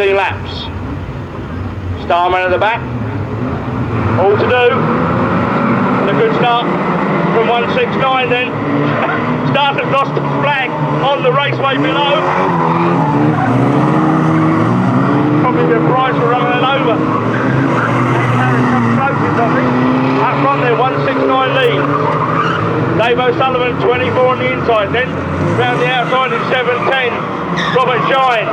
15 laps. Starman at the back. All to do. And a good start from 169 then. Started lost the flag on the raceway below. Probably the price for running it over. Carrying some floaters, I think. Up front there, 169 lead. Dave O'Sullivan 24 on the inside, then round the outside is 710. Robert Shine.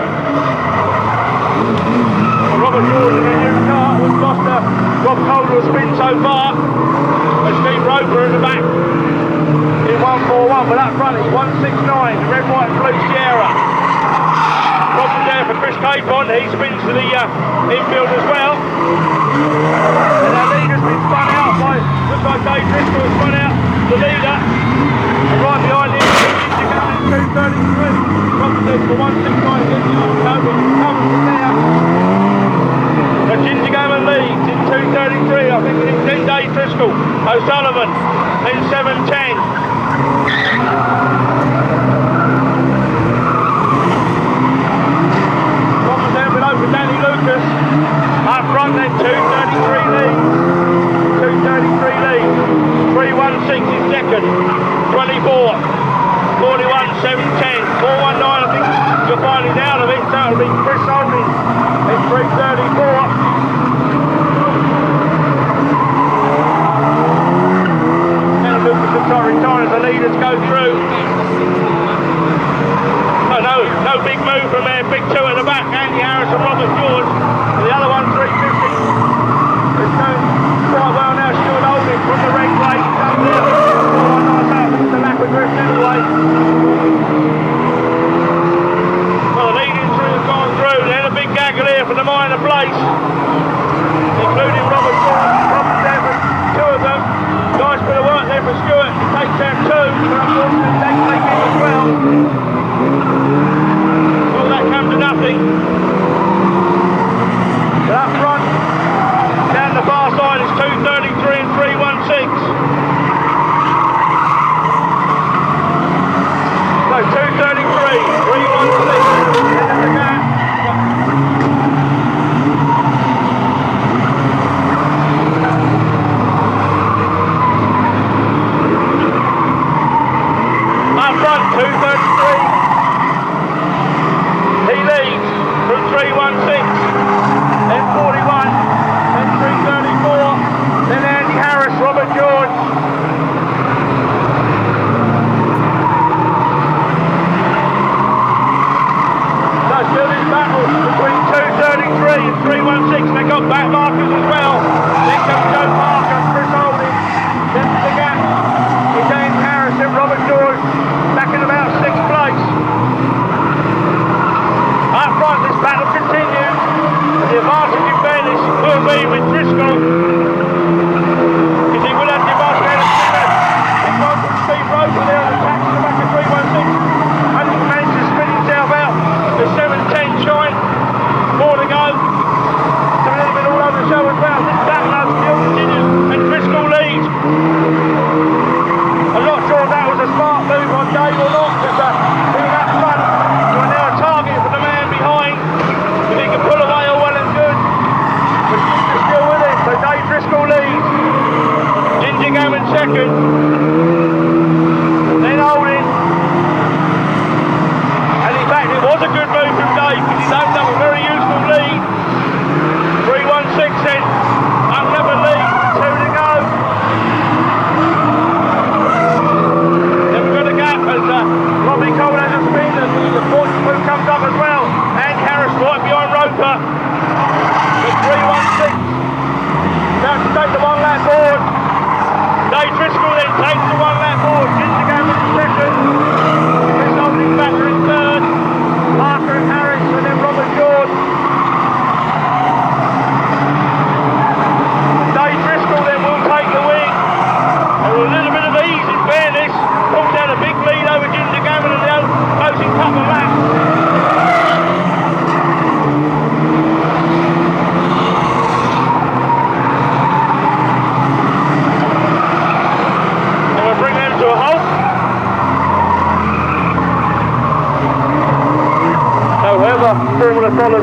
Robert George in a new car has lost a Rob Calder spin so far. A Steve Roper at the back in 141, but up front is 169, the red, white and blue Sierra. Robert there for Chris Capon, he spins to the infield as well. And our leader's been spun out by, looks like Dave Driscoll has spun out the leader. And right behind him, Ginger coming in 233. Robert there for 169, getting the covered from there. But Ginger Gammon leads in 233, I think it's then Dave Driscoll, O'Sullivan in 710. Robert down below for Danny Lucas. Up front then 233 leads. 233 leads. 316 in second. 24. 41, 710. 419 I think you'll find he's out of it, so it'll be Chris Holman in 334. Lucas looks like retiring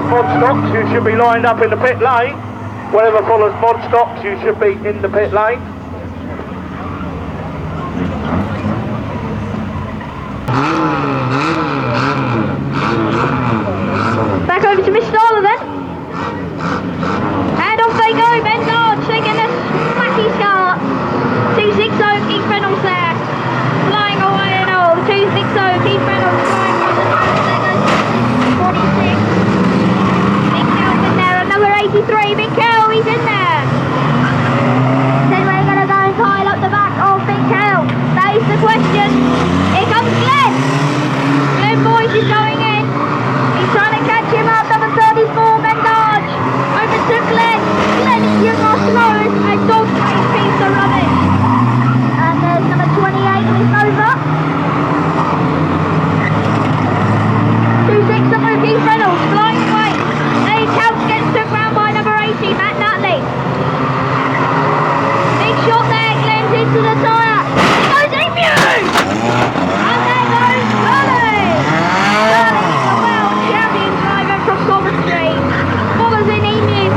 mod stocks, you should be lined up in the pit lane. Whatever follows mod stocks, you should be in the pit lane. Back over to Miss Starler then. And off they go, Ben Dodge, taking this wacky start. 260, Keith Reynolds there, flying away and all. 260, Keith Reynolds flying from the back second. 46. Big Kel's in there, another 83, Big Kel, he's in there. Then we're going to go and pile up the back of Big Kel. That is the question. Here comes Glenn. Glenn Boyce is going in. He's trying to catch him up, number 34, Ben Dodge. Over to Glenn. Glenn is young or slowest, and Dog's great piece of rubbish. And there's number 28, who's over. 260, Keith Reynolds, flying away. Dave Counts gets took round by number 80, Matt Nutley. Big shot there, Glenn's into the tyre. Goes Emu! And there goes Curly! Curly is the world champion driver from Coventry. Follows in Emu.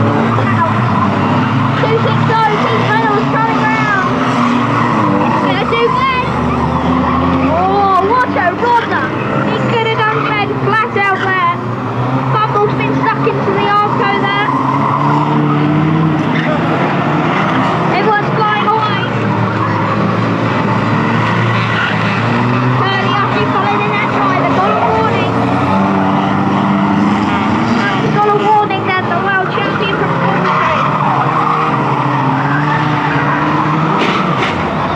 260, Keith Reynolds coming round. It's going to do Glenn. Oh, what a rodder! He could have done Glenn flat out there. Bumble's been stuck into the Arco there. Everyone's flying away. Curly after following in that driver, got a warning. He's got a warning that the world champion from Coventry.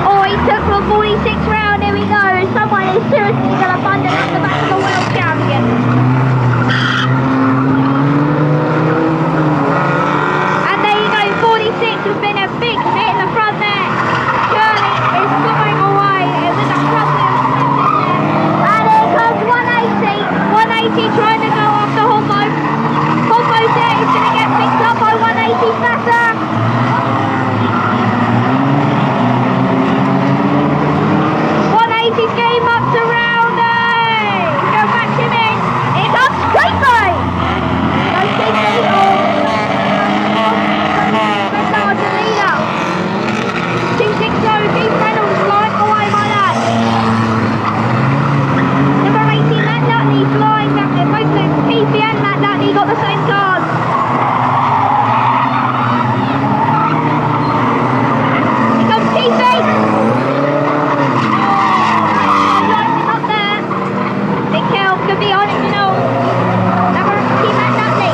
Oh, he took from 46 round, here we go. Someone is seriously going to find it at the back of the world champion. And there you go, 46 has been a big hit in the front there. Curly is flying away with the front wheel snapped in there. And here comes 180. 180 trying to go after Hobbo. Hobbo's there, he's going to get picked up by 180 Sasa. 180's game up to round 8. Go back him in. Here comes Creepy. Goes Creepy. Bernard the leader. 260, Keith Reynolds flying away by that. Number 18, Matt Nutley flying back there. Both of Keithy and Matt Nutley got the same card. Here comes Keithy. Up there. Big Kel could be on it, you know. Number 18, Matt Nutley.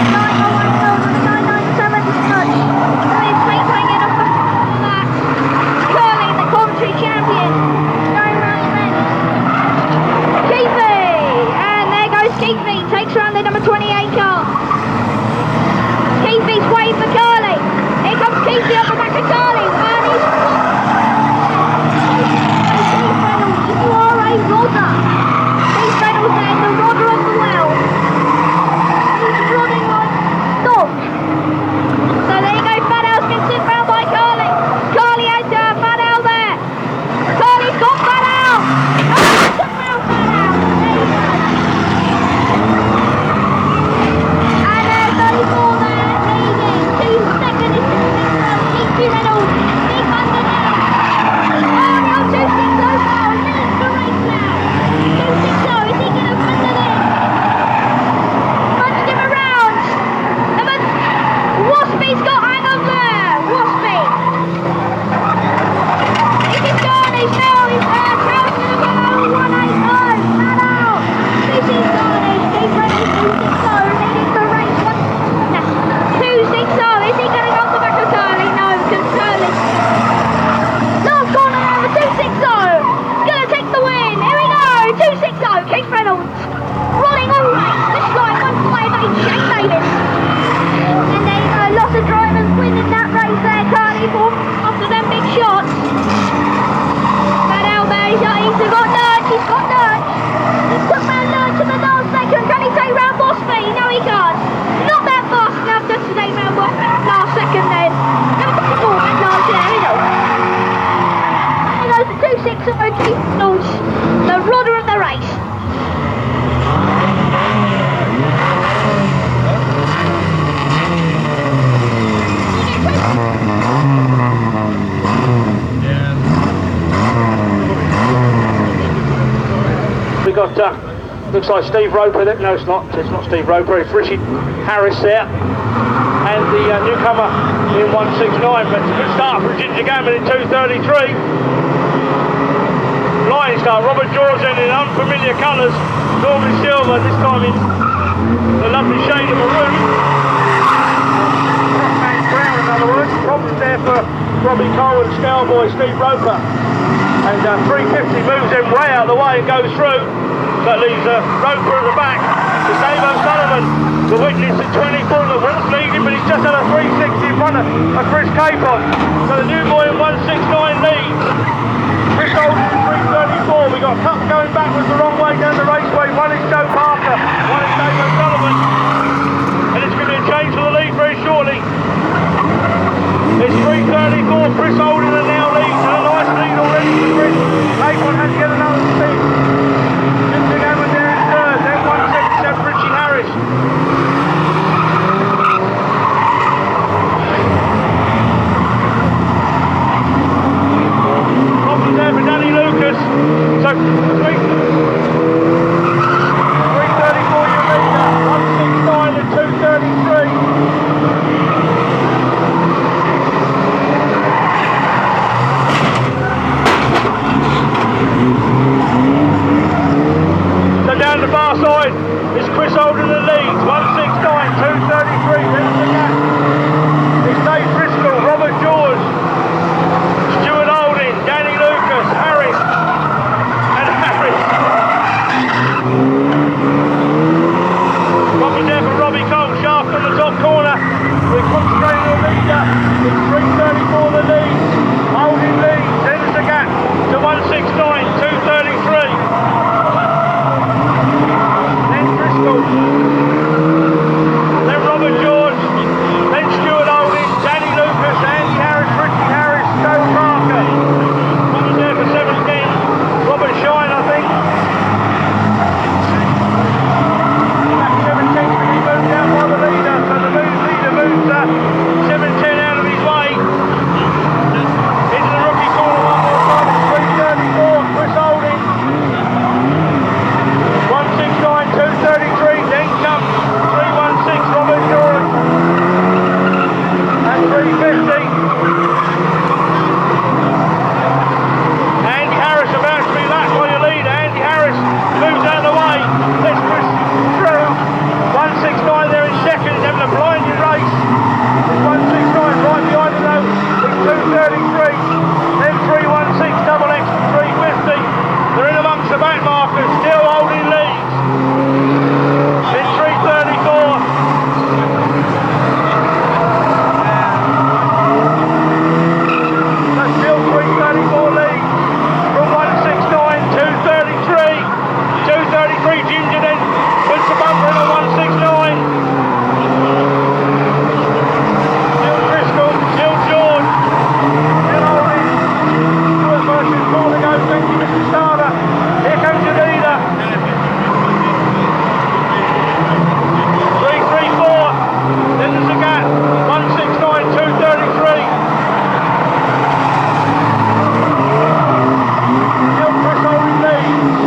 997 touch. He's hanging off that. Curly, the Coventry champion. Going round the bend. Keithy. And there goes Keithy. Takes round the number 28 car. Keithy's waiting for Curly. Here comes Keithy up the back of Curly. And he's Keith Reynolds, you are a rodder. Keith Reynolds there, the rodder of the world. He's running like dog. So there you go, Fadal's been sent round by Curly. Curly and Fadal there. Curly's got Fadal. Oh, took round Fadal. There you go. And there's 34 there, leading. 2 seconds is Keith Reynolds. Big under now. Oh, now 260 now. Leads the race now. 260, is he going to under this? Punched him around. Waspy's got hang on there. Waspy. This is Garnish now. He's there. Crowd's going to go. 180. Flat out. This is Garnish. Keith Reynolds 260 leading the race. 260. Is he going to go off the back of Curly? No, because Curly. Last corner now for 260. Gonna take the win. Here we go. 260. Keith Reynolds. Running all race. This guy 158. Shane Davis. And there you go. Lots of drivers winning that race there. Curly after them big shots. But Albert, he's got Lurch. He's got Lurch. He's took round Lurch in the last second. Can he take round Bosby? No, he can't. Not that fast enough just to take round Bosby. Last second then. Number 24, Matt Lurch in the middle. There goes the 260 Keith Reynolds, the rodder of the race. looks like Steve Roper. No, it's not Steve Roper. It's Richie Harris there. And the newcomer in 169, but it's a good start from Ginger Gammon in 2:33. Flying start, Robert George in unfamiliar colours, normally silver, this time in the lovely shade of maroon. Brown, in other words. Problems there for Robbie Cole and Scaleboy Steve Roper. And 350 moves him way out of the way and goes through. So it leaves Roper at the back. To Dave O'Sullivan, the witness at 24, that was leading, but he's just had a 360 in front of Chris Capon. So the new boy in 169 leads. Chris Holden in 334. We got Cup going backwards the wrong way down the raceway. One is Joe Parker, one is Dave O'Sullivan. And it's going to be a change for the lead very shortly. It's 334, Chris Holden and now leads, and a nice lead already for Chris. Capon has to get another spin. Ginger Gammon there in third, then 177 Richie Harris. Problems there for Danny Lucas. So 334 your leader, 169 and 233. So down the far side is Chris Holden that leads, 169, 233, there's the gap. It's Dave Driscoll, Robert George, Stuart Holding, Danny Lucas, Harris, and Harris. Robbie there for Robbie Cole, Shaft on the top corner. We're concentrating on the leader, it's 334 the lead. Holding leads, there's the gap to 169, 233. Then Driscoll, then Robert George, then Stuart Holding, Danny Lucas, Andy Harris, Richie Harris, Joe Parker. Robert there for 17, Robert Shine, I think. Back 17 to be moved out by the leader, so the leader moves 17 out of his way. Into the rookie corner one more time, it's 334, Chris Holding. 169, 233, then comes 316, Robert George, and 350. Andy Harris about to be lapped by your leader. Andy Harris moves out of the way, lets Chris through. 169 there in second, he's having a blinding race. It's 169 right behind him though, it's 233, then 316, double X, 350. They're in amongst the back markers, still holding leads. It's 334. That's still 334 lead from 169, 233. 233, Ginger then puts the bumper in on 169. Still Driscoll, still George, still holding. Stuart versus Paul to go, thank you Mr. Starter. Here comes your leader. 334, then there's a gap, 169, 233. Still Chris Holding leads.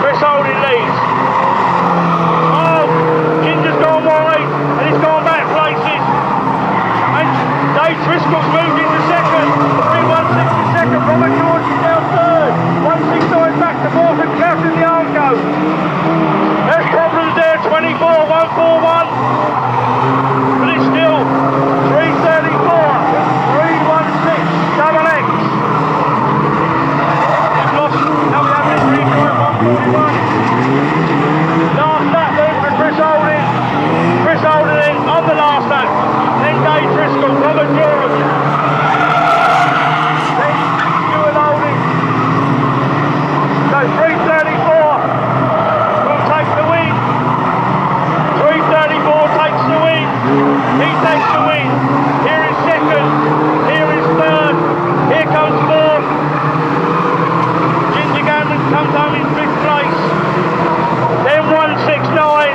Chris Holding leads. Oh, Ginger's gone wide, and he's gone back places. And Dave Driscoll's moved into second, 316 in second, Robert George is down third, 169 back to fourth and Captain the Arco. There's problems there, 24, 141, but it's still 334, 316, double X. We've lost, now we have this record, 141. Last lap then for Chris Holding. Chris Holding in on the last lap, then Dave Driscoll, Robert George, then Stuart Holding. So 334 will take the win. 334 takes the win. He takes the win. Here is second. Here is third. Here comes fourth. Ginger Gammon comes home in fifth place. Then 169.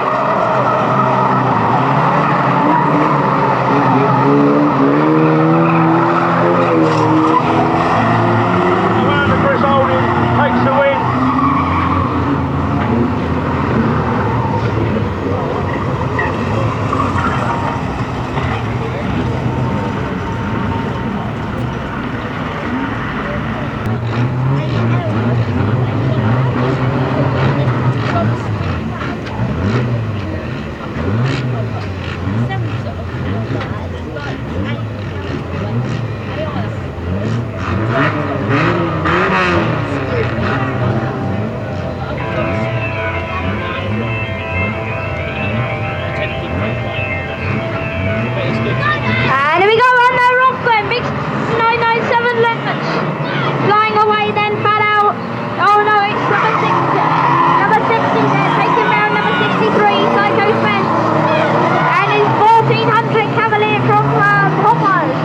And here we go on the rock then, big 997 limits. Flying away then, fat out. Oh no, it's number 60 there, taking round number 63, Psycho Spence. And his 1400 Cavalier from Hoppers.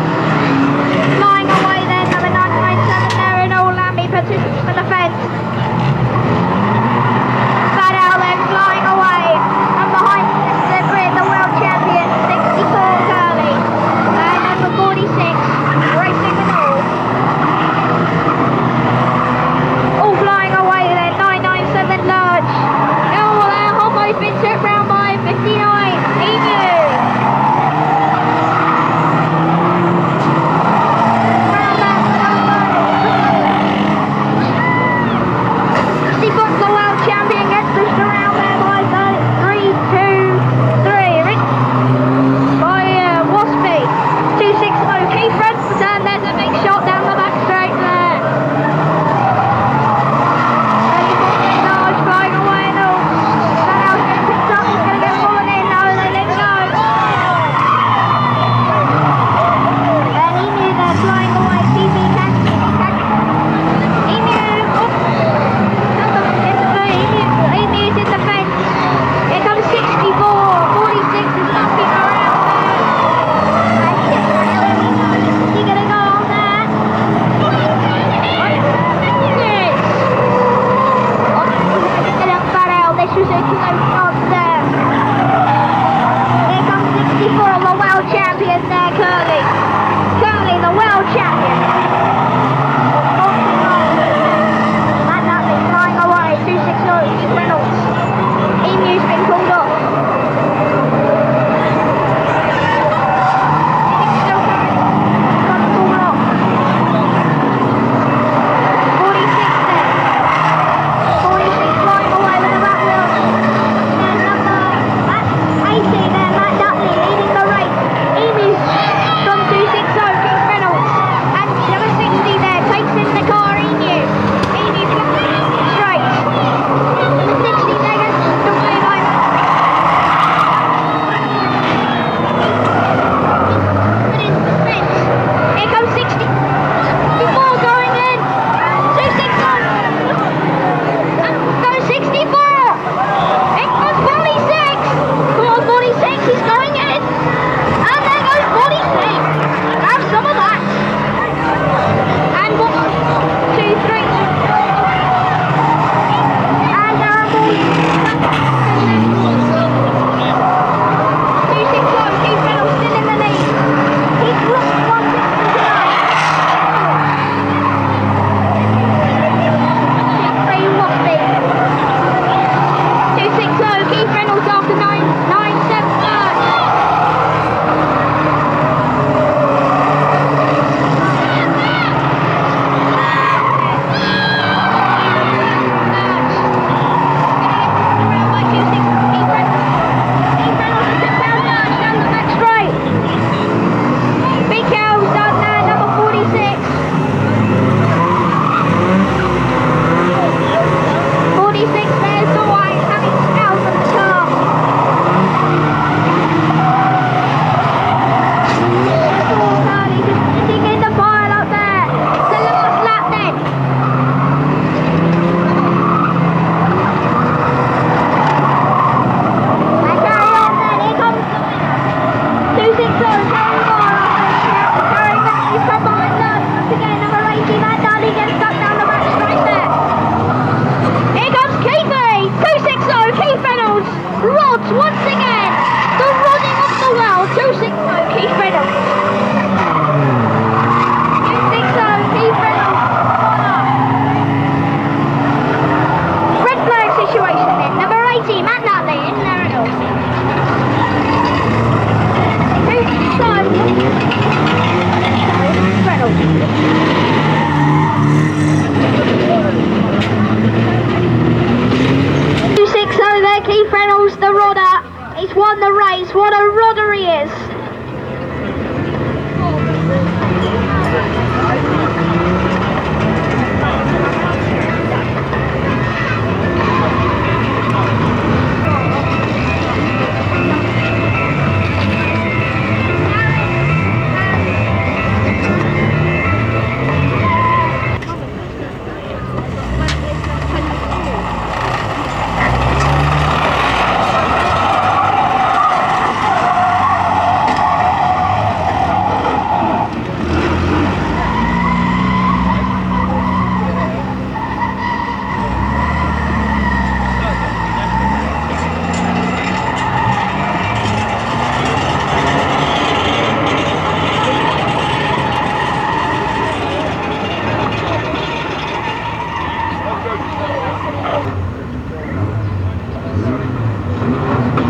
He's won the race. What a rodder he is.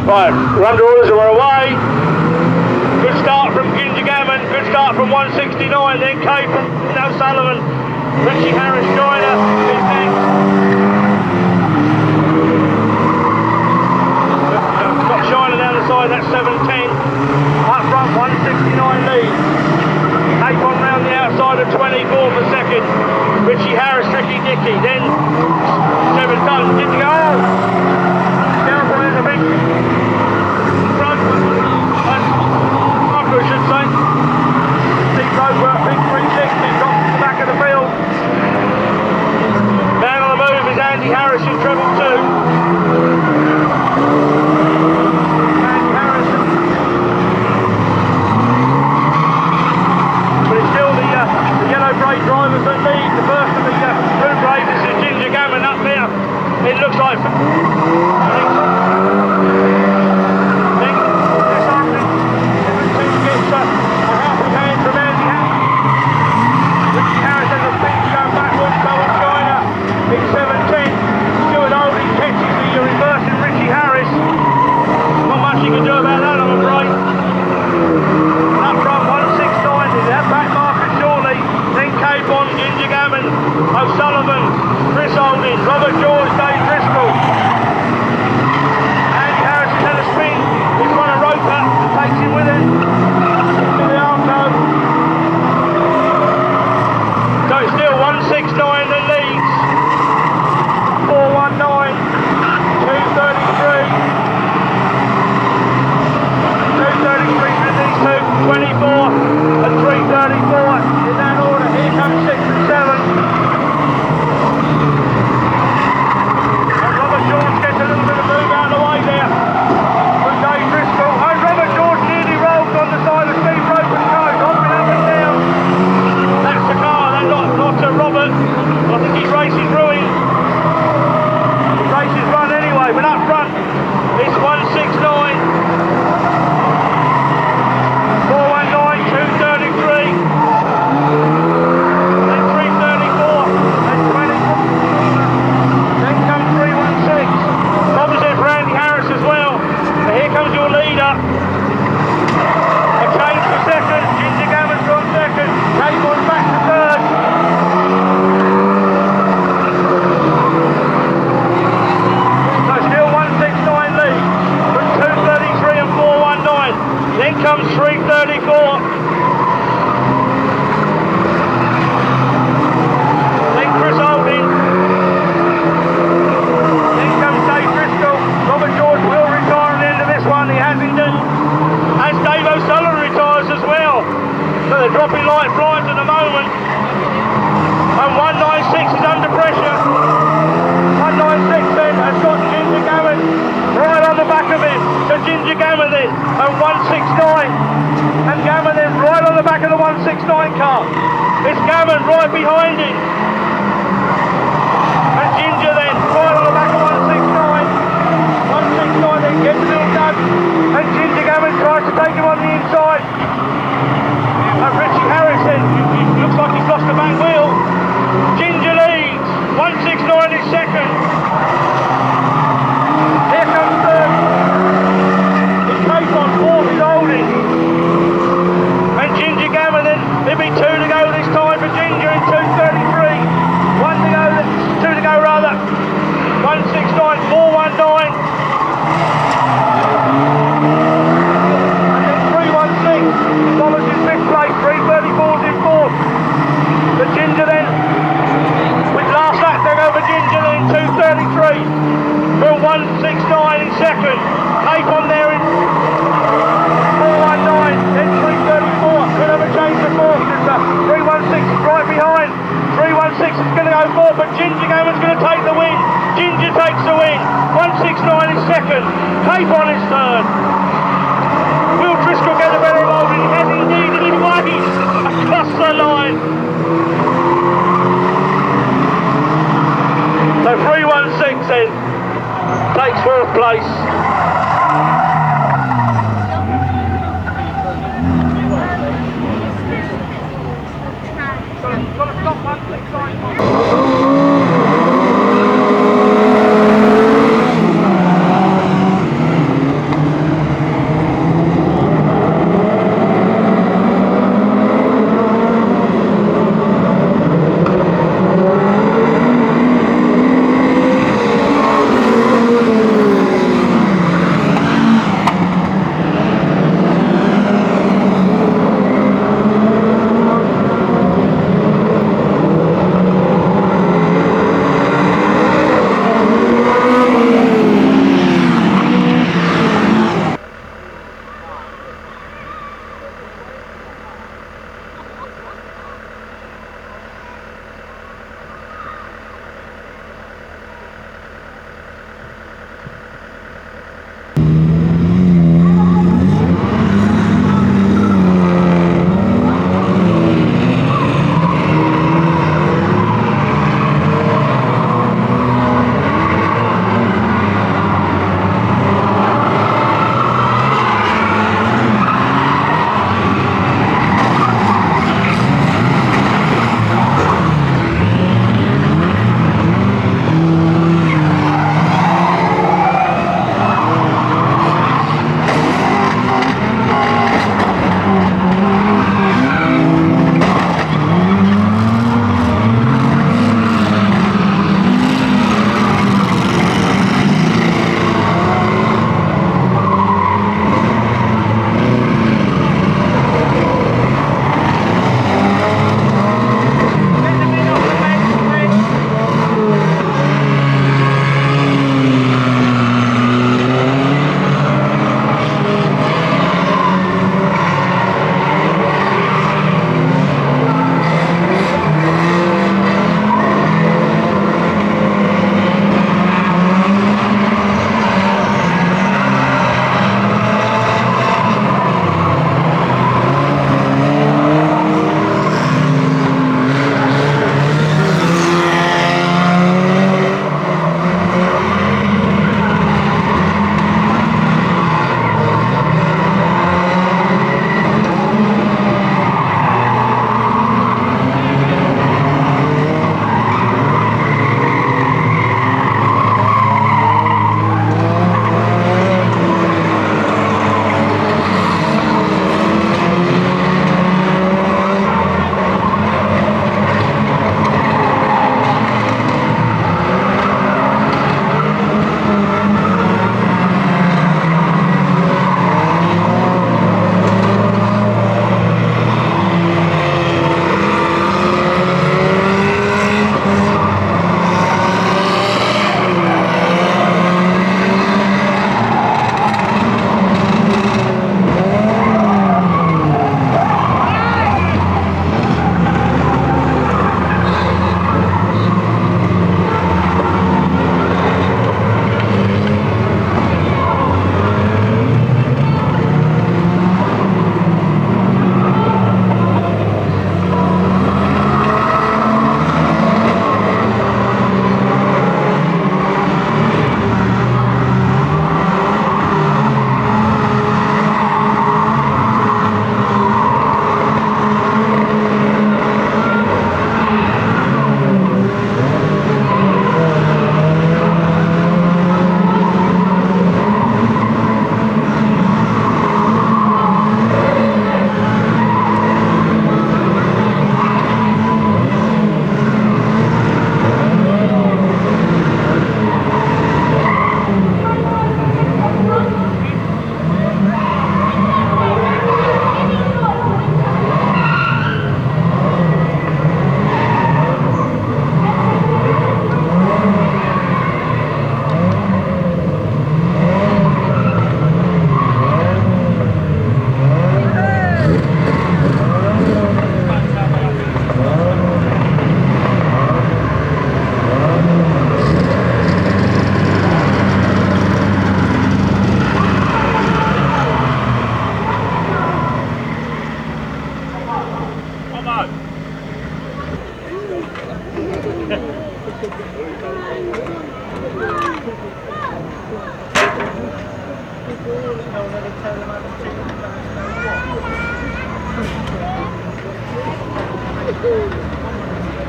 Right, run orders are away. Good start from Ginger Gammon, good start from 169, then came from O'Sullivan. Richie Harris Joyner is next. Got Shiner down the side, that's 710. Up front, 169 leads. Cape on round the outside of 24 for second. Richie Harris, Tricky Dicky, then 7 tons. Did you go? Down a big front, I should say. Steve Rover, big 360, drops to the back of the field. Down on the move is Andy Harris in treble 2. Andy Harrison. But it's still the yellow braid drivers that lead. The first of the blue braiders is Ginger Gammon up there. It looks like you can do about that, I'm afraid. Up front, 169, is that back marker shortly. Then Cape on, Ginger Gammon, O'Sullivan, Chris Holding, Robert George, Dave Driscoll. Andy Harris has had a spin. He's won a roper and takes him with him to the Arco. So it's still 169 that leads. 419, 233. 24 and 334 in that order. Here comes 6 and 7. And Robert George gets a little bit of move out of the way there from Dave Driscoll. And Robert George nearly rolls on the side of Steve Roper's car, hopping up and down. That's the car, that not to Robert. I think his race is ruined. His race is run anyway, but up front it's 169. 233, then 334, then 20, then comes 316. Opposite for Andy Harris as well. But here comes your leader. A change for second. Ginger Gammon's on second. Cape back to third. So still 169 lead from 233 and 419. Then comes 334. Chris Holding. Then comes Dave Driscoll. Robert George will retire at the end of this one. He hasn't done. As Dave O'Sullivan retires as well. So they're dropping like flies at the moment. And 196 is under pressure. 196 then has got Ginger Gammon right on the back of him. So Ginger Gammon then. And 169. And Gammon then right on the back of the 169 car. It's Gammon right behind him. And Ginger then, right on the back of 169. 169 then gets a little nudge. And Ginger Gammon tries to take him on the inside. And Richie Harris then, looks like he's lost the back wheel. Ginger leads. 169 is second. Here comes third. It's Cape on, fourth is Holding. And Ginger Gammon then, there'll be 2 to go this time for Ginger in 233. 1 to go, 2 to go rather. 169, 419. Cape on his turn. Will Driscoll get the better of it? Has he needed it wide across the line? So 316 then takes fourth place. Got to stop one, next time.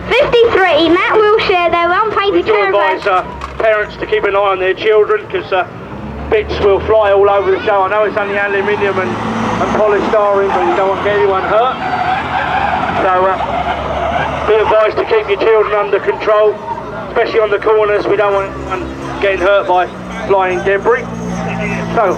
53, Matt Wilshire, their unpainted We do caravan. advise parents to keep an eye on their children because bits will fly all over the show. I know it's only aluminium and polystyrene, but you don't want to get anyone hurt. So be advised to keep your children under control, especially on the corners. We don't want anyone getting hurt by flying debris. So.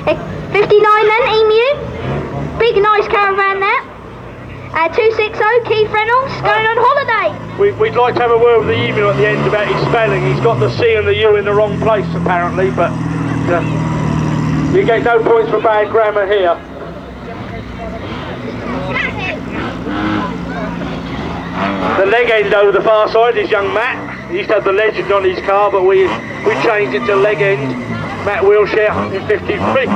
Eh, 59 then, Emu. Big nice caravan there. 260 Keith Reynolds going on holiday. We'd like to have a word with the Emu at the end about his spelling. He's got the C and the U in the wrong place apparently, but you get no points for bad grammar here. The leg end over the far side is young Matt. He used to have the legend on his car, but we changed it to leg end. Matt Wilshire in 53.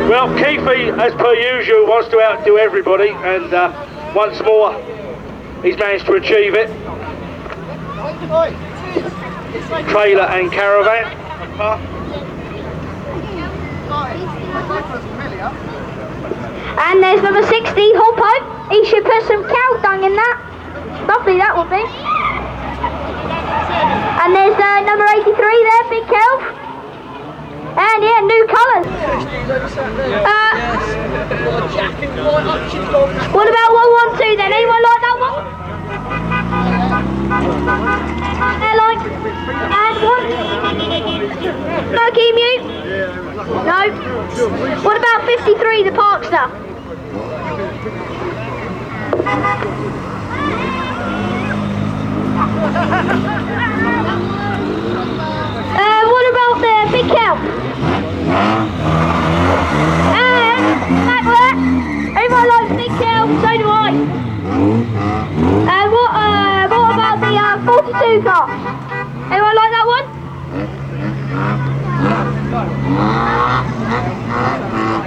Well, Keithy, as per usual, wants to outdo everybody, and once more, he's managed to achieve it. Trailer and caravan. And there's number 60, Hoppo. He should put some cow dung in that. Lovely that would be. And there's number 83 there, Big Kelv. And yeah, new colours. What about 112 then? Anyone like that one? Like, and one. No, Emu? No. What about 53, the Parkster? What about the Big Cow? And back there, everyone likes Big Cow, so do I. And what about the 42 car? Anyone like that one?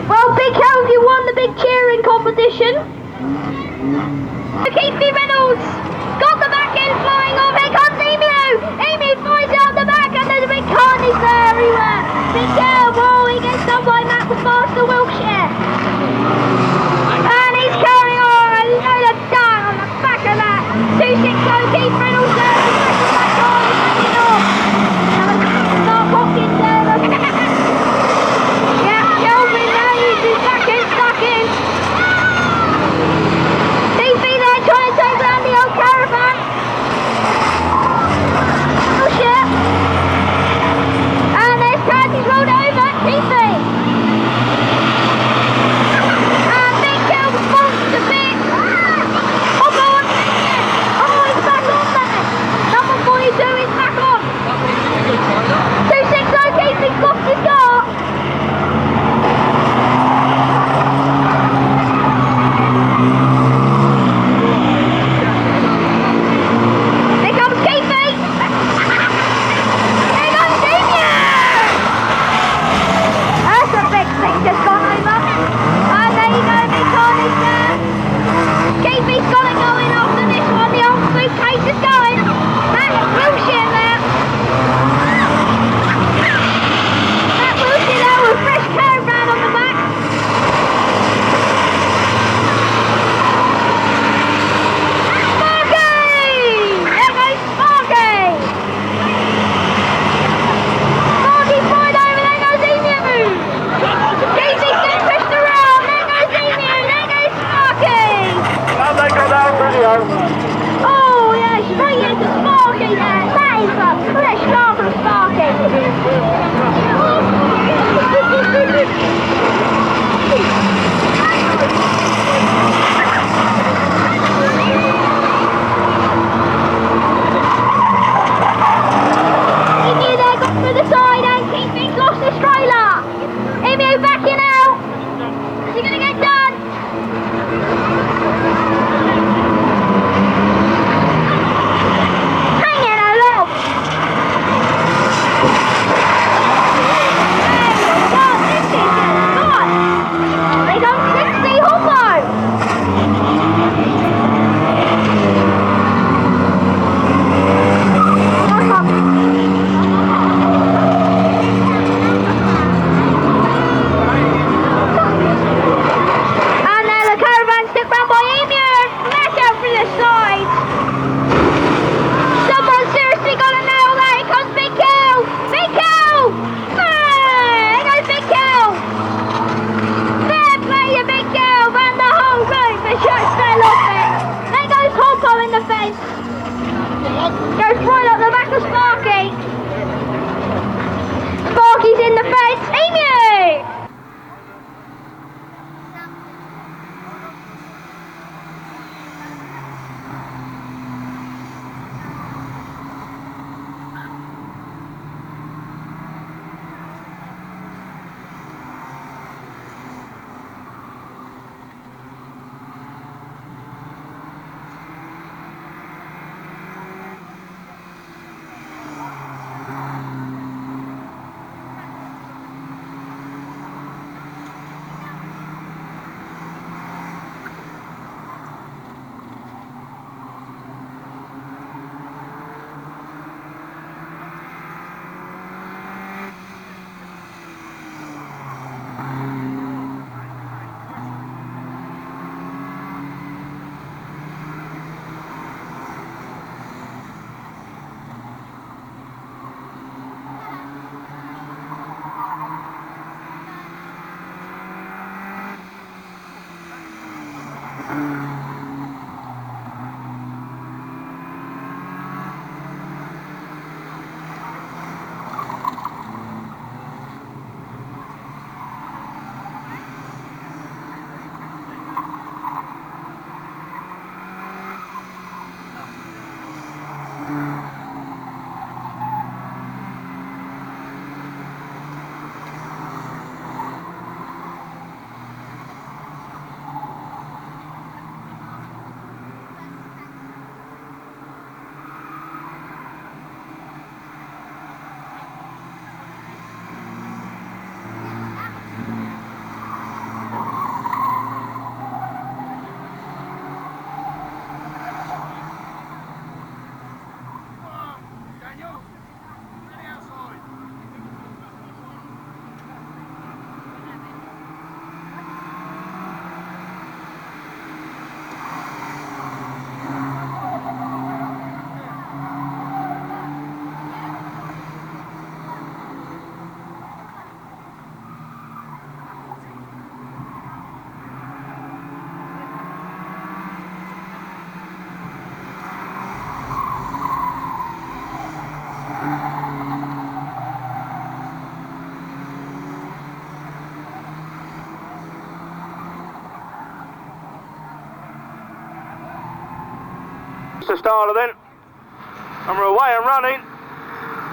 Well, Big Cow, you won the big cheering competition. Keithy Reynolds got the back end flying off. Here comes Emu. Emu flies out the back, and there's a big carnage there everywhere. Big Cow, oh, he gets done by Matt the Master Wilshire. And he's carrying on a load of dung on the back of that. 260 Keith Reynolds there. The back of that car is hanging off. Mark Hopkins there. Yeah, Kelvin there. He's back in, stuck in. Keithy there trying to take that. The starter then, and we're away and running,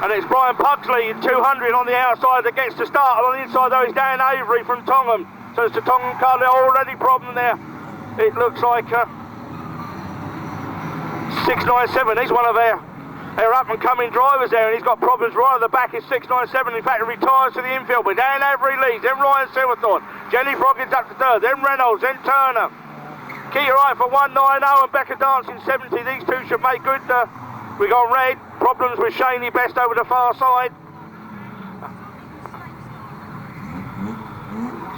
and it's Brian Pugsley in 200 on the outside that gets to start. On the inside though is Dan Avery from Tongham, so it's the Tongham car. They're already problem there. It looks like 697, he's one of their up and coming drivers there, and he's got problems right at the back. Is 697, in fact he retires to the infield, but Dan Avery leads, then Ryan Silverthorne, Jenny Froggin's up to third, then Reynolds, then Turner. Keita Wright for 190 and Becca Dance in 70. These two should make good. We got red. Problems with Shaney Best over the far side.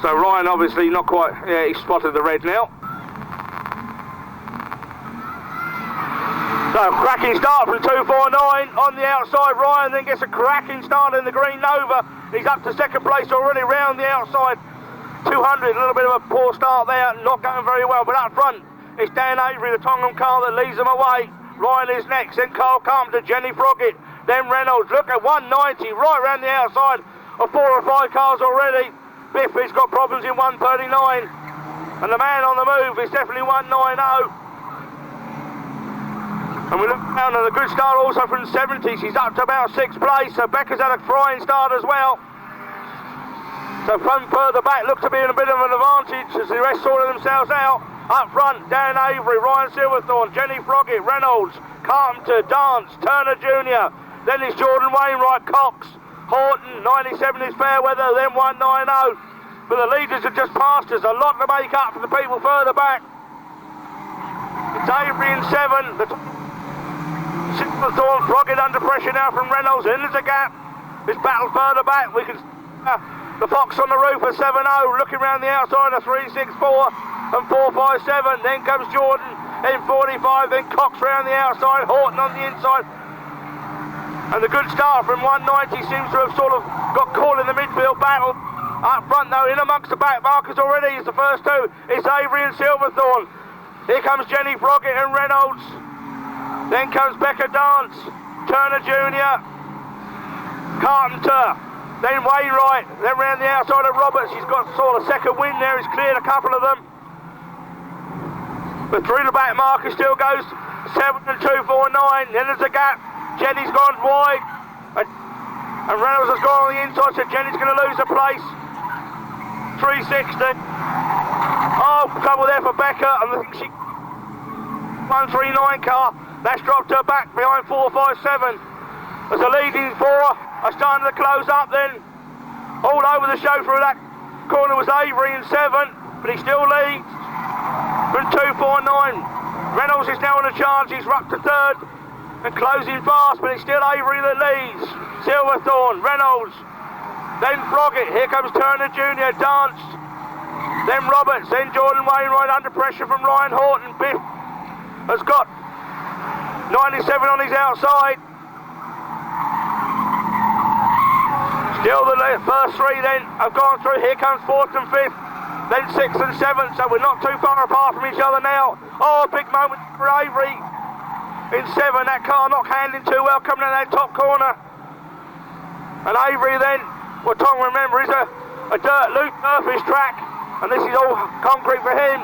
So Ryan obviously not quite. Yeah, he spotted the red now. So cracking start from 249 on the outside. Ryan then gets a cracking start in the green Nova. He's up to second place already round the outside. 200, a little bit of a poor start there, not going very well, but up front it's Dan Avery, the Tongham car, that leads them away. Ryan is next, then Carl Carpenter, Jenny Froggett, then Reynolds. Look at 190 right around the outside of 4 or 5 cars already. Biff has got problems in 139, and the man on the move is definitely 190. And we look down at a good start also from 70s. She's up to about 6th place, so Becca's had a flying start as well. So from further back looks to be in a bit of an advantage as the rest sorted themselves out. Up front, Dan Avery, Ryan Silverthorne, Jenny Froggett, Reynolds, Carpenter, Dance, Turner Jr. Then it's Jordan Wainwright, Cox, Horton, 97 is Fairweather, then 190. But the leaders have just passed us, a lot to make up for the people further back. It's Avery in 7. Silverthorne, Froggett under pressure now from Reynolds, and there's a gap. This battle further back, we can... the Fox on the roof at 7-0, looking around the outside of 364 and 457. Then comes Jordan in 45, then Cox round the outside, Horton on the inside. And the good start from 190 seems to have sort of got caught in the midfield battle. Up front though, in amongst the back markers already is the first two. It's Avery and Silverthorne. Here comes Jenny Froggett and Reynolds. Then comes Becca Dance, Turner Jr., Carpenter. Then Wainwright, then round the outside of Roberts. He's got sort of second wind there, he's cleared a couple of them. But through the back marker still goes 7 and 249, then there's a gap. Jenny's gone wide, and Reynolds has gone on the inside, so Jenny's going to lose her place. 360. Oh, trouble there for Becca, and I think she... 139 car, that's dropped her back behind 457. As the leading 4 are starting to close up then. All over the show through that corner was Avery in 7, but he still leads from 249. Reynolds is now on a charge, he's up to 3rd and closing fast, but it's still Avery that leads. Silverthorne, Reynolds, then Froggett, here comes Turner Jr., Dance, then Roberts, then Jordan Wainwright under pressure from Ryan Horton. Biff has got 97 on his outside. Still the first 3 then have gone through. Here comes 4th and 5th. then 6 and 7, so we're not too far apart from each other now. Oh, a big moment for Avery in 7. That car not handling too well coming out that top corner. And Avery then, what Tom remember is a dirt loose surface track, and this is all concrete for him.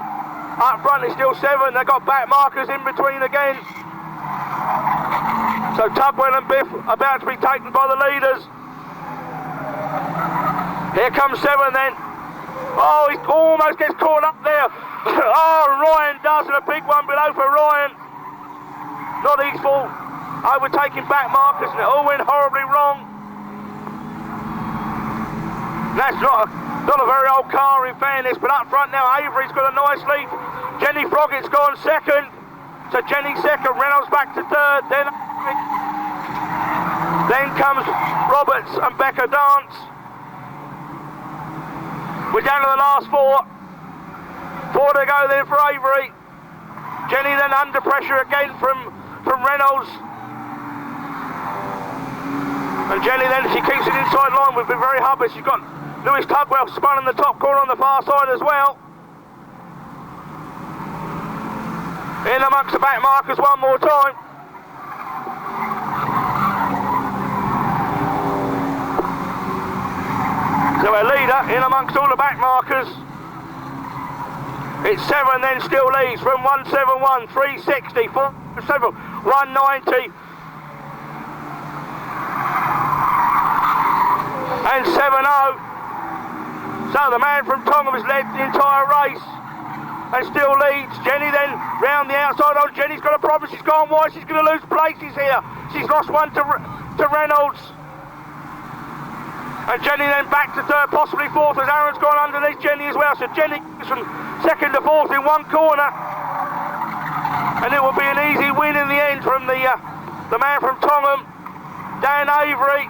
Up front is still 7, they've got back markers in between again. So Tugwell and Biff about to be taken by the leaders. Here comes 7 then. Oh, he almost gets caught up there. Oh, Ryan does, and a big one below for Ryan. Not his fault. Overtaking back markers, and it all went horribly wrong. That's not a very old car in fairness, but up front now Avery's got a nice lead. Jenny Froggett's gone second. So Jenny second, Reynolds back to third, then comes Roberts and Becca Dance. We're down to the last 4. 4 to go then for Avery. Jenny then under pressure again from Reynolds. And Jenny then, she keeps it inside line. We've been very hubby. She's got Lewis Tugwell spun in the top corner on the far side as well. In amongst the back markers one more time. So a leader in amongst all the back markers. It's 7 then still leads from 171, 360, 407, 190. And 7-0. So the man from Tongham has led the entire race and still leads. Jenny then round the outside. Oh, Jenny's got a problem. She's gone wide. She's going to lose places here. She's lost one to Reynolds. And Jenny then back to third, possibly fourth, as Aaron's gone underneath Jenny as well. So Jenny goes from second to fourth in one corner. And it will be an easy win in the end from the man from Tongham, Dan Avery.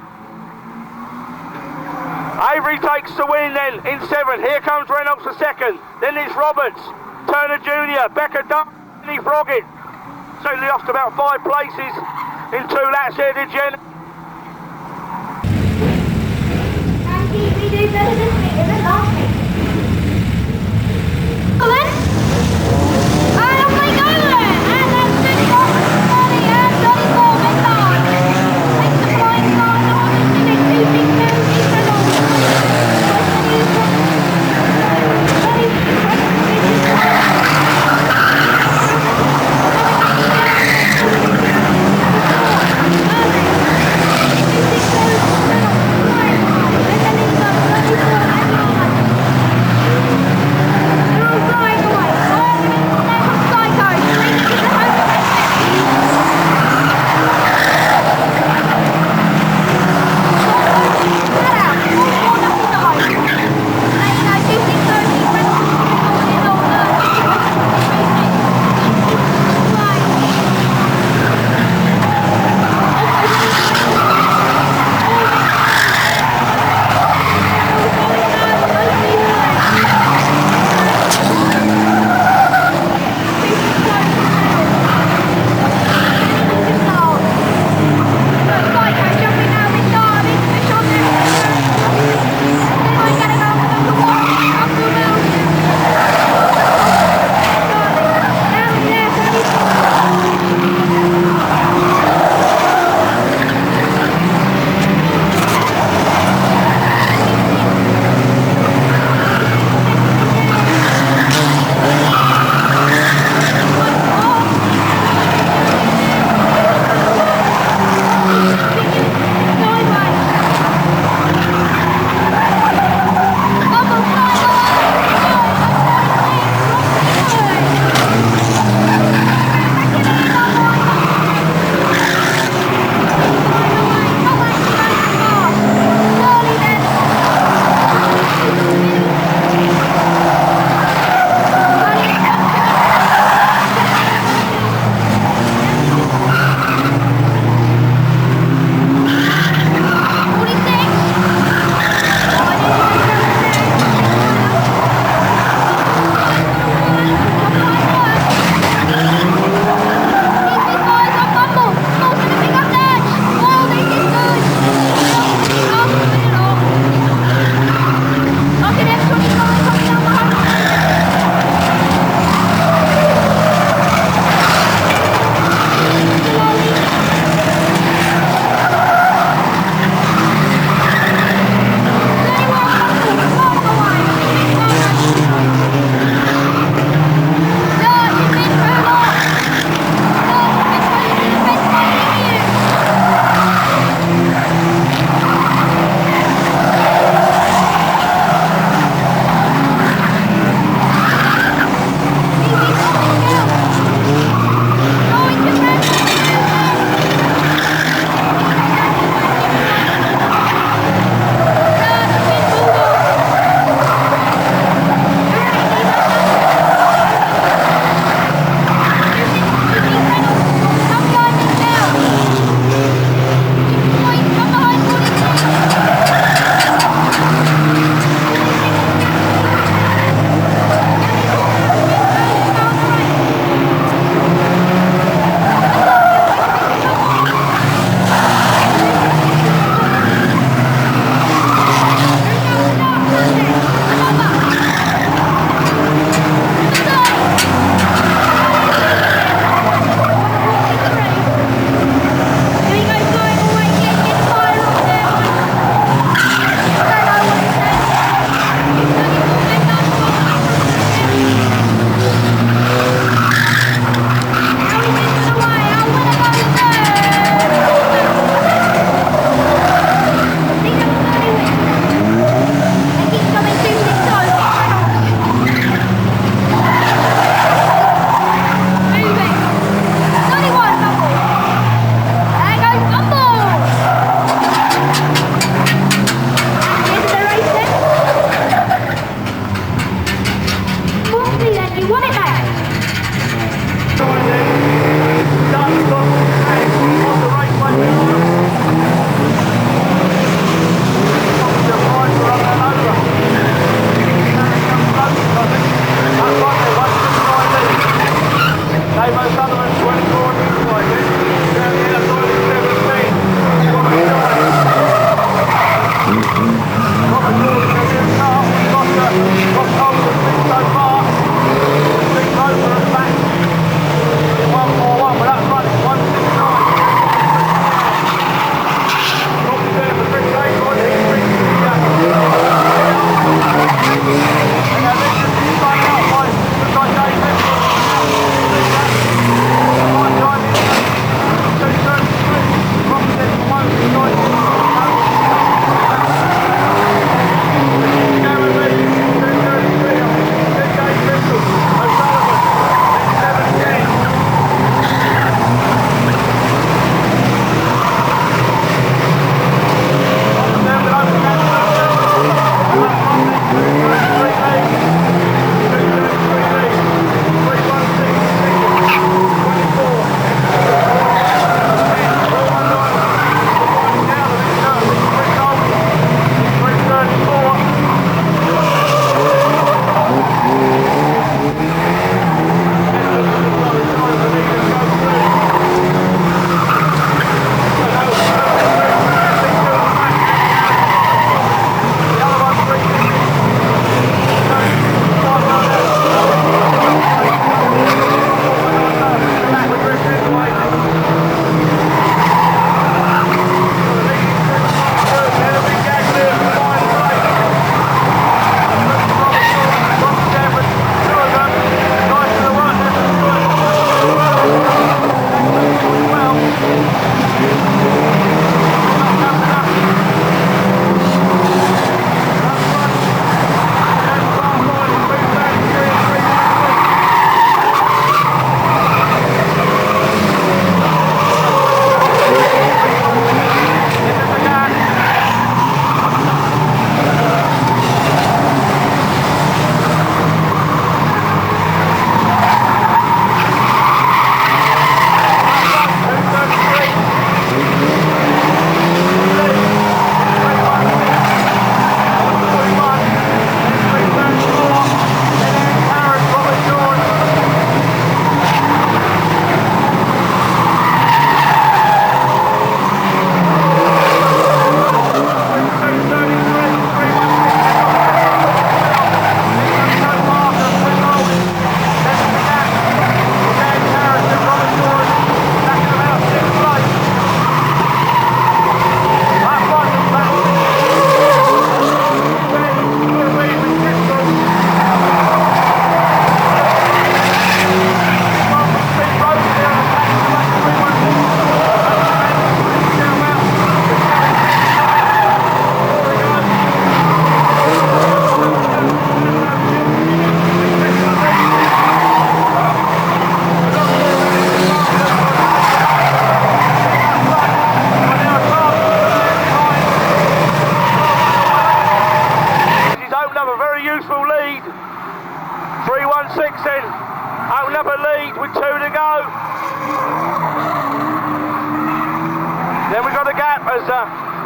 Avery takes the win then in 7. Here comes Reynolds for second. Then it's Roberts, Turner Jr., Becca Jenny Froggett. So they lost about 5 places in 2 laps here to Jenny. We do better this week than last week. Come on. And off they go then. And that's been got 30 and 34 been done. Takes the flying car on the finish. 2 big Reynolds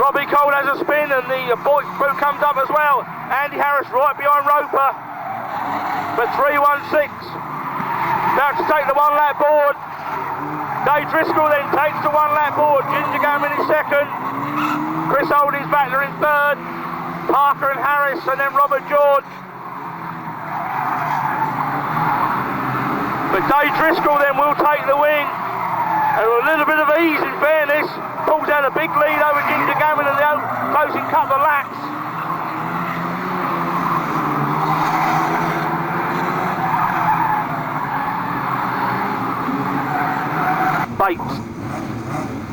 Robbie Cole has a spin and the boot comes up as well. Andy Harris right behind Roper. But 316. About to take the one lap board. Dave Driscoll then takes the one lap board. Ginger Gammon in second. Chris Holdings back there in third. Parker and Harris and then Robert George. But Dave Driscoll then will take the win. And a little bit of ease in fairness. Pulls out a big lead over Ginger Gammon in the closing couple of laps. Bates.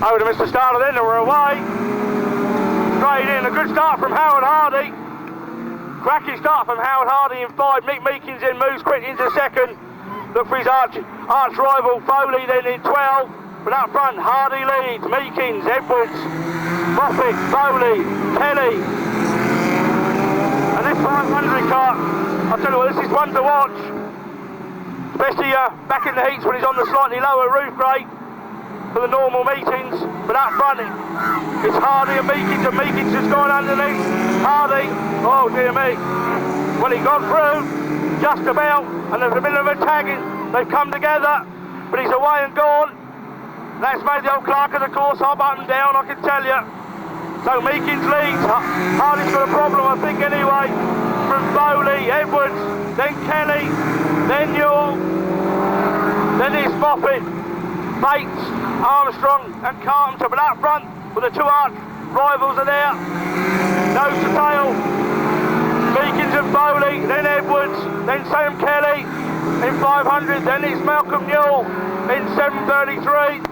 Over to Mr. Starter then, and we're away. Straight in, a good start from Howard Hardy. Cracking start from Howard Hardy in 5. Mick Meekins then moves quick into second. Look for his arch rival Foley then in 12. But up front, Hardy leads, Meekins, Edwards, Moffat, Foley, Kelly. And this 500 car, I'll tell you what, this is one to watch. Especially back in the heats when he's on the slightly lower roof rate for the normal meetings. But up front, it's Hardy and Meekins has gone underneath. Hardy, oh dear me. Well, he got through, just about, and there's a bit of a tagging. They've come together. but he's away and gone. That's made the old clerk of the course hop up and down, I can tell you. So Meekins leads. Hardy's got a problem, I think, anyway. From Bowley, Edwards, then Kelly, then Newell, then it's Moffat, Bates, Armstrong and Carpenter. But up front, with the two arch rivals are there. Nose to tail. Meekins and Bowley, then Edwards, then Sam Kelly in 500, then it's Malcolm Newell in 733.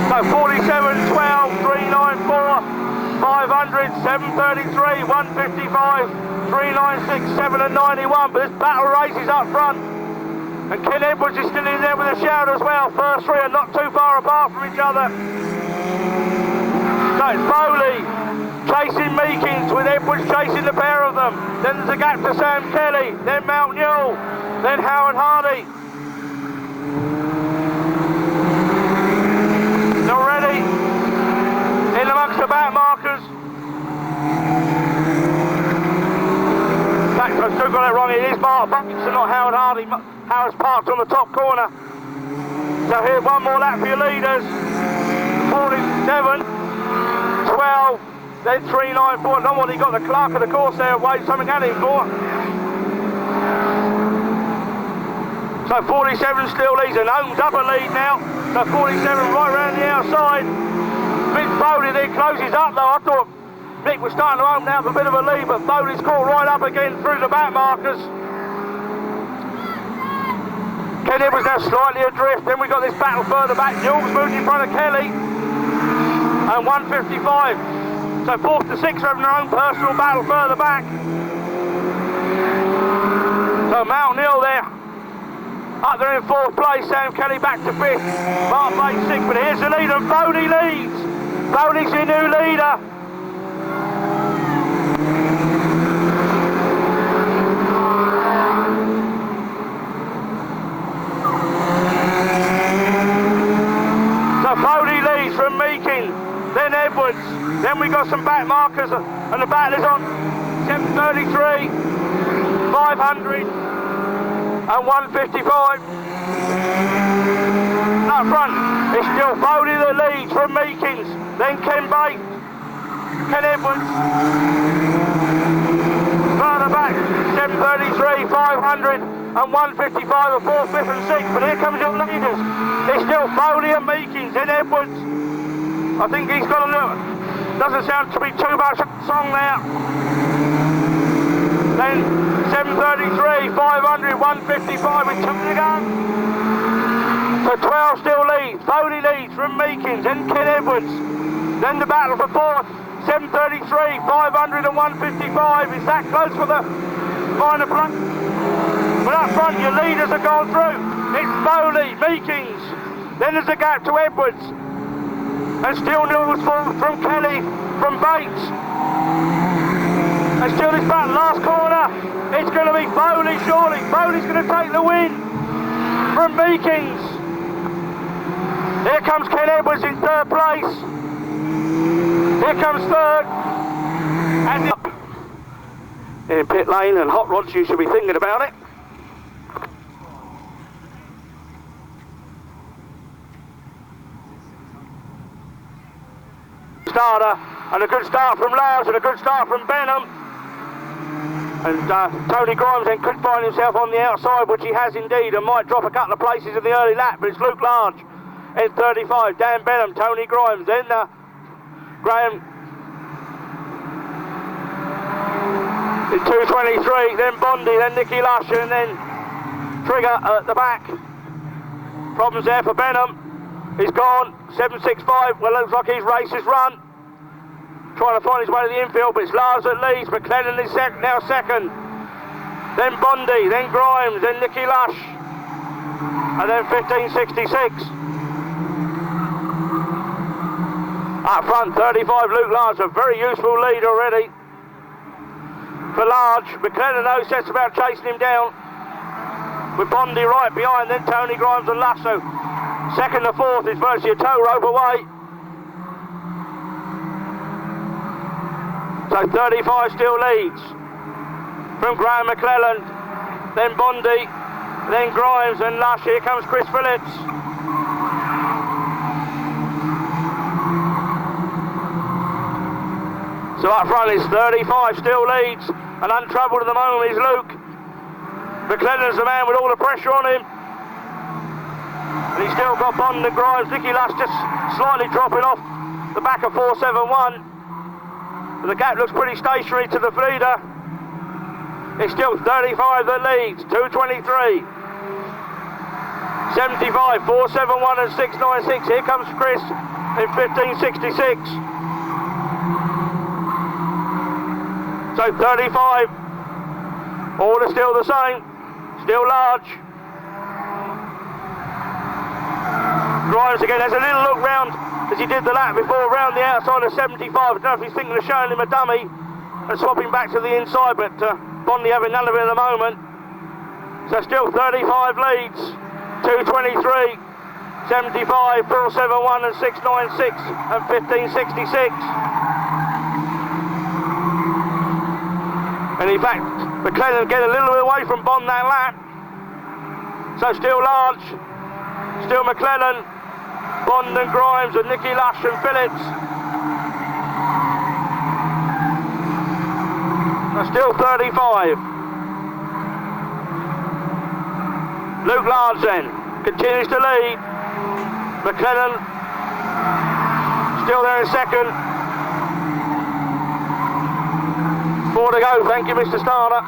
So 47, 12, 394, 500, 733, 155, 396, 7 and 91. But this battle race is up front. And Ken Edwards is still in there with a shout as well. First three are not too far apart from each other. So it's Bowley chasing Meekins, with Edwards chasing the pair of them. Then there's a gap to Sam Kelly, then Mount Newell, then Howard Hardy. Already in amongst the back markers. I've still got it wrong, it is Mark Bates and not Howard Hardy. Howard's parked on the top corner. So here, one more lap for your leaders. 47, 12, then 394. Not what he got the clerk of the course there, waiting something at him for. So 47 still leads, and Holmes up a lead now. So 47 right round the outside. Vince Bowley there closes up though. I thought Mick was starting to open out a bit of a lead, but Bowley's caught right up again through the back markers. Ken Edwards now slightly adrift. Then we got this battle further back. Newell's moved in front of Kelly. And 155. So 4th to 6th are having their own personal battle further back. So Mount Newell there. Up there in 4th place. Sam Kelly back to 5th. Mark Bates 6th. But here's the leader. Bowley leads. Bowley's your new leader. Bowley leads from Meekins, then Edwards, then we got some back markers and the battle is on. 733, 500 and 155. Up front, it's still Bowley that leads from Meekins, then Ken Bates, Ken Edwards. Further back, 733, 500 and 155 are 4th, 5th and 6th, but here comes your leaders. It's still Bowley and Meekins, then Edwards. I think he's got a little, doesn't sound to be too much song there. Then 733, 500, 155 with 2 to go. So 12 still leads, Bowley leads from Meekins, then Ken Edwards. Then the battle for 4th, 733, 500 and 155. Is that close for the minor play? But up front, your leaders have gone through. It's Bowley, Meekins. Then there's a gap to Edwards. And still Newell's from Kelly, from Bates. And still this battle, last corner. It's going to be Bowley, surely. Bowley's going to take the win from Meekins. Here comes Ken Edwards in 3rd place. Here comes 3rd. And in pit lane and hot rods, you should be thinking about it. Starter, and a good start from Lars and a good start from Benham. And Tony Grimes then could find himself on the outside, which he has indeed, and might drop a couple of places in the early lap, but it's Luke Large in 35, Dan Benham, Tony Grimes, then Graham in 223, then Bondi, then Nicky Lush, and then Trigger at the back. Problems there for Benham. He's gone, 765, well, looks like his race is run. Trying to find his way to the infield, but it's Lars that leads. McLennan is now 2nd. Then Bondi, then Grimes, then Nicky Lush. And then 1566. Up front, 35, Luke Lars, a very useful lead already. For Large, McLennan though sets about chasing him down. With Bondi right behind, then Tony Grimes and Lush. So 2nd to 4th is virtually a tow rope away. So 35 still leads from Graham McClelland, then Bondi, then Grimes and Lush. Here comes Chris Phillips. So up front is 35, still leads, and untroubled at the moment is Luke. McLennan's the man with all the pressure on him. And he's still got Bond and Grimes. Nicky Lush just slightly dropping off the back of 471. But the gap looks pretty stationary to the leader. It's still 35 that leads, 223. 75, 471 and 696. Here comes Chris in 1566. So 35, all are still the same, still large. Grimes again has a little look round as he did the lap before, round the outside of 75. I don't know if he's thinking of showing him a dummy and swapping back to the inside, but Bondi having none of it at the moment. So still 35 leads, 223, 75, 471 and 696 and 1566. And in fact, McLennan get a little bit away from Bond that lap. So still large, still McLennan, Bond and Grimes and Nicky Lush and Phillips. So still 35. Luke Large then continues to lead. McLennan still there in second. 4 to go, thank you Mr Starter.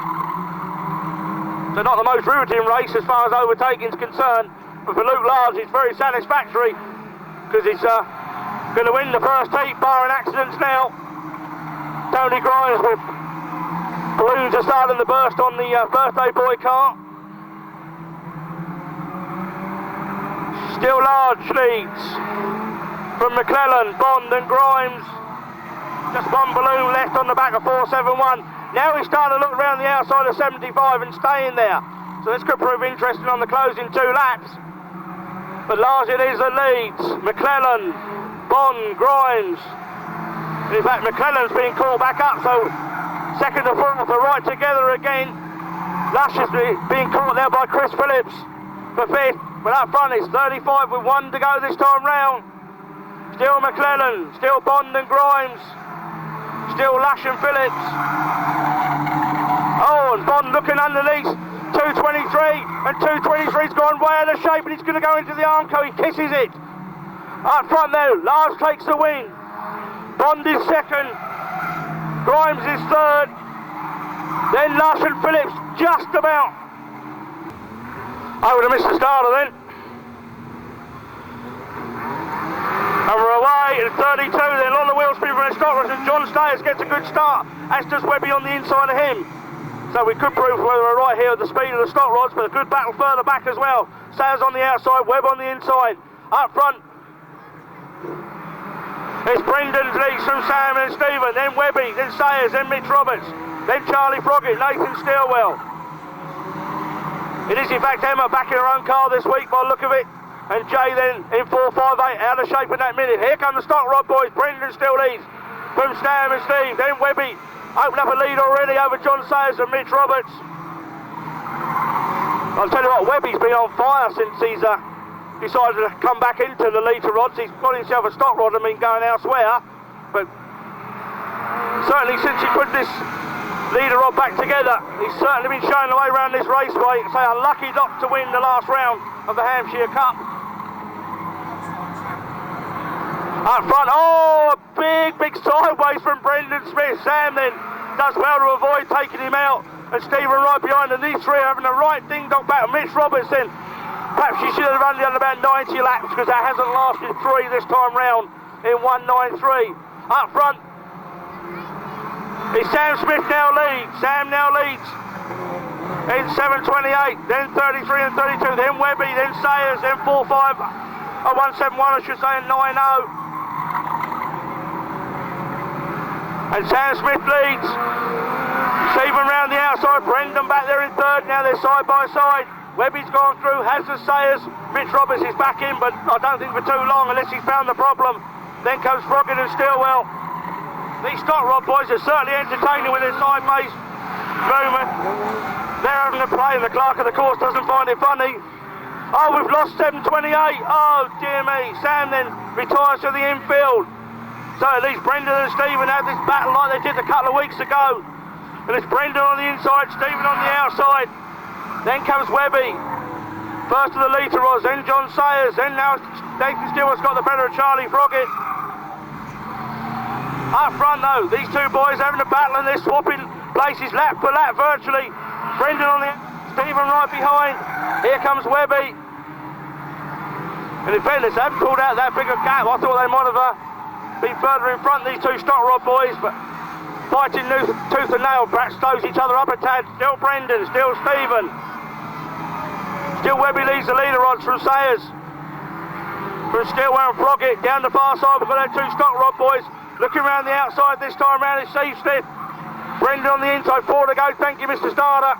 So not the most riveting race as far as overtaking is concerned, but for Luke Large it's very satisfactory because he's going to win the first heat barring accidents now. Tony Grimes with balloons are starting to burst on the birthday boy car. Still Large leads from McLellan, Bond and Grimes. Just one balloon left on the back of 471. Now he's starting to look around the outside of 75 and staying there. So this could prove interesting on the closing 2 laps. But Large it is that leads. McLellan, Bond, Grimes. In fact, McLellan's being called back up, so second and fourth are right together again. Lush is being caught there by Chris Phillips for 5th. But up front it's 35 with 1 to go this time round. Still McLellan, still Bond and Grimes. Still Lush and Phillips. Oh, and Bond looking underneath. 223, and 223's gone way out of shape, and he's going to go into the Armco. He kisses it. Up front though, Lars takes the win. Bond is second. Grimes is third. Then Lush and Phillips just about. Over to Mr Starter then. And we're away at 32 then, on the wheel speed from the Stockcar, and John Stayers gets a good start, as does Webby on the inside of him. So we could prove whether we're right here at the speed of the stock rods, but a good battle further back as well. Stayers on the outside, Webb on the inside. Up front, it's Brendan leads from Sam and Stephen, then Webby, then Stayers, then Mitch Roberts, then Charlie Froggett, Nathan Stilwell. It is in fact Emma back in her own car this week by the look of it. And Jay then in 458 out of shape in that minute. Here come the stock rod boys. Brendan still leads from Stam and Steve. Then Webby opened up a lead already over John Sayers and Mitch Roberts. I'll tell you what, Webby's been on fire since he's decided to come back into the leader rods. He's got himself a stock rod and been going elsewhere. But certainly since he put this leader rod back together, he's certainly been showing the way around this raceway. So a lucky not to win the last round of the Hampshire Cup. Up front, oh, a big sideways from Brendan Smith. Sam then does well to avoid taking him out, and Stephen right behind, and these three are having the right ding-dong battle. Mitch Roberts then, perhaps he should have only done about 90 laps, because that hasn't lasted 3 this time round in 193. Up front, it's Sam Smith now leads. Sam now leads in 728, then 33 and 32, then Webby, then Sayers, then 45, 171 I should say, and 90. And Sam Smith leads. Stephen round the outside, Brendan back there in third, now they're side by side. Webby's gone through, has the Sayers, Mitch Roberts is back in, but I don't think for too long unless he's found the problem. Then comes Froggett and Stilwell. These stock rod boys are certainly entertaining with their sideways movement. They're having a play and the clerk of the course doesn't find it funny. Oh, we've lost 728. Oh, dear me. Sam then retires to the infield. So at least Brendan and Stephen have this battle like they did a couple of weeks ago. And it's Brendan on the inside, Stephen on the outside. Then comes Webby. First of the Lita Rods, then John Sayers, then now Nathan Stewart's got the better of Charlie Froggett. Up front though, these two boys having a battle and they're swapping places lap for lap virtually. Brendan on the Stephen right behind. Here comes Webby. And in fairness, they haven't pulled out that big a gap. I thought they might have been further in front, these two stock rod boys, but fighting tooth and nail, perhaps slows each other up a tad. Still Brendan, still Stephen. Still Webby leads the leader rods from Sayers. From Stillwell and Froggett down the far side, we've got our two stock rod boys. Looking around the outside this time around is Steve Smith. Brendan on the inside, 4 to go. Thank you, Mr. Starter.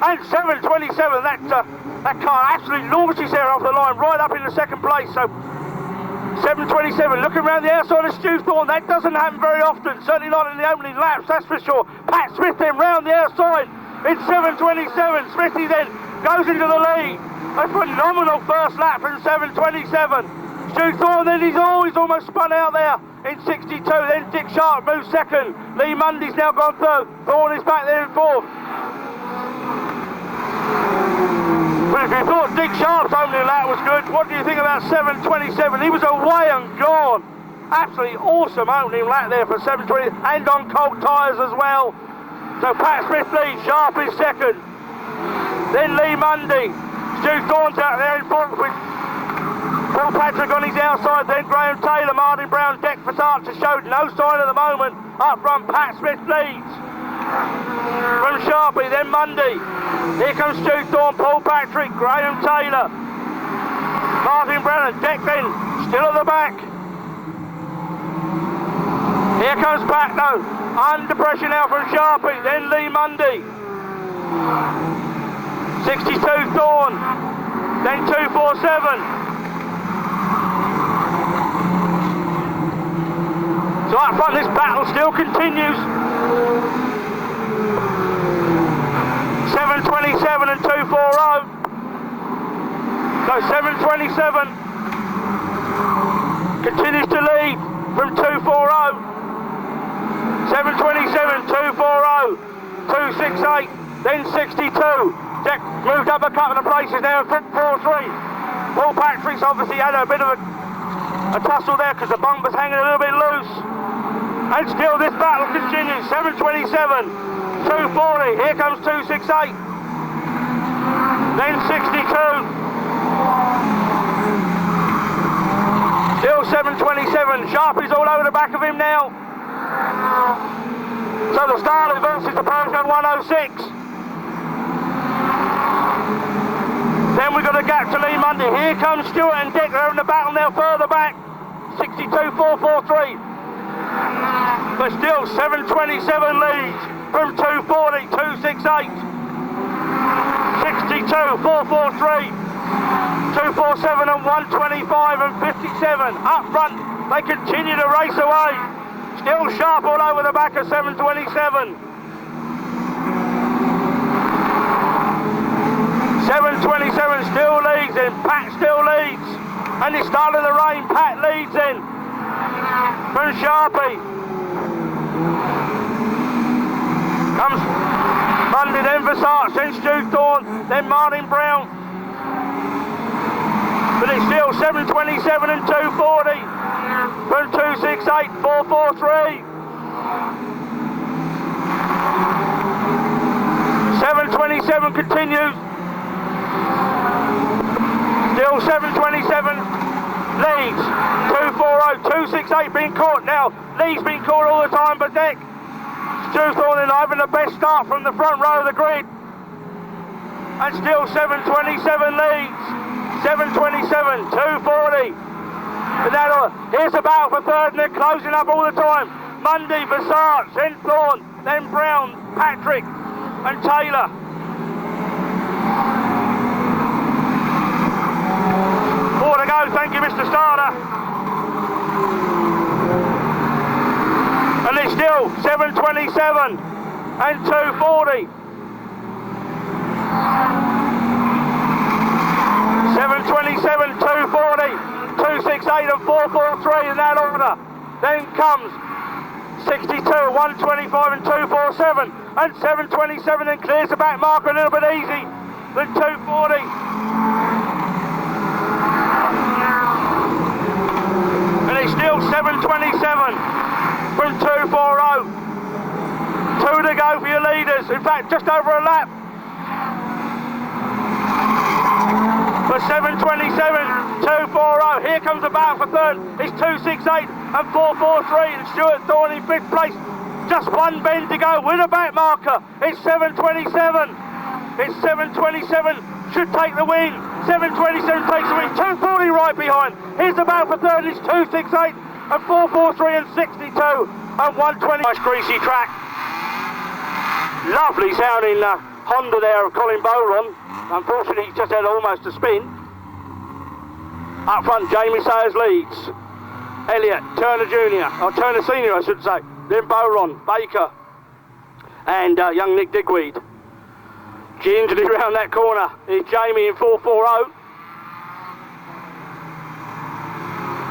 And 727, that car absolutely launches there off the line, right up into second place. So 727, looking around the outside of Stu Thorne, that doesn't happen very often, certainly not in the opening laps, that's for sure. Pat Smith then round the outside in 727. Smithy then goes into the lead. A phenomenal first lap from 727. Stu Thorne then, he's almost spun out there in 62. Then Dick Sharp moves second. Lee Mundy's now gone third. Thorne is back there in fourth. But if you thought Dick Sharp's opening lap was good, what do you think about 727? He was away and gone. Absolutely awesome opening lap there for 720, and on cold tyres as well. So Pat Smith leads, Sharp is second. Then Lee Mundy. Stu Thorne's out there in front with Paul Patrick on his outside, then Graham Taylor, Martin Brown, Deck Passat showed no sign at the moment. Up front, Pat Smith leads. From Sharpie, then Mundy. Here comes Stu Thorne, Paul Patrick, Graham Taylor, Martin Brown and Declan still at the back. Here comes Pat though, under pressure now from Sharpie, then Lee Mundy. 62 Thorne, then 247. So up front this battle still continues. 727 and 240. So 727 continues to lead from 240. 727, 240, 268, then 62. Jack moved up a couple of places now in 4-3. Paul Patrick's obviously had a bit of a tussle there because the bumper's hanging a little bit loose. And still this battle continues. 727. 240, here comes 268, then 62, still 727, Sharpie's all over the back of him now, so the Starlet versus the Persian 106, then we've got a gap to Lee Mundy, here comes Stewart and Dick, they're in the battle now further back, 62, 443, but still 727 leads. From 240, 268, 62, 443, 247 and 125 and 57. Up front, they continue to race away. Still Sharp all over the back of 727. in. Pat still leads. And it's starting to rain. Pat leads in. From Sharpie. Comes Monday, then Versace, then Stu Thorne, then Martin Brown. But it's still 7:27 and 2:40 from 2:68, 4:43. 7:27 continues. Still 7:27 leads. 2:40, 2:68 being caught now. Lee's been caught all the time, but Dick. Stu Thorne and having the best start from the front row of the grid. And still 7:27 leads. 7:27, 2:40. But now here's the battle for third and they're closing up all the time. Mundy, Versace, then Thorne, then Brown, Patrick and Taylor. Four to go, thank you Mr. Starter. And it's still 7:27 and 2:40. 7:27, 2:40, 2:68 and 4:43 in that order. Then comes 62, 1:25 and 2:47 and 7:27 then clears the back marker a little bit easy than 2:40. And it's still 7:27 from 2:40. 2 to go for your leaders. In fact, just over a lap. For 7:27, 2:40. Here comes the battle for third. It's 2:68 and 4:43 and Stuart Thorne in 5th place. Just one bend to go with a back marker. It's 7:27. It's 7:27. Should take the win. 7:27 takes the win. 2:40 right behind. Here's the battle for third. It's 2:68 and 4:43 and 62 and 1:20. Nice greasy track. Lovely sounding Honda there of Colin Bowron. Unfortunately, he's just had almost a spin. Up front, Jamie Sayers leads. Elliott, Turner Jr., or Turner Senior, I should say. Then Bowron, Baker, and young Nick Digweed. Gingerly around that corner is Jamie in 4:40.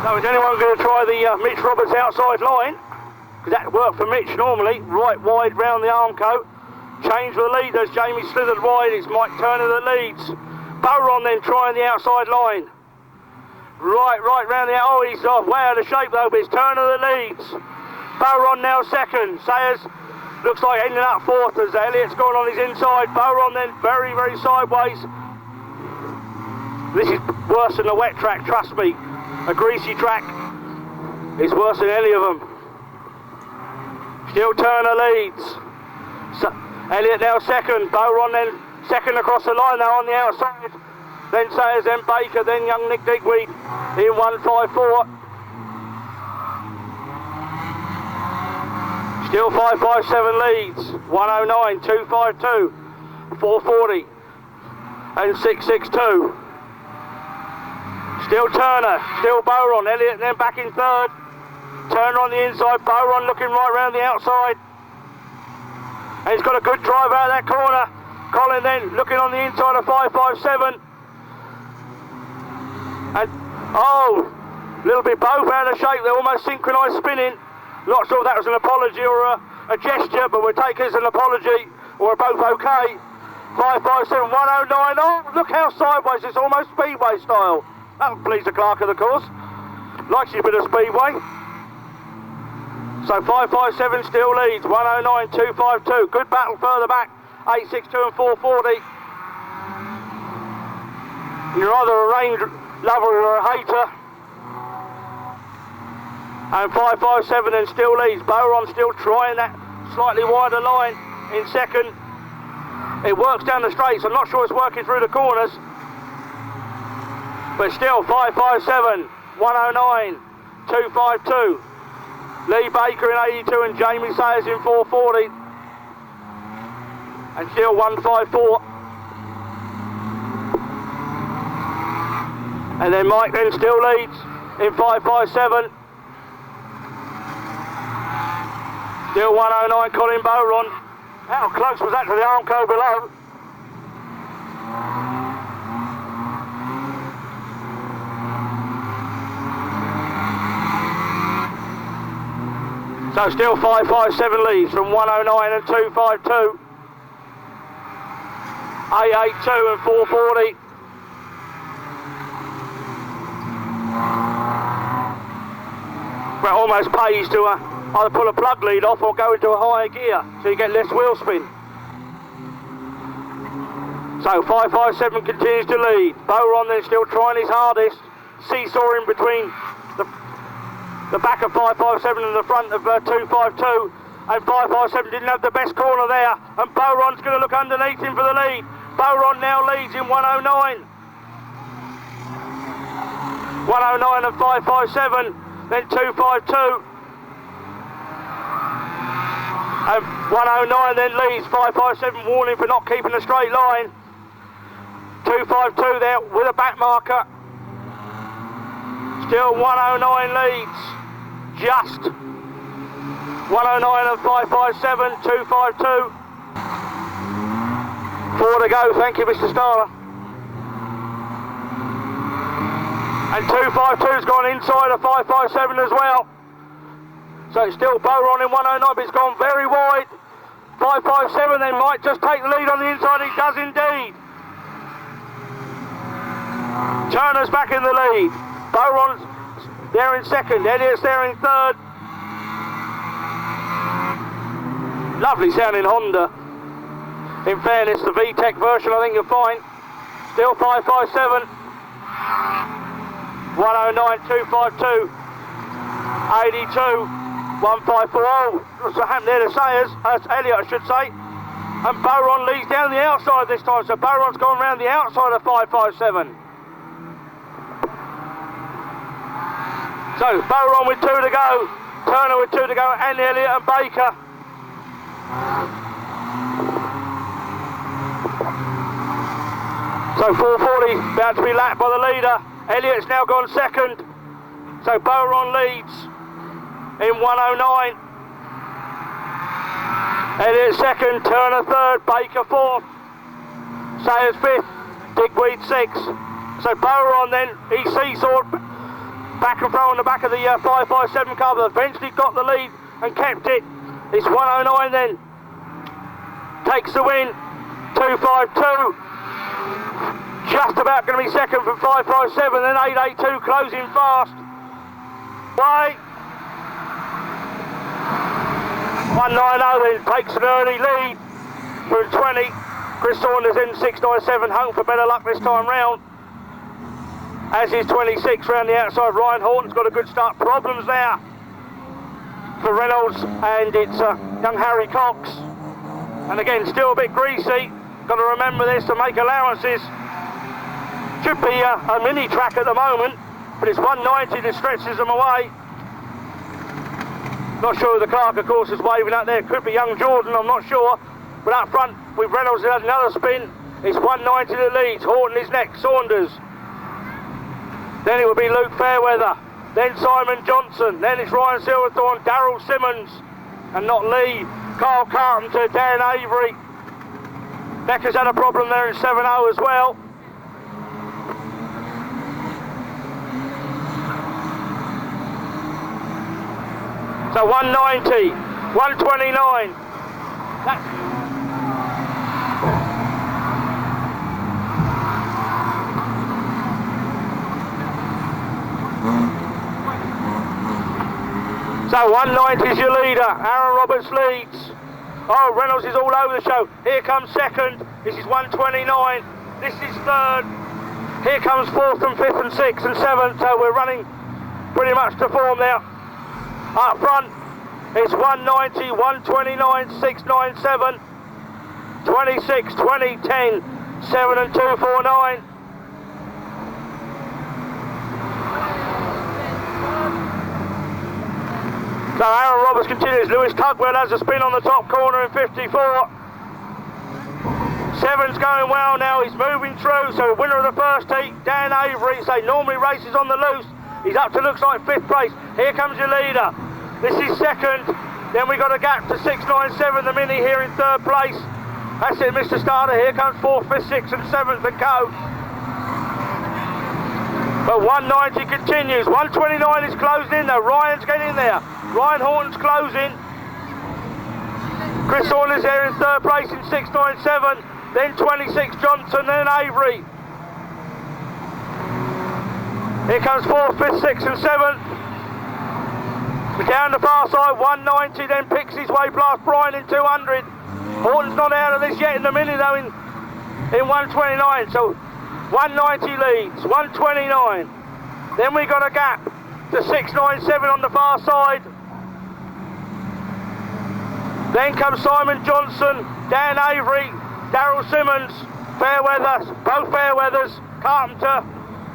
So is anyone going to try the Mitch Roberts outside line? Because that worked for Mitch normally. Right wide round the arm coat. Change for the leaders. Jamie slithered wide. It's Mike Turner that leads. Bowron then trying the outside line. Right round the... Oh, he's way out of shape though, but it's Turner that leads. Bowron now second. Sayers looks like ending up fourth as Elliott's gone on his inside. Bowron then very sideways. This is worse than a wet track, trust me. A greasy track is worse than any of them. Still Turner leads. So, Elliott now second. Bowron then second across the line now on the outside. Then Sayers, then Baker, then young Nick Digweed in 1:54. Still 5:57 leads. 1:09, 2:52, 4:40 and 6:62. Still Turner, still Bowron. Elliott then back in third. Turner on the inside, Bowron looking right round the outside. And he's got a good drive out of that corner. Colin then looking on the inside of 5:57. And, oh, a little bit both out of shape. They're almost synchronised spinning. Not sure if that was an apology or a gesture, but we'll take it as an apology. Or we're both okay. 5:57, 1:09. Oh, look how sideways. It's almost Speedway style. That would please the clerk of the course. Likes you a bit of Speedway. So 5:57 still leads. 1:09, 2:52. Good battle further back. 8:62 and 4:40. You're either a range lover or a hater. And 5:57 and still leads. Bowron still trying that slightly wider line in second. It works down the straights. I'm not sure it's working through the corners. But still 5:57, 1:09, 2:52. Lee Baker in 82 and Jamie Sayers in 4:40. And still 1:54. And then Mike then still leads in 5:57. Still 1:09, Colin Bowron. How close was that to the Armco below? So still 557 leads from 109 and 252. 882 and 440. Well, it almost pays to either pull a plug lead off or go into a higher gear so you get less wheel spin. So 557 continues to lead. Beauron then still trying his hardest, seesawing between the back of 557 and the front of 252. And 557 didn't have the best corner there, and Beauron's going to look underneath him for the lead. Beauron now leads in 109. 109 and 557, then 252. And 109 then leads, 557 warning for not keeping a straight line. 252 there with a back marker. Still 109 leads, just. 109 and 557, 252. 4 to go, thank you Mr. Starler. And 252's gone inside of 557 as well. So it's still Beauron in 109, but it's gone very wide. 557 then might just take the lead on the inside, he does indeed. Turner's back in the lead. Beauron's there in second, Elliott's there in third. Lovely sounding Honda. In fairness, the VTEC version I think you'll find. Still 557. 109, 252. 82. 154. Oh, what's happened there to Sayers? Elliott I should say. And Beauron leads down the outside this time. So Beauron's gone around the outside of 557. So Beauron with 2 to go. Turner with 2 to go. And Elliott and Baker. So 440 about to be lapped by the leader. Elliott's now gone second. So Beauron leads in 109. Elliott second, Turner third, Baker fourth, Sayers fifth, Digweed sixth. So Beauron then, he seesawed back and forth on the back of the 557 car, but eventually got the lead and kept it. It's 109 then, takes the win, 252, just about going to be second from 557, then 882 closing fast. Wait. 190 then takes an early lead from 20. Chris Saunders in 697, hung for better luck this time round. As is 26 round the outside. Ryan Horton's got a good start. Problems there for Reynolds, and it's young Harry Cox. And again, still a bit greasy. Got to remember this to make allowances. Should be a mini track at the moment, but it's 190 that stretches them away. Not sure who the clerk, of course, is waving out there. Could be young Jordan, I'm not sure. But up front, with Reynolds had another spin. It's 190 that leads. Horton is next, Saunders. Then it will be Luke Fairweather. Then Simon Johnson. Then it's Ryan Silverthorne, Darryl Simmons, and not Lee. Carl Carpenter, Dan Avery. Becker's had a problem there in 7-0 as well. So 190, 129. So 190 is your leader. Aaron Roberts leads. Oh, Reynolds is all over the show. Here comes second. This is 129. This is third. Here comes fourth and fifth and sixth and seventh. So we're running pretty much to form there. Up front, it's 190, 129, 697, 26, 20, 10, 7 and 249. So Aaron Roberts continues. Lewis Tugwell has a spin on the top corner in 54. Seven's going well now. He's moving through. So winner of the first heat, Dan Avery. So normally races on the loose. He's up to, looks like, fifth place. Here comes your leader. This is second. Then we got a gap to 697, the Mini here in third place. That's it, Mr. Starter. Here comes fourth, fifth, sixth and seventh and co. But 190 continues. 129 is closed in though. Ryan's getting there. Ryan Horton's closing. Chris Saunders there in third place in 6.97. Then 26 Johnson, then Avery. Here comes 4th, 5th, 6th and 7th. Down the far side, 190, then picks his way past Brian in 200. Horton's not out of this yet in the minute though in 129, so 190 leads, 129. Then we got a gap to 697 on the far side. Then comes Simon Johnson, Dan Avery, Daryl Simmons, Fairweather, both Fairweathers, Carpenter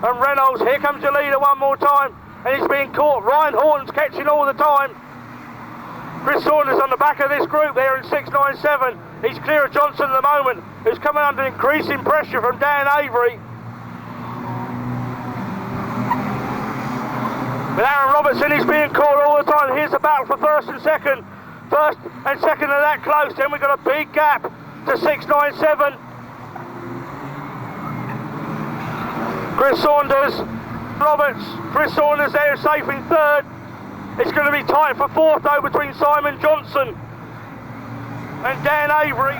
and Reynolds. Here comes the leader one more time, and he's being caught. Ryan Horton's catching all the time. Chris Saunders on the back of this group there in 697. He's clear of Johnson at the moment, who's coming under increasing pressure from Dan Avery. But Aaron Robertson is being caught all the time. Here's the battle for first and second. First and second are that close. Then we've got a big gap to 697. Chris Saunders, Roberts, Chris Saunders there safe in third. It's going to be tight for fourth though between Simon Johnson and Dan Avery.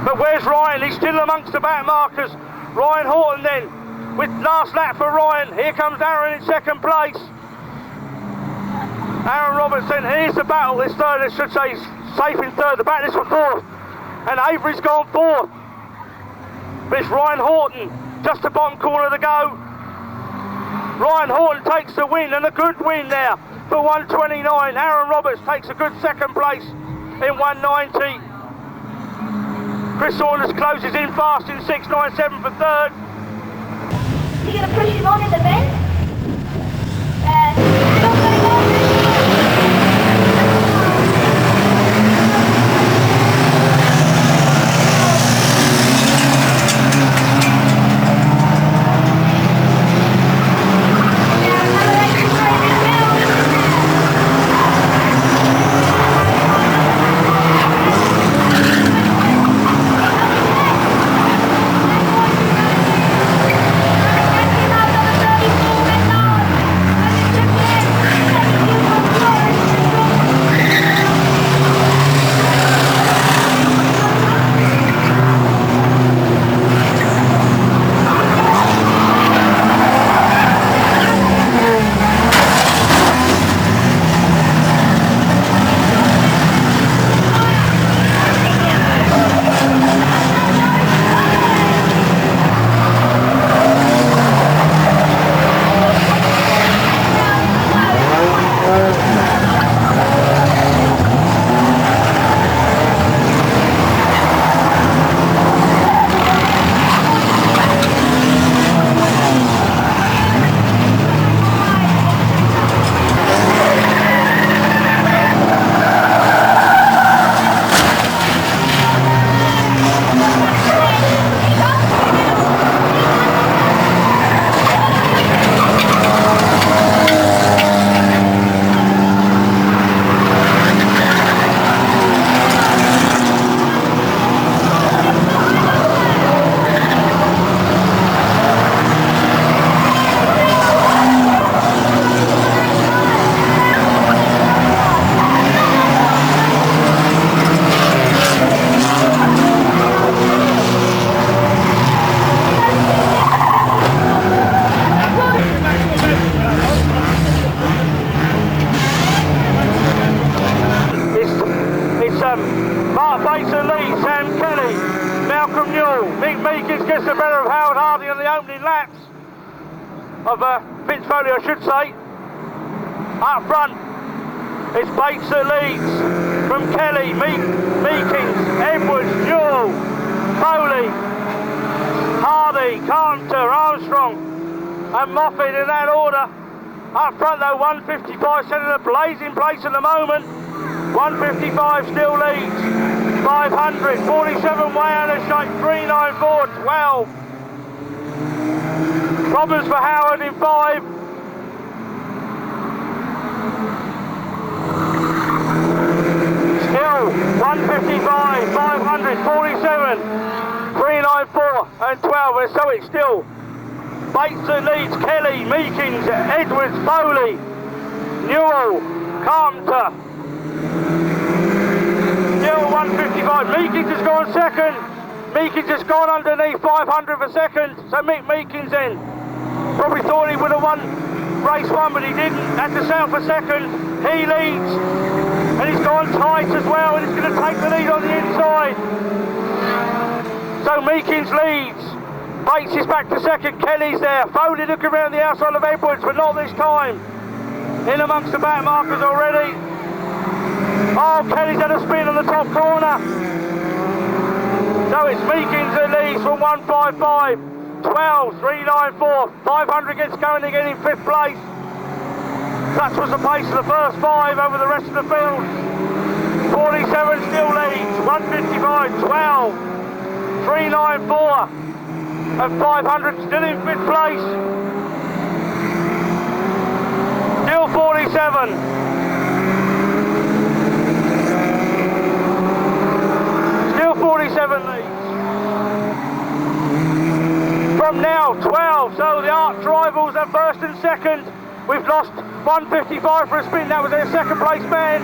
But where's Ryan? He's still amongst the back markers. Ryan Horton then, with last lap for Ryan. Here comes Aaron in second place. Aaron Robertson, here's the battle. This third, I should say, safe in third. The battle is for fourth. And Avery's gone fourth. But it's Ryan Horton, just the bottom corner to go. Ryan Horton takes the win, and a good win there for 129. Aaron Roberts takes a good second place in 190. Chris Saunders closes in fast in 697 for third. You're going to push him on in the bend. I should say. Up front, it's Bates that leads from Kelly, Meekins, Edwards, Newell, Foley, Hardy, Carpenter, Armstrong and Moffat in that order. Up front though, 155 centre the blazing place at the moment. 155 still leads. 500, 47 way out of shape, 394, 12. Problems for Howard in 5. Still 155, 500, 47, 394 and 12, and so it's still Bates that leads, Kelly, Meekins, Edwards, Foley, Newell, Carpenter. Still 155. Meekins has gone second. Meekins has gone underneath 500 for second. So Mick Meekins in. Probably thought he would have won race one, but he didn't. Had to settle for second. He leads. And he's gone tight as well, and he's going to take the lead on the inside. So Meekins leads. Bates is back to second. Kelly's there. Foley looking around the outside of Edwards, but not this time. In amongst the back markers already. Oh, Kelly's had a spin on the top corner. So it's Meekins that leads from 155. 12, 394. 500 gets going again in 5th place. That was the pace of the first 5 over the rest of the field. 47 still leads. 155, 12, 394. And 500 still in 5th place. Still 47. Still 47 leads. From now, 12. So the arch rivals are first and second. We've lost 155 for a spin. That was their second place man.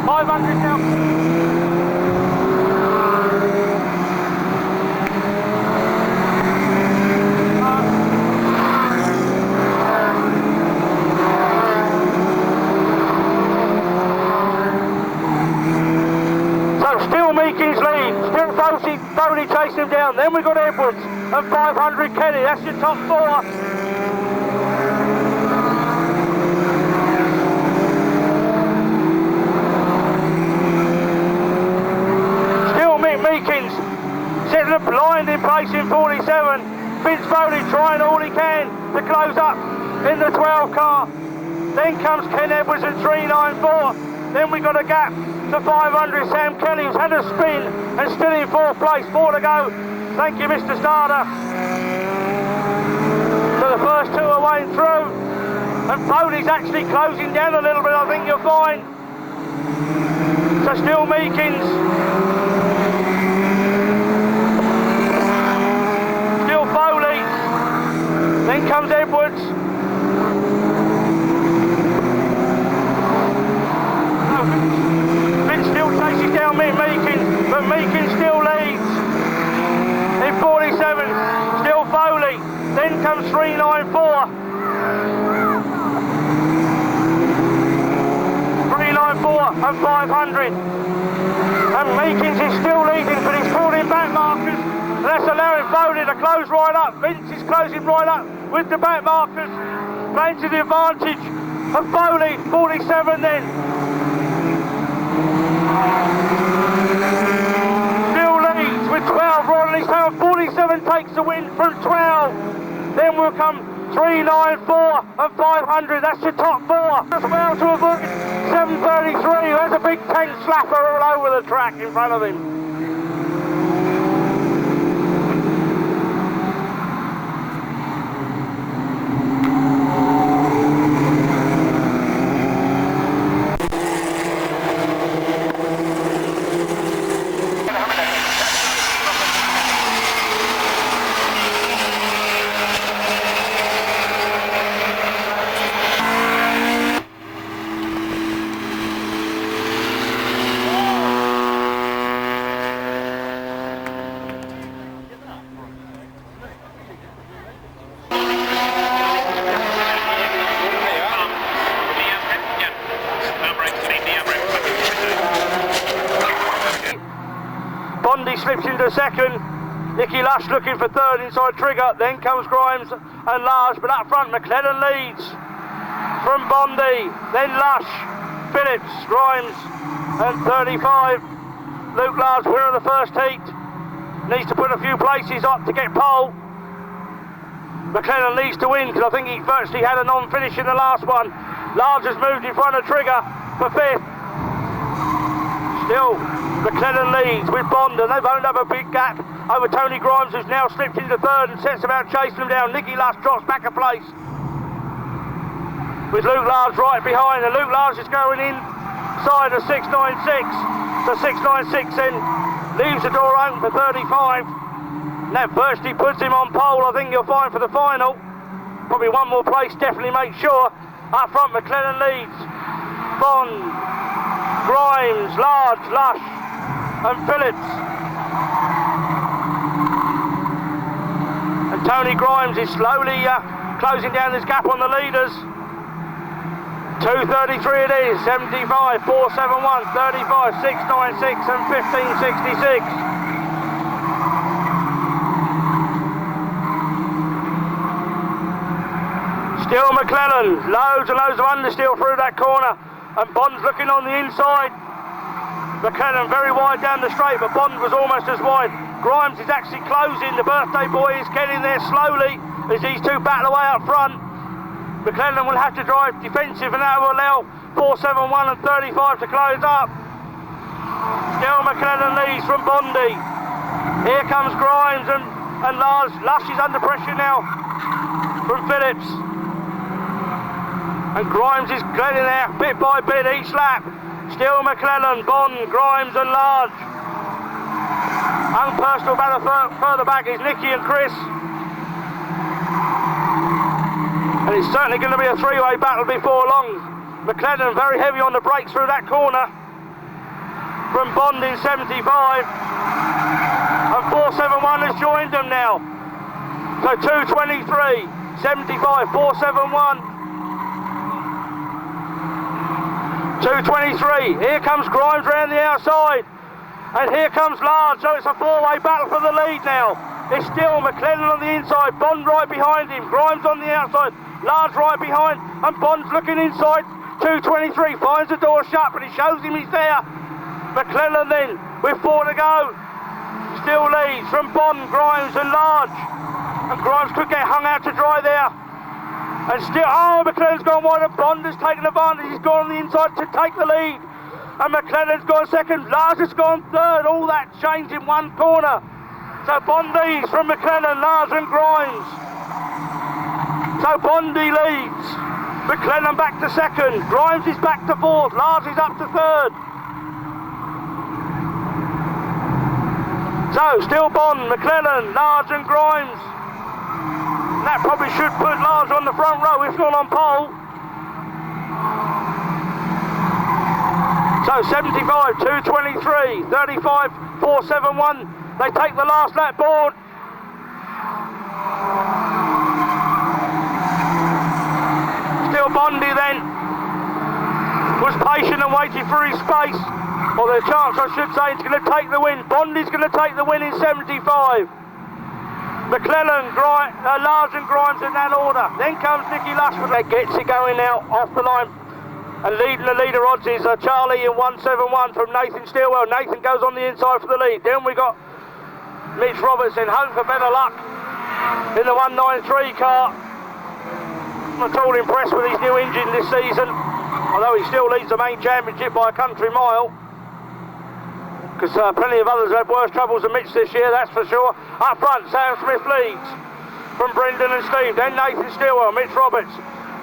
$500 now. So still Meekins lead. Still Foley chasing him down. Then we've got Edwards and 500 Kelly. That's your top 4. Meekins setting a blinding pace in 47. Vince Foley trying all he can to close up in the 12 car. Then comes Ken Edwards at 394. Then we got a gap to 500. Sam Kelly, who's had a spin and still in 4th place. 4 to go. Thank you, Mr. Starter. So the first 2 are weighing through. And Foley's actually closing down a little bit, I think you'll find. So still Meekins. Foley, then comes Edwards. Vince still chases down Meekins, but Meekins still leads in 47. Still Foley, then comes 394. 394 and 500. And Meekins is still leading, but he's pulled in back markers. That's allowing Foley to close right up. Vince is closing right up with the back markers, playing to the advantage of Foley. 47 then. Still leads with 12 right on his tail. 47 takes the win from 12. Then will come 394 and 500. That's your top 4. As well to avoid 733, who has a big tank slapper all over the track in front of him. Slips into second. Nicky Lush looking for third inside Trigger. Then comes Grimes and Large, but up front McLennan leads from Bondi. Then Lush, Phillips, Grimes and 35. Luke Large, winner of the first heat. Needs to put a few places up to get pole. McLennan needs to win because I think he virtually had a non-finish in the last one. Large has moved in front of Trigger for 5th. Still McLennan leads with Bond, and they've owned up a big gap over Tony Grimes, who's now slipped into 3rd and sets about chasing them down. Nicky Lush drops back a place with Luke Large right behind, and Luke Large is going inside of 696. So 696 then leaves the door open for 35. That virtually puts him on pole. I think you'll find for the final. Probably one more place, definitely make sure. Up front, McLennan leads. Bond, Grimes, Large, Lush, and Phillips. And Tony Grimes is slowly closing down this gap on the leaders. 2:33 it is, 75, 471, 35, 696 and 1566. Still McLennan, loads and loads of understeer through that corner, and Bond's looking on the inside. McLennan very wide down the straight, but Bond was almost as wide. Grimes is actually closing, the birthday boy is getting there slowly as these two battle away up front. McLennan will have to drive defensive and that will allow 471 and 35 to close up. Still McLennan leads from Bondi. Here comes Grimes and Lars. Lush is under pressure now from Phillips. And Grimes is getting there bit by bit each lap. Still McLennan, Bond, Grimes and Large. Unpersonal battle further back is Nicky and Chris. And it's certainly going to be a three-way battle before long. McLennan very heavy on the brakes through that corner. From Bond in 75. And 471 has joined them now. So 223, 75, 471. 223, here comes Grimes round the outside, and here comes Large, so it's a four-way battle for the lead now. It's still McLennan on the inside, Bond right behind him, Grimes on the outside, Large right behind, and Bond's looking inside. 223, finds the door shut, but he shows him he's there. McLennan then, with 4 to go, still leads from Bond, Grimes and Large, and Grimes could get hung out to dry there. And still, McLennan's gone wide and Bond has taken advantage. He's gone on the inside to take the lead. And McLennan's gone second, Lars has gone third. All that change in one corner. So Bond leads from McLennan, Lars and Grimes. So Bondi leads. McLennan back to second. Grimes is back to fourth. Lars is up to third. So still Bond, McLennan, Lars and Grimes. That probably should put Lars on the front row, if not on pole. So 75, 223, 35, 471. They take the last lap board. Still Bondi then was patient and waiting for his space. Or the chance, I should say, he's going to take the win. Bondi's going to take the win in 75. McLennan, Large and Grimes in that order. Then comes Nicky Lushford. That gets it going now off the line. And leading the leader odds is Charlie in 171 from Nathan Stilwell. Nathan goes on the inside for the lead. Then we got Mitch Robertson, hope for better luck in the 193 car. Not at all impressed with his new engine this season, although he still leads the main championship by a country mile. Because plenty of others have had worse troubles than Mitch this year, that's for sure. Up front, Sam Smith leads from Brendan and Steve. Then Nathan Stilwell, Mitch Roberts.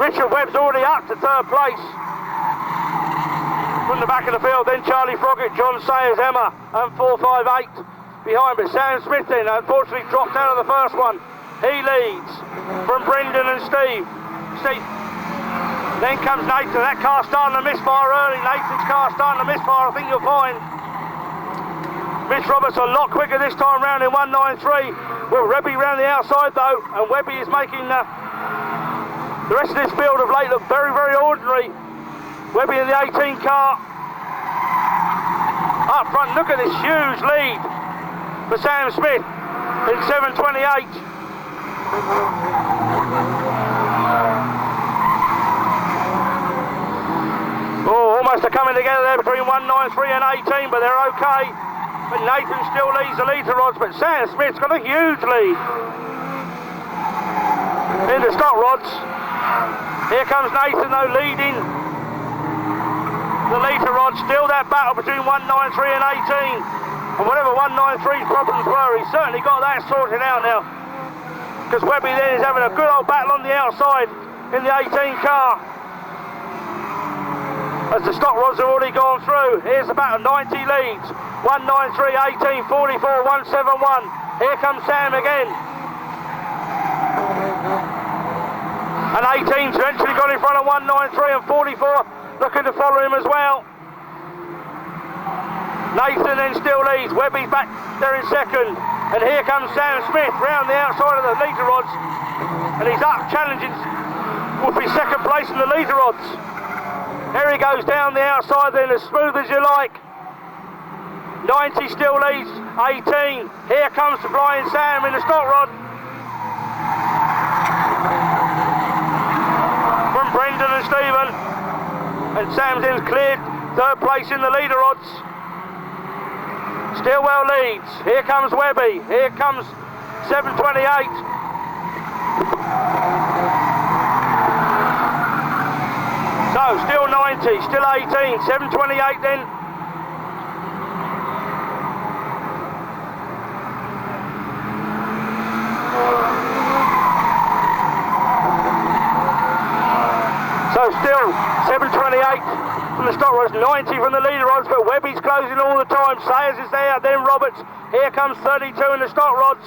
Richard Webb's already up to third place. From the back of the field, then Charlie Froggett, John Sayers, Emma, and 458 behind. But Sam Smith then, unfortunately, dropped out of the first one. He leads from Brendan and Steve. Then comes Nathan. That car's starting to misfire early. Nathan's car starting to misfire, I think you'll find. Mitch Roberts a lot quicker this time round in 193. Well, Webby round the outside though, and Webby is making the rest of this field of late look very, very ordinary. Webby in the 18 car. Up front, look at this huge lead for Sam Smith in 728. Oh, almost a coming together there between 193 and 18, but they're okay. But Nathan still leads the lead to rods, but Sam Smith's got a huge lead in the stock rods. Here comes Nathan though, leading the lead to rods. Still that battle between 193 and 18. And whatever 193's problems were, he's certainly got that sorted out now. Because Webby then is having a good old battle on the outside in the 18 car. As the stock rods have already gone through. Here's about 90 leads. 193, 18, 44, 171. Here comes Sam again. And 18's eventually got in front of 193 and 44 looking to follow him as well. Nathan then still leads. Webby's back there in second. And here comes Sam Smith round the outside of the leader rods. And he's up challenging with his second place in the leader rods. There he goes down the outside then as smooth as you like. 90 still leads 18. Here comes the Flying Sam in the stock rod. From Brendan and Stephen. And Sam's in cleared third place in the leader rods. Stillwell leads. Here comes Webby. Here comes 728. So still 90, still 18, 728 then. So still 728 from the stock rods, 90 from the leader rods, but Webby's closing all the time. Sayers is there, then Roberts. Here comes 32 in the stock rods.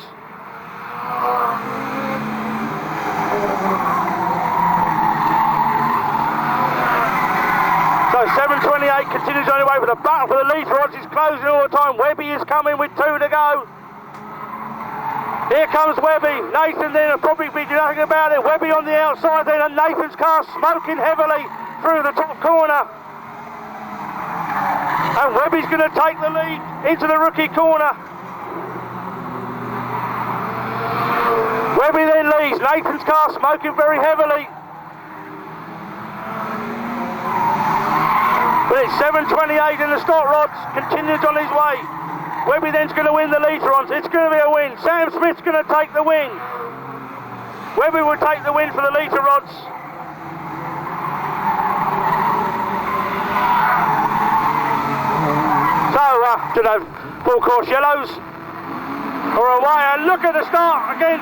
So 728 continues on the way, but the battle for the leader rods is closing all the time. Webby is coming with 2 to go. Here comes Webby. Nathan then will probably be doing nothing about it. Webby on the outside then, and Nathan's car smoking heavily through the top corner. And Webby's going to take the lead into the rookie corner. Webby then leads. Nathan's car smoking very heavily. But it's 728 in the stock rods. Continues on his way. Webby then's going to win the leader on. It's going to be a win. Sam Smith's going to take the win. Webby will take the win for the leader rods. To the full course yellows are away, and look at the start again.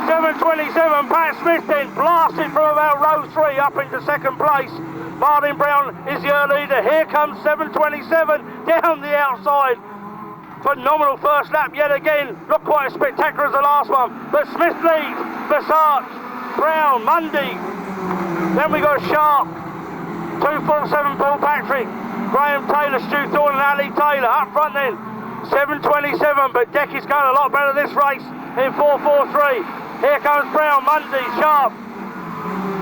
727. Pat Smith then blasted from about row 3 up into second place. Martin Brown is the early leader. Here comes 727 down the outside. Phenomenal first lap yet again. Not quite as spectacular as the last one, but Smith leads. Bassart, Brown, Mundy. Then we got Sharp. 247 Paul Patrick. Graham Taylor, Stu Thorne and Ali Taylor up front then. 727, but Decky's going a lot better this race in 443. Here comes Brown, Mundy, Sharp.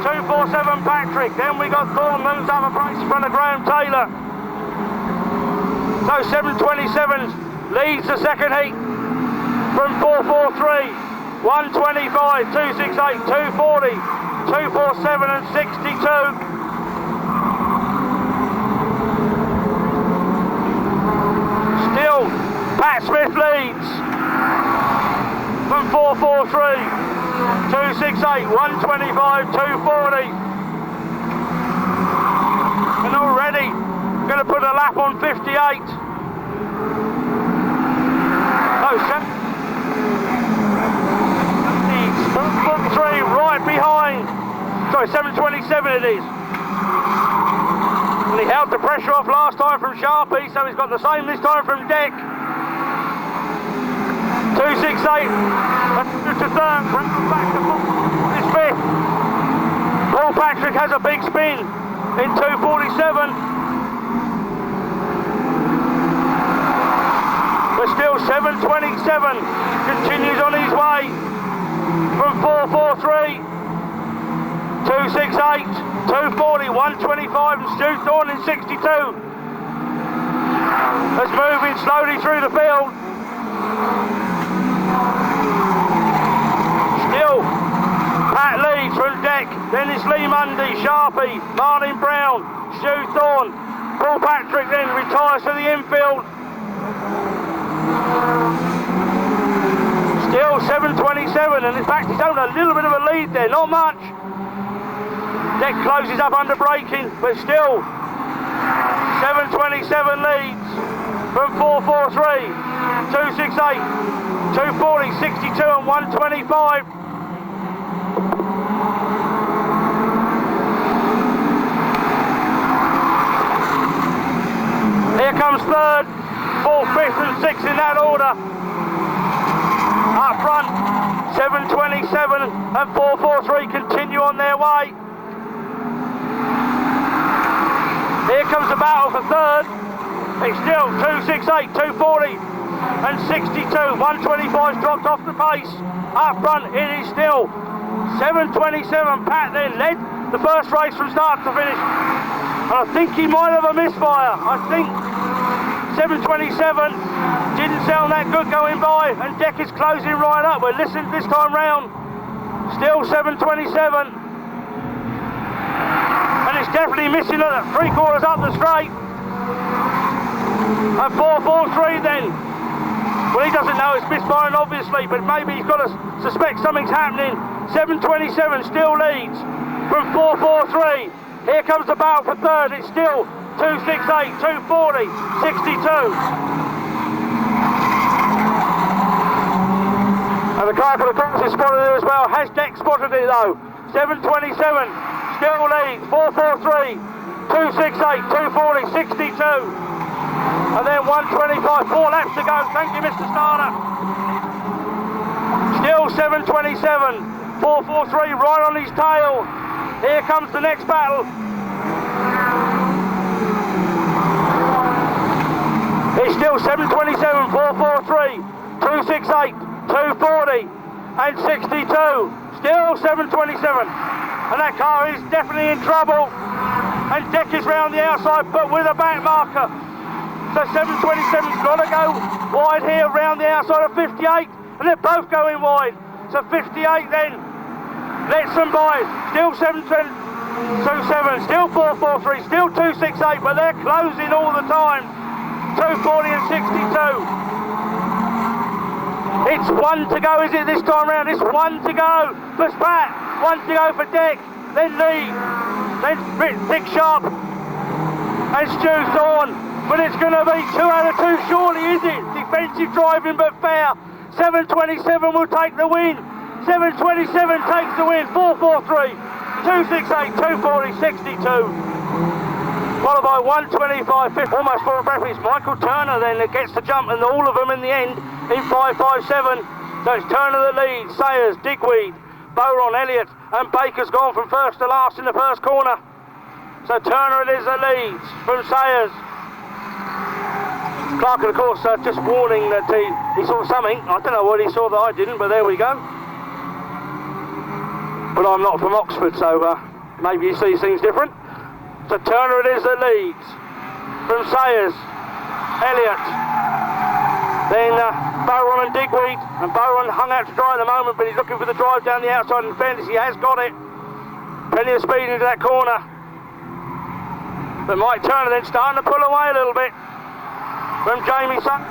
247 Patrick. Then we got Thorne moves up a place in front of Graham Taylor. So 727 leads the second heat from 443. 125, 268, 240, 247 and 62. Still, Pat Smith leads from 443, 268, 125, 240. And already going to put a lap on 58. Oh, 743 right behind. Sorry, 727 it is. And he held the pressure off last time from Sharpie, so he's got the same this time from Deck. 268, to third, back to this fifth. Paul Patrick has a big spin in 247. But still 727 continues on his way from 443. 268, 240, 125 and Stu Thorne in 62. That's moving slowly through the field. Still, Pat leads from Deck, then it's Lee Mundy, Sharpie, Martin Brown, Stu Thorne, Paul Patrick then retires to the infield. Still 727, and in fact he's owned a little bit of a lead there, not much. Deck closes up under braking, but still 727 leads from 443, 268, 240, 62 and 125. Here comes third, fourth, fifth and sixth in that order. Up front, 727 and 443 continue on their way. Here comes the battle for third. It's still 268, 240 and 62. 125's dropped off the pace. Up front, it is still 727. Pat then led the first race from start to finish. And I think he might have a misfire. I think 727 didn't sound that good going by, and Deck is closing right up. We're listening this time round. Still 727. And it's definitely missing at 3/4 up the straight. And 443 then. Well, he doesn't know it's misfiring obviously, but maybe he's got to suspect something's happening. 727 still leads from 443. Here comes the battle for third. It's still 268, 240, 62. And the car for the cross is spotted it as well. Has Deck spotted it though? 727 still leads. 443, 268, 240, 62. And then 125, 4 laps to go. Thank you, Mr. Starter. Still 727, 443 right on his tail. Here comes the next battle. It's still 727, 443, 268, 240 and 62. Still 727. And that car is definitely in trouble. And Deck is round the outside, but with a back marker. So 727's got to go wide here round the outside of 58. And they're both going wide. So 58 then lets them by. Still 727, still 443, still 268, but they're closing all the time. 240 and 62. It's 1 to go, is it, this time round? It's 1 to go for Spat, 1 to go for Deck, then Lee, then Dick Sharp and Stu Thorne. But it's going to be 2 out of 2, surely, is it? Defensive driving but fair. 727 will take the win. 727 takes the win. 443, 268, 240, 62. Followed by 125, fifth, almost for a breath. It's Michael Turner then that gets the jump, and all of them in the end in 557. So it's Turner that leads, Sayers, Digweed, Boron, Elliott, and Baker's gone from first to last in the first corner. So Turner it is that leads from Sayers. Clark, of course, just warning that he saw something. I don't know what he saw that I didn't, but there we go. But I'm not from Oxford, so maybe you see things different. So Turner it is that leads from Sayers, Elliott, then Boron and Digweed, and Boron hung out to dry at the moment, but he's looking for the drive down the outside. In fairness, he has got it. Plenty of speed into that corner. But Mike Turner then starting to pull away a little bit from Jamie Sutton.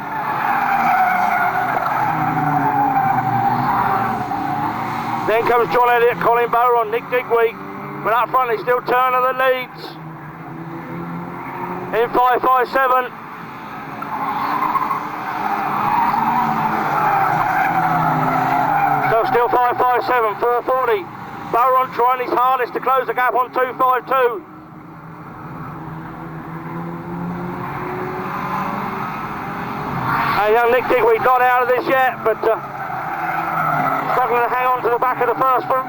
Then comes John Elliott, Colin Boron, Nick Digweed. But up front, it's still Turner that leads in 557. So still 557, 440. Boron trying his hardest to close the gap on 252. And young Nick Digweed not out of this yet, but struggling to hang on to the back of the first one.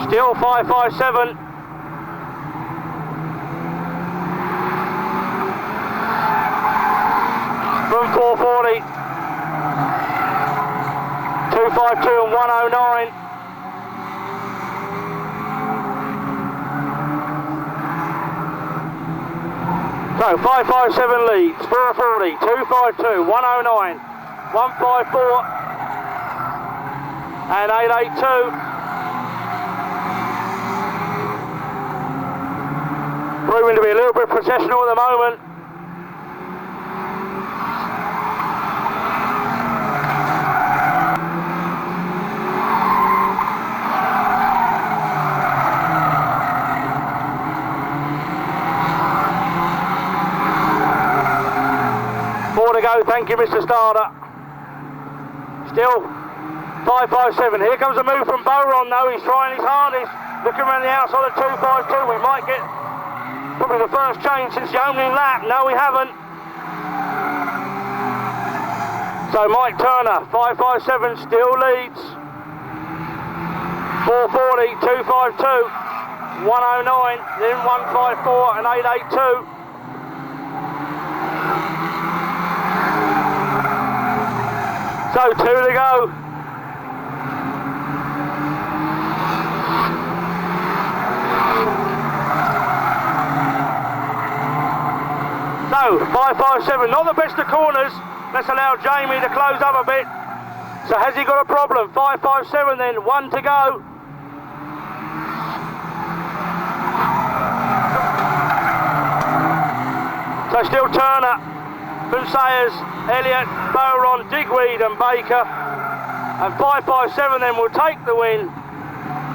Still 557. From 440. 252 and 109. So 557 leads, 440, 252, 109, 154 and 882. Proving to be a little bit processional at the moment. To go, thank you, Mr. Starter. Still 557. Here comes a move from Boron though. He's trying his hardest. Looking around the outside of 252. We might get probably the first change since the opening lap. No, we haven't. So Mike Turner, 557 still leads. 440, 252, 109, then 154 and 882. So 2 to go. So 557, not the best of corners. Let's allow Jamie to close up a bit. So has he got a problem? 557 then, 1 to go. So still Turner, Sayers, Elliott, Bowron, Digweed and Baker. And 557 then will take the win.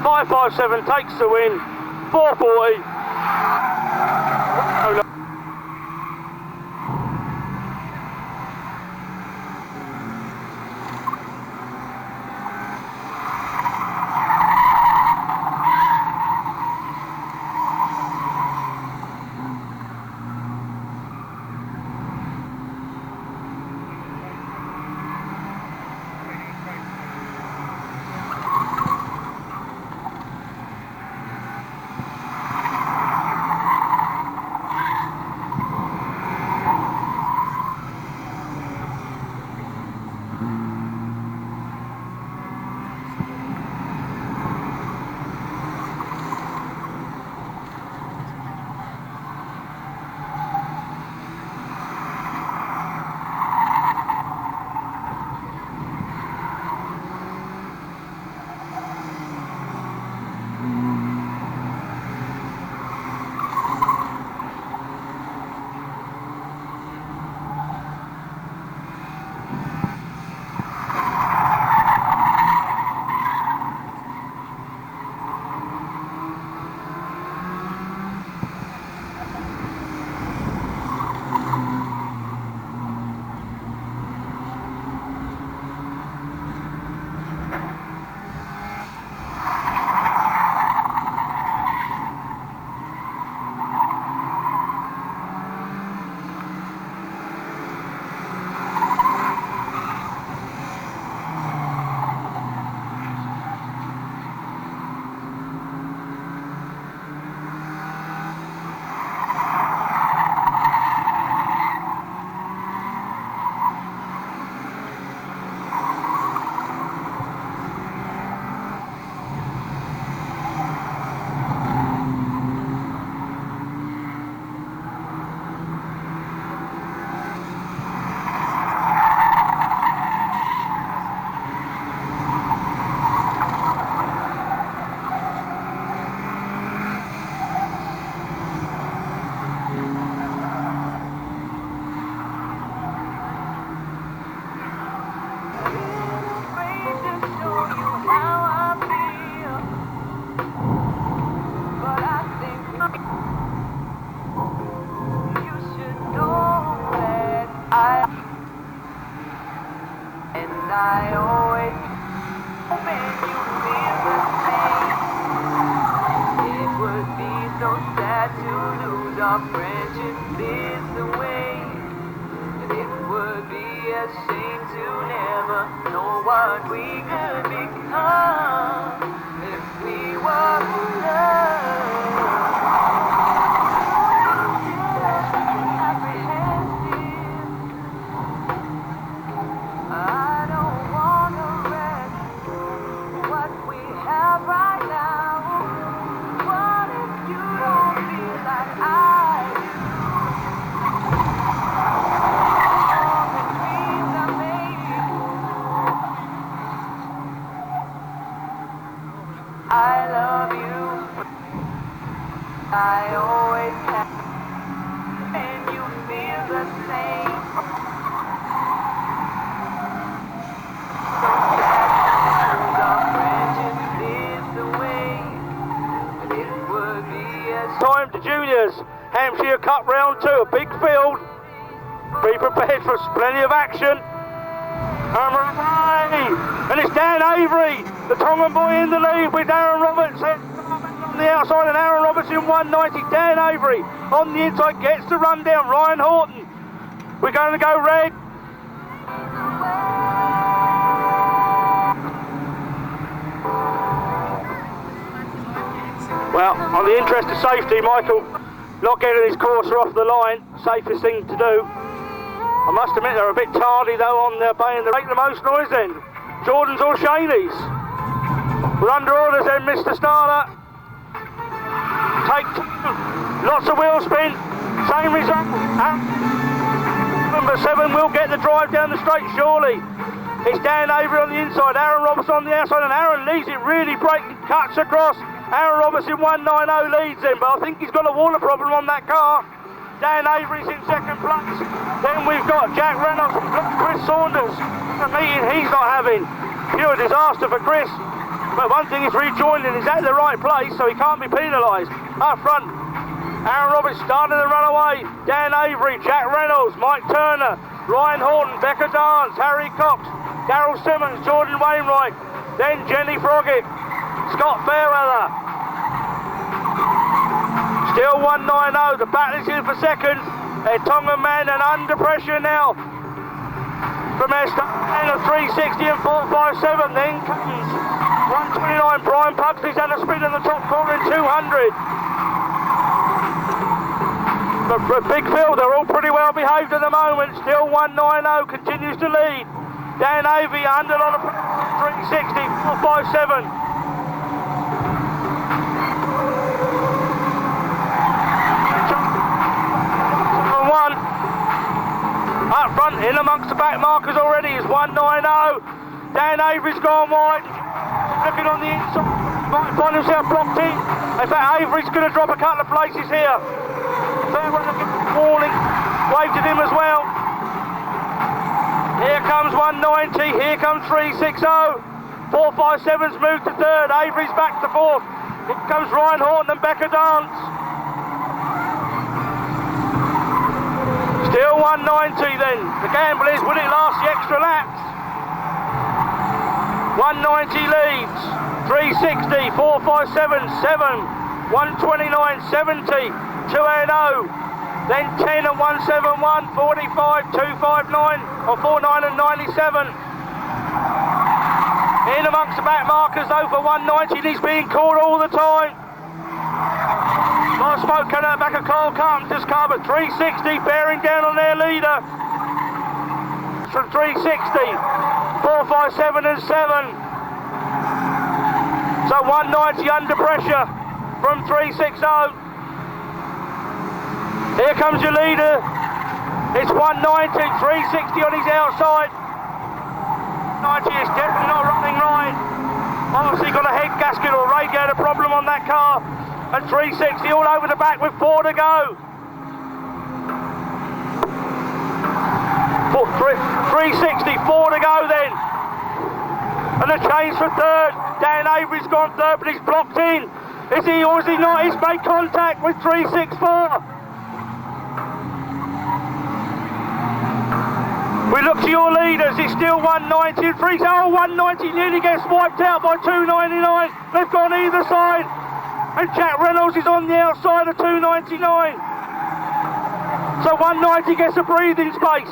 557 takes the win. 440. Oh, no. I always hoping you feel the same. It would be so sad to lose our friendship this way. And it would be a shame to never know what we could become if we were in love. I love you, I always have, and you feel the same. So sad to lose our friendship this way, and it would be a Time to juniors, Hampshire Cup round 2, a big field. Be prepared for plenty of action. And it's Dan Avery, the Tongan boy in the lead with Aaron Roberts on the outside, and Aaron Roberts in 190. Dan Avery on the inside gets the run down. Ryan Horton, we're going to go red. Well, on the interest of safety, Michael, not getting his courser off the line, safest thing to do. I must admit they're a bit tardy though on their baying. They make the most noise then. Jordan's or Shaney's. We're under orders then, Mr. Starler. Take two. Lots of wheel spin. Same result. Number 7 will get the drive down the straight, surely. It's Dan Avery on the inside, Aaron Roberts on the outside, and Aaron leads it, really breaking, cuts across. Aaron Roberts in 190 leads him, but I think he's got a water problem on that car. Dan Avery's in second place. Then we've got Jack Reynolds and Chris Saunders. A meeting he's not having. Pure disaster for Chris. But one thing is rejoining, he's at the right place, so he can't be penalised. Up front, Aaron Roberts starting to run away. Dan Avery, Jack Reynolds, Mike Turner, Ryan Horton, Becca Dance, Harry Cox, Darryl Simmons, Jordan Wainwright, then Jenny Froggett, Scott Fairweather. Still 190, the battle is in for second. They're Tongan Man and under pressure now. From their start of 360 and 457, then comes 129. Brian Pugsley's had a spin in the top corner in 200. But Big Phil, they're all pretty well behaved at the moment. Still 190, continues to lead. Dan Avey under on a 360, 457. Up front, in amongst the back markers already is 190. Dan Avery's gone wide. Looking on the inside, might find himself blocked in. In fact, Avery's going to drop a couple of places here. Third one warning, waved at him as well. Here comes 190, here comes 360. 457's moved to third, Avery's back to fourth. Here comes Ryan Horton and Becca Dance. Still 190 then. The gamble is, will it last the extra laps? 190 leads. 360, 457, 7, 129, 70, 280. Then 10 and 171, 45, 259, or 49 and 97. In amongst the back markers though for 190, he's being caught all the time. More smoke coming out back of Carl Carpenter's car, but 360 bearing down on their leader. From 360, 457 and 7. So 190 under pressure from 360. Here comes your leader. It's 190, 360 on his outside. 90 is definitely not running right. Obviously got a head gasket or radiator problem on that car. And 360 all over the back with 4 to go. 360, 4 to go then. And the change for third. Dan Avery's gone third, but he's blocked in. Is he or is he not? He's made contact with 364. We look to your leaders, it's still 190 and 3. Oh, 190 nearly gets wiped out by 299. They've gone either side. And Jack Reynolds is on the outside of 299. So 190 gets a breathing space.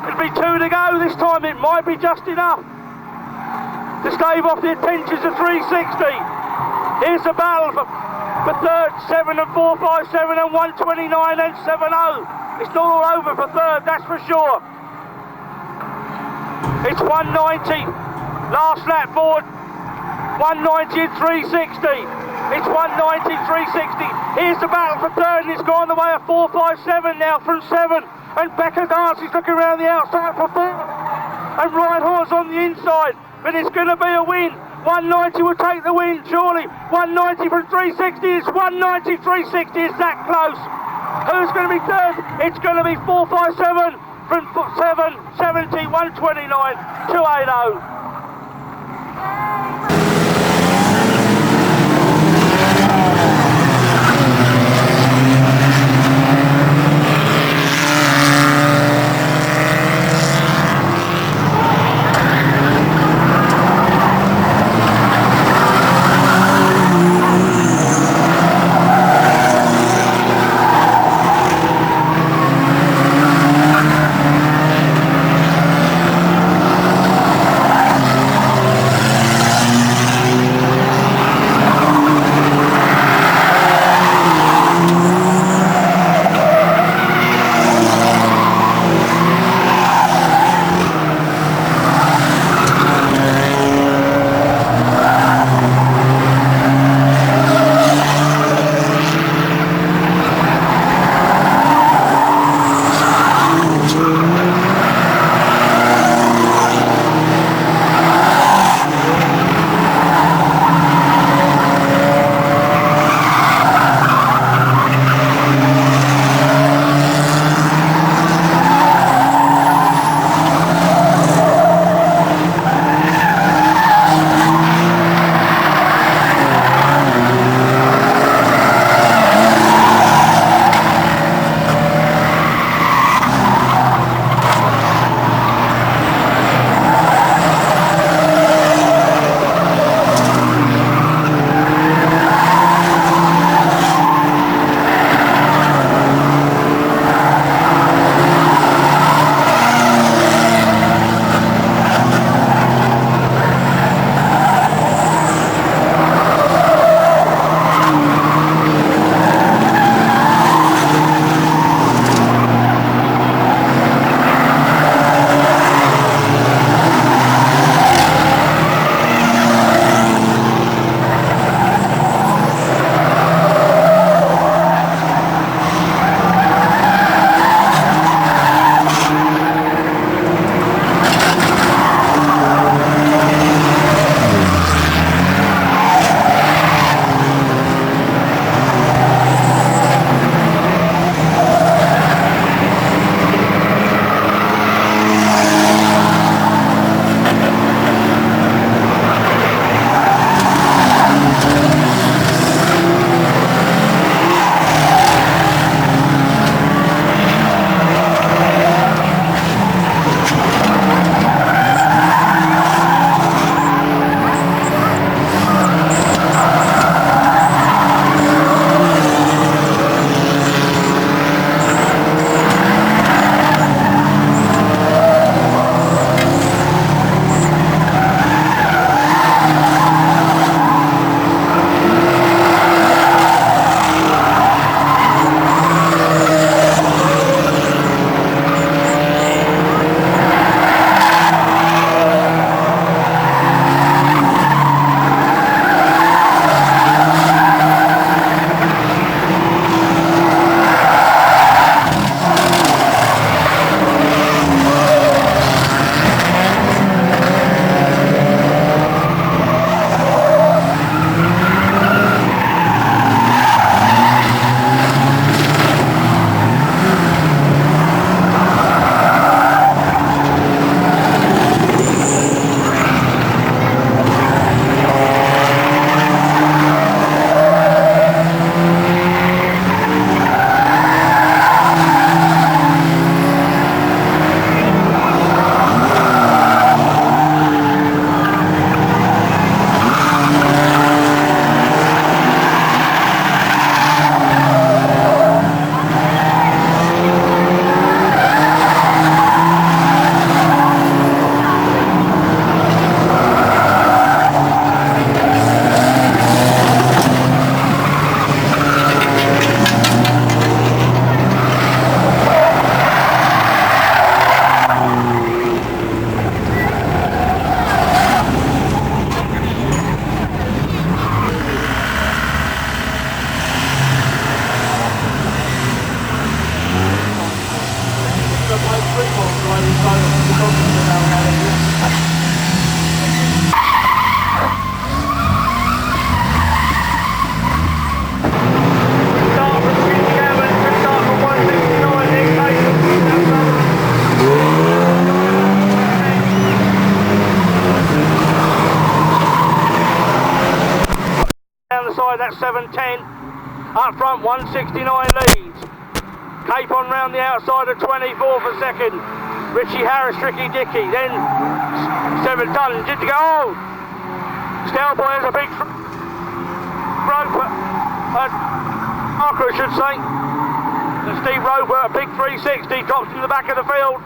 It'll be 2 to go this time. It might be just enough to stave off the attentions of 360. Here's the battle for third, 7 and 457 and 129 and 70. It's not all over for third, that's for sure. It's 190, last lap forward, 190 and 360. It's 190, 360. Here's the battle for third, and it's gone the way of 457 now from 7. And Becca Darcy's looking around the outside for 4. And Ryan Horton's on the inside, but it's going to be a win. 190 will take the win, surely. 190 from 360, it's 190, 360, it's that close. Who's going to be third? It's going to be 457 from 7, 70, 129, 280. Down the side, that's 710. Up front, 169 leads. Capon round the outside of 24 for second. Richie Harris, Tricky Dicky. Then 7 done. Did to go. Oh! Stelboy has a big Roper. Marker, I should say. And Steve Roper, a big 360, drops in the back of the field.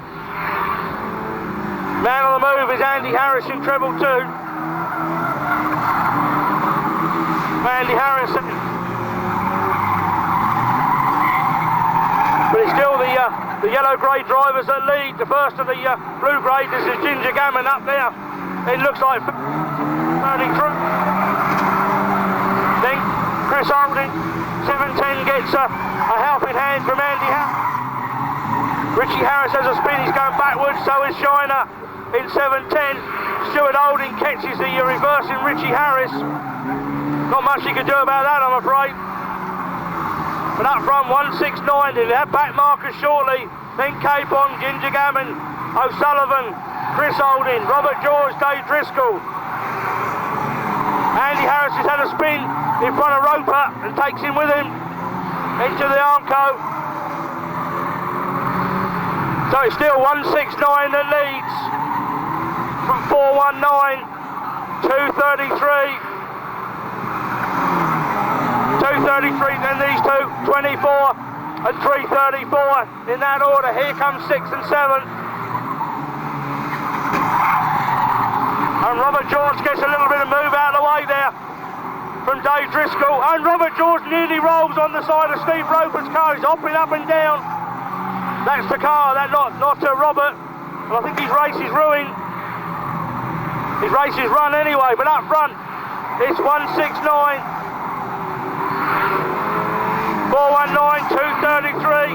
Man on the move is Andy Harris in treble 2. Andy Harris. But it's still the yellow-grey drivers that lead. The first of the blue-grey, this is Ginger Gammon up there. It looks like turning through. Then Chris Holding, 710 gets a helping hand from Andy Harris. Richie Harris has a spin, he's going backwards, so is Shiner in 710. Stuart Holding catches the reversing Richie Harris. Not much he could do about that, I'm afraid. But up front, 169, they'll have back markers shortly. Then Capon, Ginger Gammon, O'Sullivan, Chris Holding, Robert George, Dave Driscoll. Andy Harris has had a spin in front of Roper and takes him with him into the Armco. So it's still 169 that leads from 419, 233. 233, then these two, 24 and 334 in that order. Here comes 6 and 7. And Robert George gets a little bit of move out of the way there from Dave Driscoll. And Robert George nearly rolls on the side of Steve Roper's car. He's hopping up and down. That's the car, that not Robert. And I think his race is ruined. His race is run anyway, but up front, it's 169. 419, 233,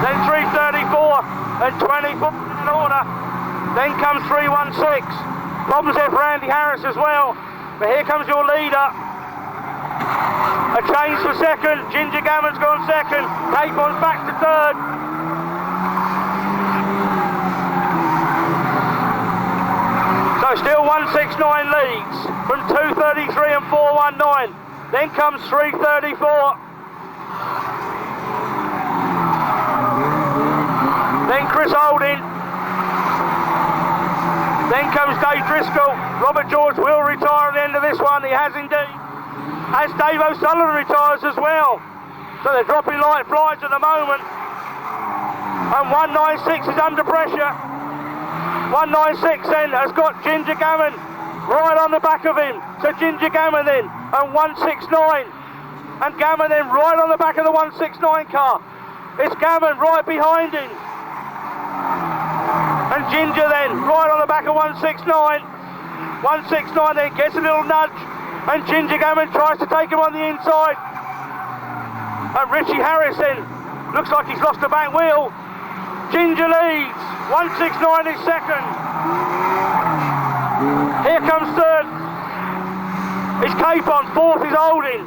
then 334 and 24 in order. Then comes 316. Problems there for Andy Harris as well. But here comes your leader. A change for second. Ginger Gammon's gone second. Capon's back to third. So still 169 leads from 233 and 419. Then comes 334. Then Chris Holding. Then comes Dave Driscoll. Robert George will retire at the end of this one. He has indeed. As Dave O'Sullivan retires as well. So they're dropping light flies at the moment. And 196 is under pressure. 196 then has got Ginger Gammon right on the back of him. So Ginger Gammon then, and 169. And Gammon then right on the back of the 169 car. It's Gammon right behind him. And Ginger then right on the back of 169. 169 then gets a little nudge. And Ginger Gammon tries to take him on the inside. And Richie Harris then looks like he's lost the back wheel. Ginger leads. 169 is second. Here comes third. It's Capon, fourth is Holding.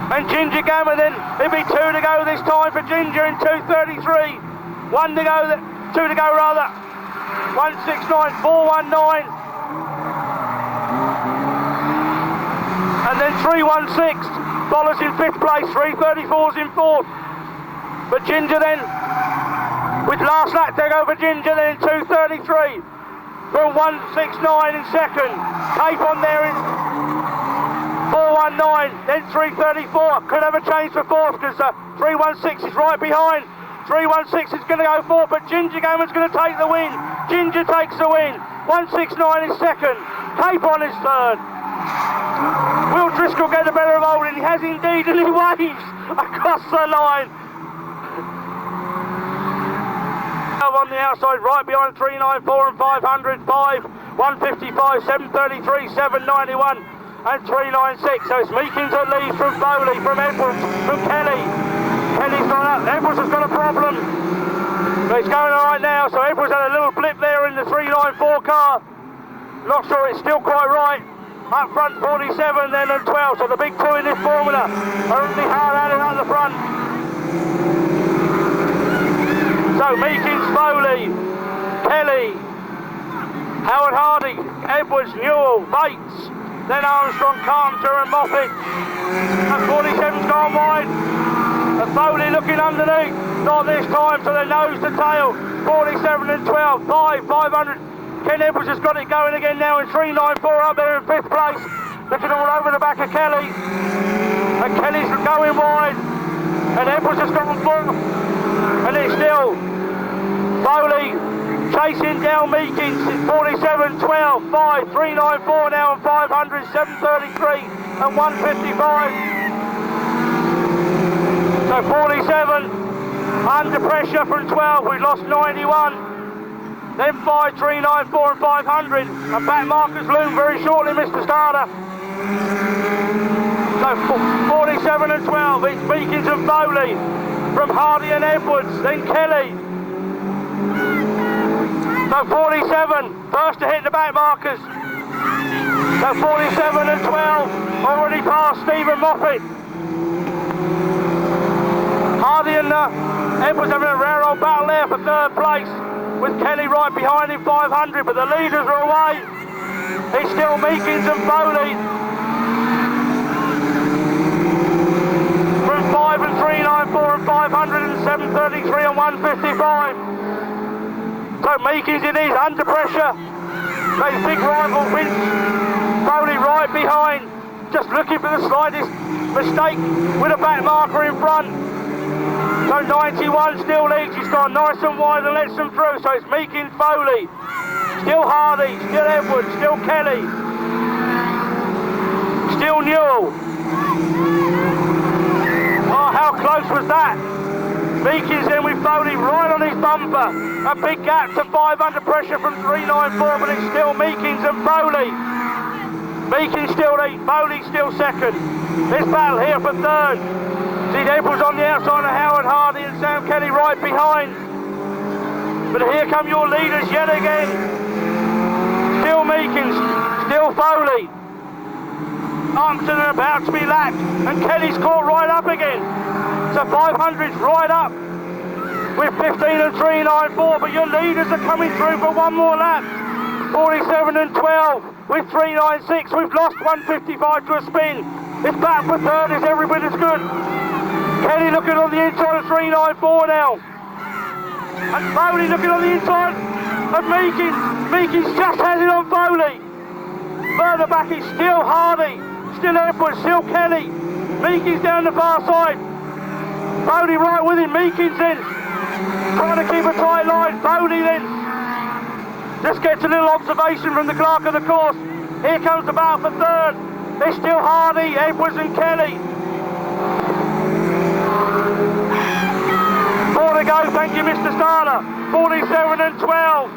And Ginger Gammon then, it'll be 2 to go this time for Ginger in 233. 1 to go, 2 to go rather. 169, 419. And then 316 follows in 5th place, 334's in 4th. But Ginger then, with last lap to go for Ginger then in 233. From 169 in second. Capon there in 419, then 334. Could have a change for 4th because 316 is right behind. 316 is going to go 4th, but Ginger Gammon's going to take the win. Ginger takes the win. 169 is second. Capon is third. Will Driscoll get the better of Holding? He has indeed, and he waves across the line. On the outside, right behind 394 and 500, 5, 155, 733, 791 and 396. So it's Meekins that leads from Foley, from Edwards, from Kelly. Kelly's gone up, Edwards has got a problem. But it's going alright now, so Edwards had a little blip there in the 394 car. Not sure it's still quite right. Up front 47 then and 12, so the big two in this formula are really hard at it at the front. So Meekins, Foley, Kelly, Howard Hardy, Edwards, Newell, Bates, then Armstrong, Carpenter and Moffat. And 47's gone wide. And Foley looking underneath. Not this time, so they're nose to tail. 47 and 12, 500. Ken Edwards has got it going again now in 394 up there in 5th place. Looking all over the back of Kelly. And Kelly's going wide. And Edwards has gone full. And it's still Foley chasing down Meekins. It's 47, 12, 5, 394 now and 500, 733 and 155. So 47 under pressure from 12. We've lost 91. Then 5, 394 and 500. And back markers loom very shortly, Mr. Starter. So 47 and 12. It's Meekins and Foley from Hardy and Edwards. Then Kelly. So 47, first to hit the back markers. So 47 and 12, already past Stephen Moffat. Hardy and Edwards having a rare old battle there for 3rd place, with Kelly right behind him 500, but the leaders are away. It's still Meekins and Foley. From 5 and 394 and 500 and 733 and 155. So Meekins in his under pressure. His big rival Vince Foley right behind, just looking for the slightest mistake with a back marker in front. So 91 still leads. He's gone nice and wide and lets them through. So it's Meekins, Foley, still Hardy, still Edwards, still Kelly, still Newell. Oh, how close was that? Meekins in with Foley right on his bumper. A big gap to 5 under pressure from 394, but it's still Meekins and Foley. Meekins still lead, Foley still second. This battle here for 3rd. See Edwards on the outside of Howard Hardy and Sam Kelly right behind. But here come your leaders yet again. Still Meekins, still Foley. Armstrong are about to be lapped, and Kelly's caught right up again. So 500's right up with 15 and 394, but your leaders are coming through for one more lap. 47 and 12 with 396. We've lost 155 to a spin. It's back for 3rd. It's every bit as good. Kelly looking on the inside of 394 now. And Foley looking on the inside of Meekins. Meekins just has it on Foley. Further back is still Hardy, still Edwards, still Kelly. Meekins down the far side. Foley right with him, Meekins in. Trying to keep a tight line, Foley then. Just gets a little observation from the clerk of the course. Here comes the battle for 3rd. It's still Hardy, Edwards and Kelly. 4 to go, thank you Mr. Starter. 47 and 12.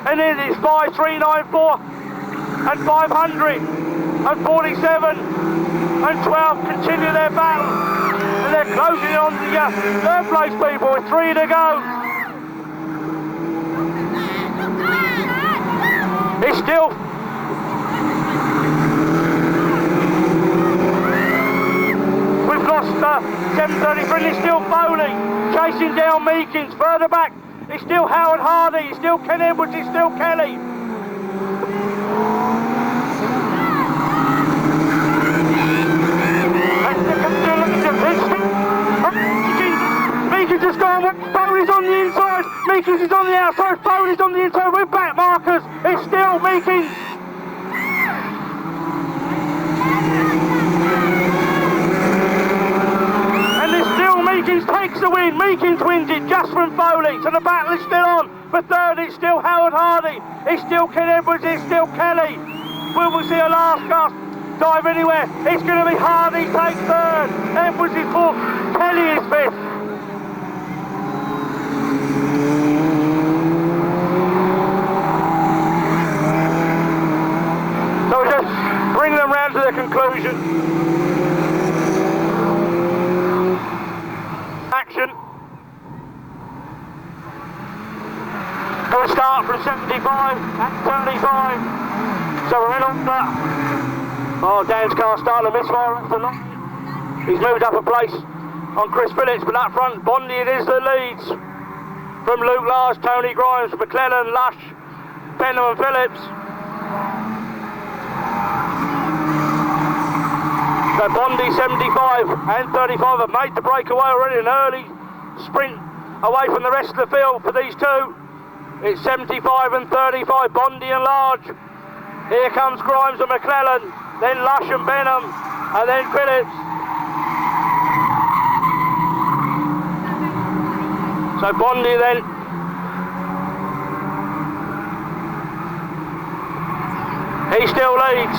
And then it's 5, 394 and 500. And 47 and 12 continue their battle. And they're closing on the 3rd place people with 3 to go. It's still we've lost 733. It's still Foley chasing down Meekins. Further back it's still Howard Hardy, it's still Ken Edwards, it's still Kelly. Meekins has gone, Foley's on the inside, Meekins is on the outside, Foley's on the inside with back markers. It's still Meekins. And it's still Meekins takes the win. Meekins wins it just from Foley. So the battle is still on. For 3rd, it's still Howard Hardy. It's still Ken Edwards, it's still Kelly. Will we see a last cast dive anywhere? It's going to be Hardy takes 3rd, Edwards is 4th, Kelly is 5th. So we just bring them round to the conclusion. Action. start from 75 and 35. So we're in on that. Oh, Dan's car starting to misfire off the line. He's moved up a place on Chris Phillips, but up front, Bondi it is that leads. From Luke Lars, Tony Grimes, McClellan, Lush, Benham and Phillips. So Bondi 75 and 35 have made the breakaway already, an early sprint away from the rest of the field for these two. It's 75 and 35, Bondi and Large. Here comes Grimes and McClellan, then Lush and Benham, and then Phillips. So Bondi then. He still leads.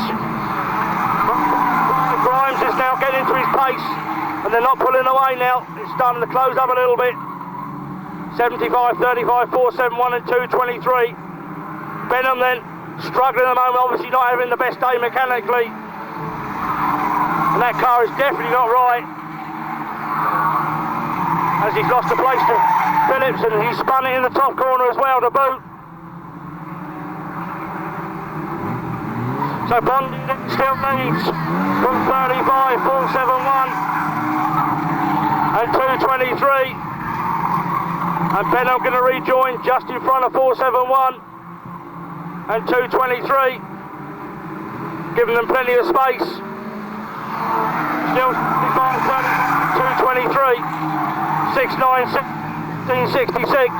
Grimes is now getting into his pace, and they're not pulling away now. It's starting to close up a little bit. 75, 35, 471 and 223. Benham then struggling at the moment, obviously not having the best day mechanically. And that car is definitely not right. As he's lost the place to Phillips, and he's spun it in the top corner as well to boot. So Bondi still leads from 35, 471 and 223. And Benham going to rejoin just in front of 471 and 223, giving them plenty of space. Still 65, 30, 223, 69, 1666.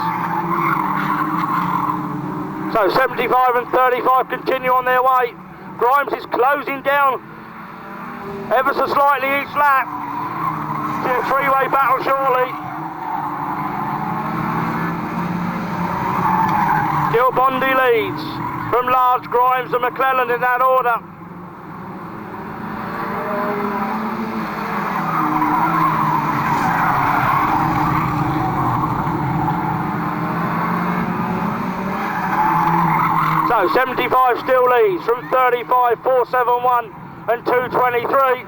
So 75 and 35 continue on their way. Grimes is closing down ever so slightly each lap. It's a three-way battle shortly. Still Bondi leads from Large, Grimes and McClellan in that order. So 75 still leads from 35, 471 and 223.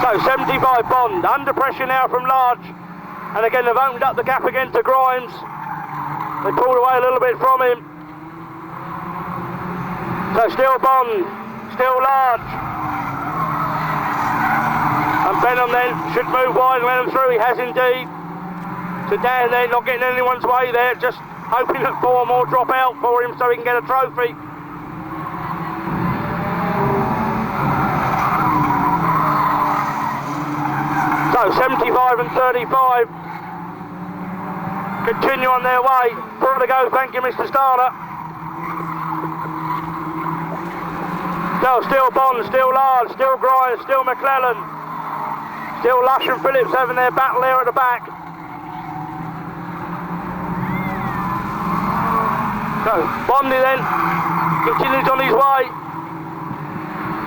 So 75 Bond under pressure now from Large, and again they've opened up the gap again to Grimes. They pulled away a little bit from him. So still Bond, still Large, and Benham then should move wide and let him through. He has indeed. So down there, not getting anyone's way there, just hoping that four more drop out for him so he can get a trophy. So 75 and 35 continue on their way. Four to go, thank you Mr. Starter. Still Bond, still Large, still Grimes, still McClellan, still Lush and Phillips having their battle there at the back. So Bondi then continues on his way.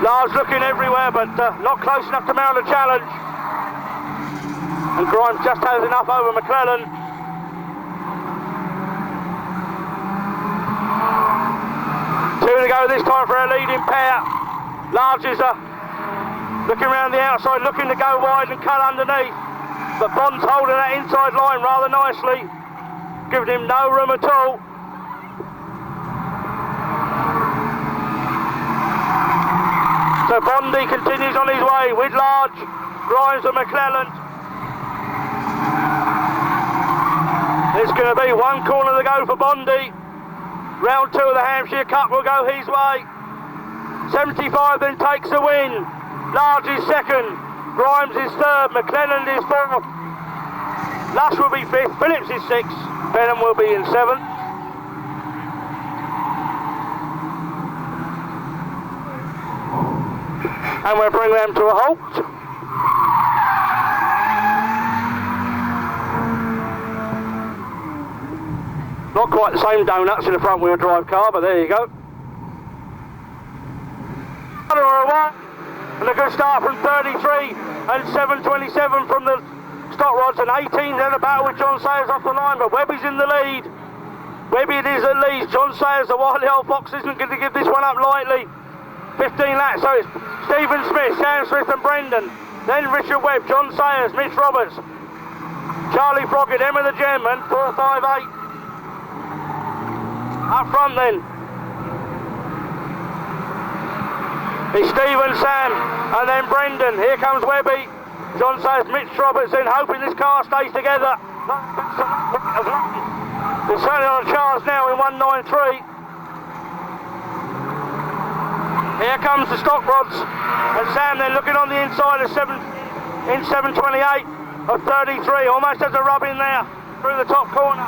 Lars looking everywhere, but not close enough to mount a challenge. And Grimes just has enough over McClellan. Two to go this time for a leading pair. Lars is looking around the outside, looking to go wide and cut underneath. But Bond's holding that inside line rather nicely, giving him no room at all. So Bondi continues on his way with Large, Grimes and McClellan. There's going to be one corner to go for Bondi. Round two of the Hampshire Cup will go his way. 75 then takes the win. Large is second, Grimes is third, McClellan is fourth. Lush will be fifth, Phillips is sixth, Benham will be in seventh. And we'll bring them to a halt. Not quite the same donuts in a front wheel drive car, but there you go. And a good start from 33 and 727 from the stock rods, and 18 then a battle with John Sayers off the line, but Webby's in the lead. Webby it is at least. John Sayers, the wily old fox, isn't going to give this one up lightly. 15 laps, so it's Stephen Smith, Sam Smith and Brendan, then Richard Webb, John Sayers, Mitch Roberts, Charlie Brockett, Emma the German, 458. Up front then. It's Stephen, Sam, and then Brendan. Here comes Webby. John says Mitch Robertson, hoping this car stays together. It's certainly on a charge now in 193. Here comes the stock rods, and Sam then looking on the inside of 728 of 33. Almost has a rub in there through the top corner.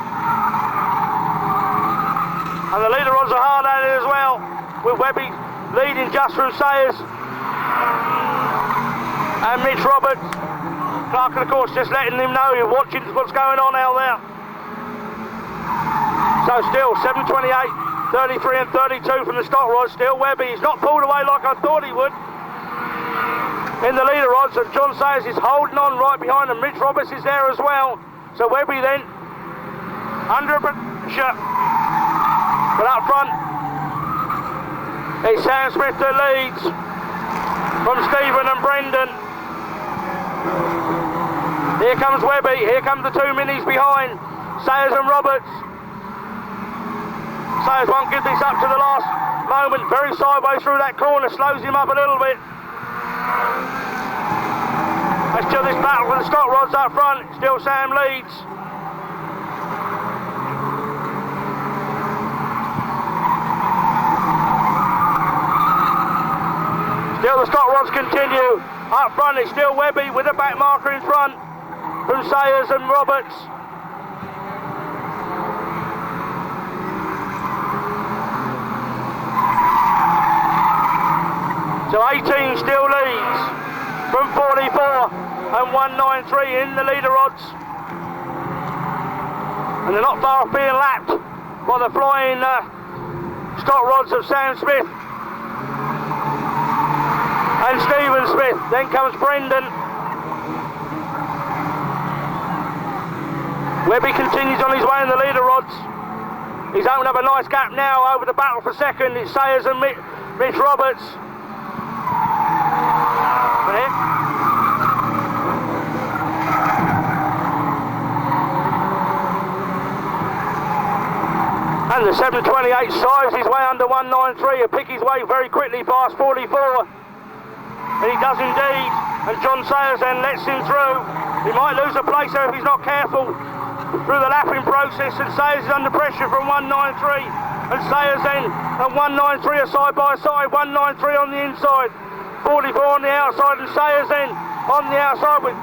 And the leader rods are hard at it as well, with Webby leading just from Sayers and Mitch Roberts. Clark, of course, just letting him know you're watching what's going on out there. So still 728, 33 and 32 from the stock rods. Still Webby. He's not pulled away like I thought he would in the leader rods. And John Sayers is holding on right behind him. Mitch Roberts is there as well. So Webby then under a pressure. But up front, it's Sam Smith that leads from Stephen and Brendan. Here comes Webby, here come the two minis behind, Sayers and Roberts. Sayers won't give this up to the last moment, very sideways through that corner, slows him up a little bit. There's still this battle with the stock rods up front, still Sam leads. Still the stock rods continue. Up front it's still Webby with a back marker in front from Sayers and Roberts. So 18 still leads from 44 and 193 in the leader rods. And they're not far off being lapped by the flying stock rods of Sam Smith and Stephen Smith. Then comes Brendan. Webby continues on his way in the leader rods. He's opened up a nice gap now over the battle for second. It's Sayers and Mitch Roberts. And the 728 sides his way under 193 and pick his way very quickly past 44. And he does indeed, and John Sayers then lets him through. He might lose a place there if he's not careful through the lapping process, and Sayers is under pressure from 193, and Sayers then and 193 are side by side, 193 on the inside, 44 on the outside, and Sayers then on the outside with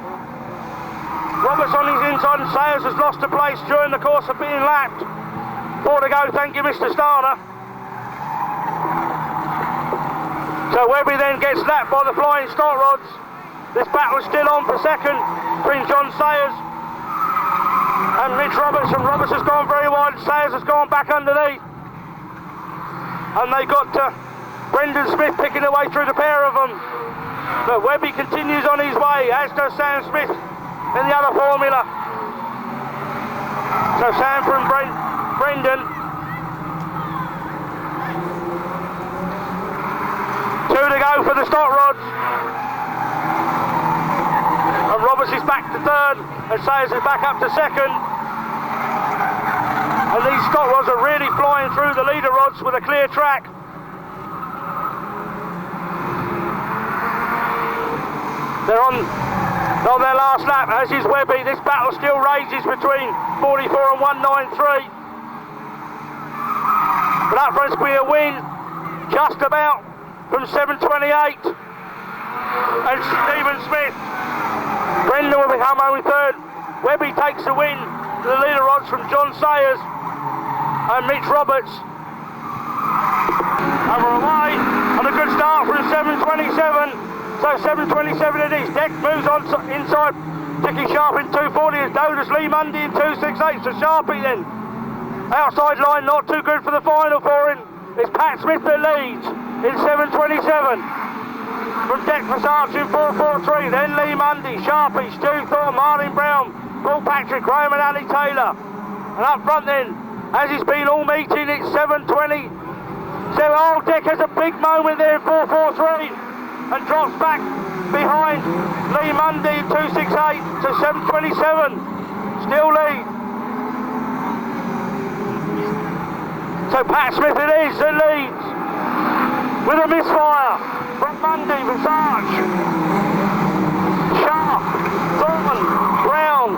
Roberts on his inside, and Sayers has lost a place during the course of being lapped. 4 to go, thank you Mr. Starter. So Webby then gets lapped by the flying stock rods. This battle is still on for second between John Sayers and Mitch Roberts, and Roberts has gone very wide, Sayers has gone back underneath. And they got Brendan Smith picking away through the pair of them. But Webby continues on his way, as does Sam Smith in the other formula. So Sam from Brendan. 2 to go for the stock rods. And Roberts is back to third, and Sayers is back up to second. And these stock rods are really flying through the leader rods with a clear track. They're on their last lap, as is Webby. This battle still rages between 44 and 193. But up front's going to be a win, just about, from 728. And Stephen Smith. Brendan will become only third. Webby takes the win to the leader rods from John Sayers and Mitch Roberts. Over away, and a good start from 727. So 727 it is. Deck moves on inside. Dickie Sharp in 240 as Dodas Lee Mundy in 268. So Sharpie then. Outside line not too good for the final for him. It's Pat Smith that leads in 727. From Deck Passage in 443. Then Lee Mundy, Sharpie, Stu Thorne, Martin Brown, Paul Patrick, Graham and Ali Taylor. And up front then, as it's been all meeting, it's 720. So Old Deck has a big moment there in 443 and drops back behind Lee Mundy 268 to 727. still leads. So Pat Smith it is that leads with a misfire from Mundy, Visage, Sharp, Thornton, Brown,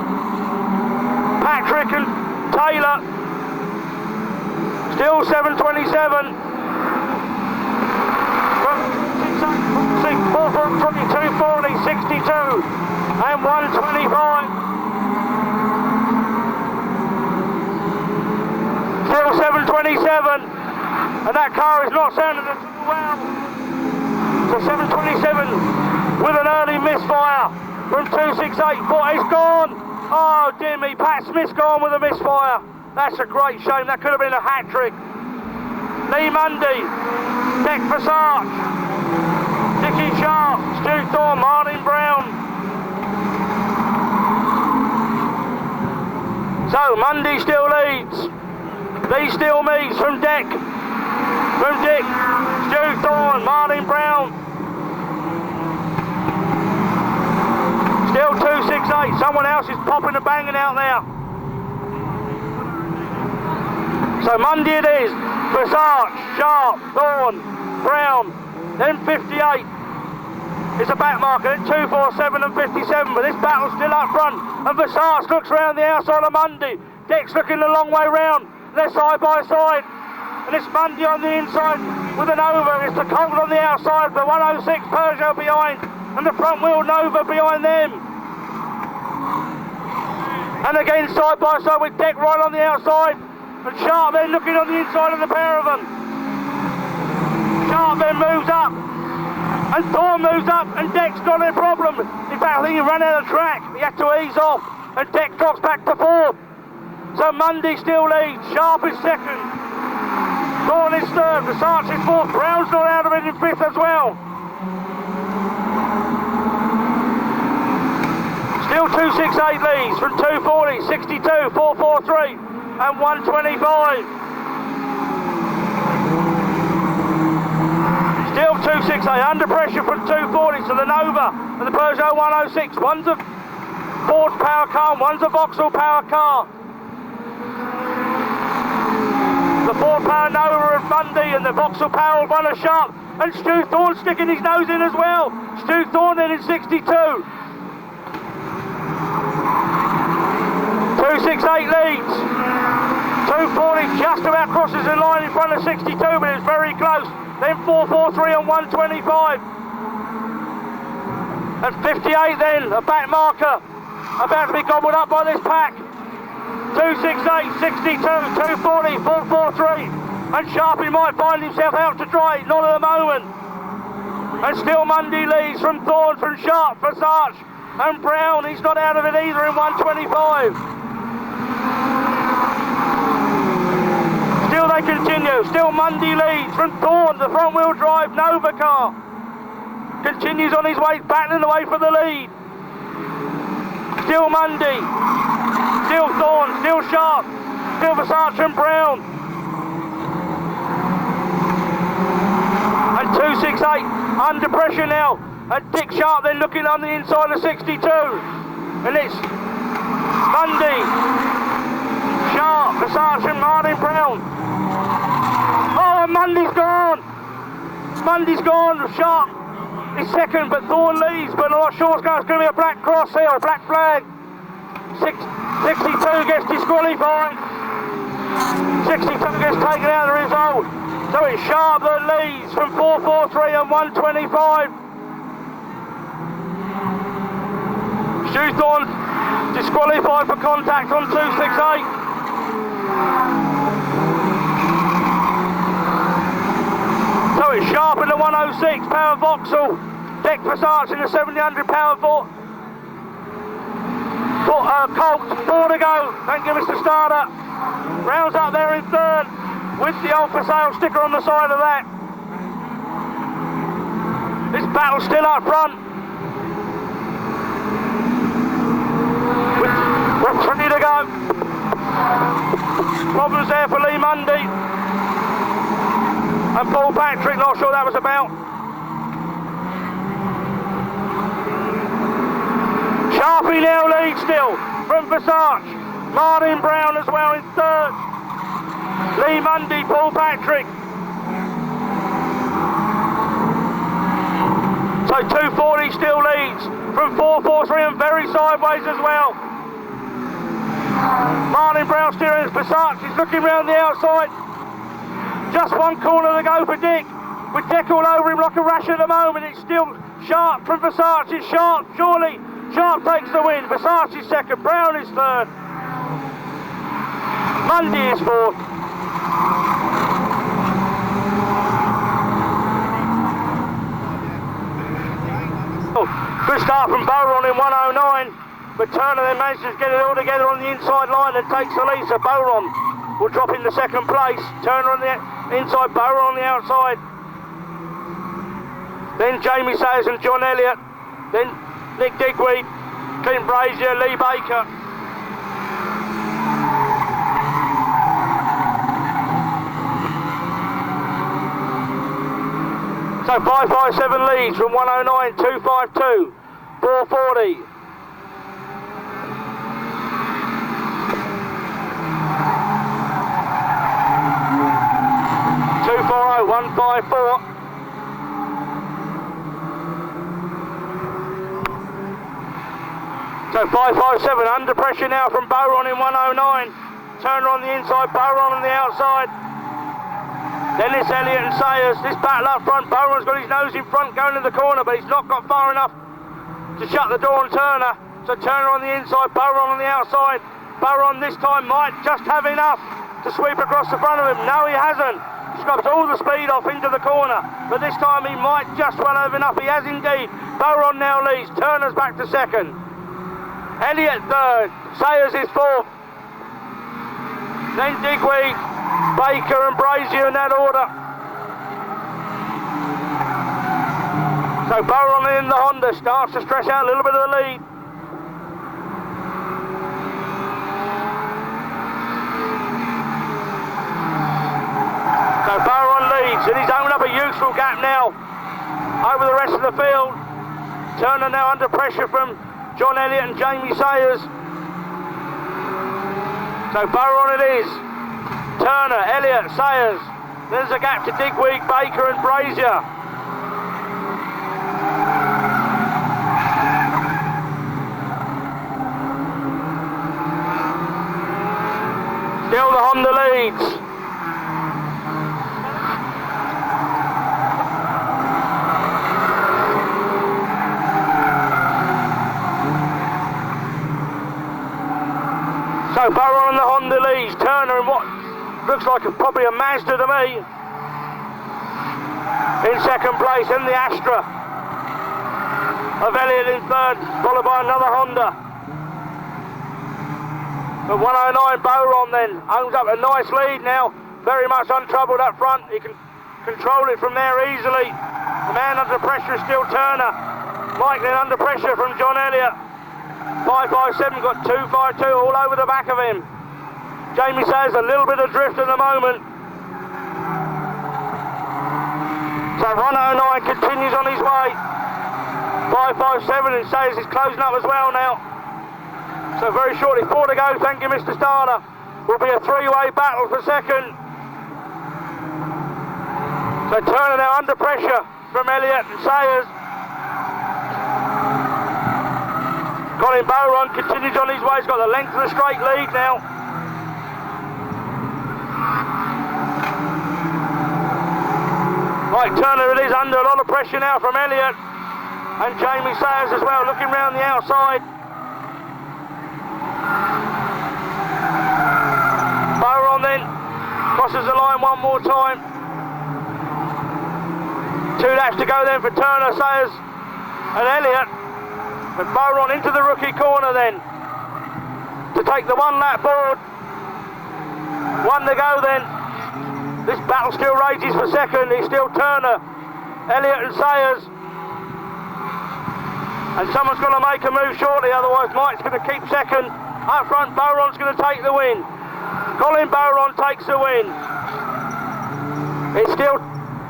Patrick and Taylor. Still 727. From 443, 240, 62 and 125. Still 727, and that car is not sounding at all well. So 727 with an early misfire from 268. It's gone. Oh dear me, Pat Smith's gone with a misfire. That's a great shame. That could have been a hat trick. Lee Mundy, Deck Visage, Dickie Sharp, Stu Thorne, Martin Brown. So Mundy still leads. Lee still meets from Deck. From Dick, Stu Thorne, Martin Brown. Still 268. Someone else is popping and banging out there. So Mundy it is. Visage, Sharp, Thorne, Brown. Then 58. It's a back marker at 247 and 57. But this battle's still up front. And Visage looks around the outside of Mundy. Deck's looking a long way round. They're side by side. And it's Mundy on the inside with a Nova. It's the Colt on the outside, the 106 Peugeot behind, and the front wheel Nova behind them. And again side by side with Deck right on the outside, and Sharp then looking on the inside of the pair of them. Sharp then moves up, and Thorne moves up, and Deck's got a problem. In fact, I think he ran out of track. He had to ease off, and Deck drops back to fourth. So Mundy still leads, Sharp is second, Thorne is third, Visage is fourth, Brown's not out of it in fifth as well. Still 268 leads from 240, 62, 443 and 125. Still 268, under pressure from 240, so the Nova and the Peugeot 106. One's a Ford power car, one's a Vauxhall power car. The Ford power Nova of Mundy and the Vauxhall power one of Sharp. And Stu Thorne sticking his nose in as well. Stu Thorne then in 62. 268 leads. 240 just about crosses the line in front of 62, but it's very close. Then 443 and 125. And 58 then, a back marker. About to be gobbled up by this pack. 268, 62, 240, 443. And Sharpie might find himself out to dry, not at the moment. And still Mundy leads from Thorne, from Sharp, Visage and Brown. He's not out of it either in 125. Still they continue. Still Mundy leads from Thorne, the front wheel drive Nova car. Continues on his way, battling away for the lead. Still Mundy. Still Thorne, still Sharp, still Visage and Brown. And 268 under pressure now. And Dick Sharp then looking on the inside of 62. And it's Mundy, Sharp, Visage and Martin Brown. Oh, and Mundy's gone. Mundy's gone. Sharp is second, but Thorne leads. But I'm not sure it's going to be a black cross here, a black flag. 62 gets disqualified. 62 gets taken out of the result. So it's Sharp that leads from 443 and 125. Stu Thorne disqualified for contact on 268. So it's Sharp in the 106 power Vauxhall. Deck Visage in the 700 power Colt, 4 to go. Thank you, Mr. Starter. Brown's up there in third with the old for sale sticker on the side of that. This battle's still up front. With 3 to go. Problems there for Lee Mundy. And Paul Patrick, not sure that was about. Sharpie now leads still from Visage. Martin Brown as well in third. Lee Mundy, Paul Patrick. So 240 still leads from 443 and very sideways as well. Martin Brown steering, Versace's looking round the outside. Just one corner to go for Dick. With Dick all over him like a rash at the moment. It's still Sharp from Versace. Sharp, surely. Sharp takes the win. Versace second. Brown is third. Mundy is fourth. Good start from Bowron in 109, but Turner then manages to get it all together on the inside line and takes the lead, so Bowron will drop into second place. Turner on the inside, Bowron on the outside. Then Jamie Sayers and John Elliott. Then Nick Digweed, Clint Brazier, Lee Baker. So 557 leads from 109, 252, 440. .240, 154. So 557 under pressure now from Bowron in 109. Turner on the inside, Bowron on the outside. Then it's Elliott and Sayers. This battle up front, Bowron's got his nose in front going to the corner, but he's not got far enough to shut the door on Turner. So Turner on the inside, Bowron on the outside. Bowron this time might just have enough to sweep across the front of him. No, he hasn't. He's got all the speed off into the corner, but this time he might just well have enough. He has indeed. Bowron now leads. Turner's back to second. Elliott third. Sayers is fourth. Then Digweed, Baker and Brazier in that order. So Bowron in the Honda starts to stretch out a little bit of the lead. So Bowron leads and he's opened up a useful gap now over the rest of the field. Turner now under pressure from John Elliott and Jamie Sayers. So Bowron it is. Turner, Elliott, Sayers. There's a gap to Digweed, Baker and Brazier. Still the Honda leads. So Bowron and the Honda leads. Turner in what looks like probably a Mazda to me in second place, and the Astra of Elliott in third, followed by another Honda. But 109 Bowron then owns up a nice lead now, very much untroubled up front. He can control it from there easily. The man under pressure is still Turner. Mike then under pressure from John Elliott. 557 got 252 all over the back of him. Jamie Sayers a little bit of drift at the moment. So 109 continues on his way. 557 and Sayers is closing up as well now. So very shortly, 4 to go, thank you Mr. Starter. Will be a three-way battle for second. So Turner now under pressure from Elliott and Sayers. Colin Bowron continues on his way, he's got the length of the straight lead now. Mike Turner it is under a lot of pressure now from Elliott and Jamie Sayers as well, looking round the outside. Bowron then crosses the line one more time. 2 laps to go then for Turner, Sayers and Elliott. But Bowron into the rookie corner then to take the 1 lap forward. 1 to go then. This battle still rages for second. It's still Turner, Elliott and Sayers. And someone's got to make a move shortly, otherwise Mike's going to keep second. Up front, Bowron's going to take the win. Colin Bowron takes the win. It's still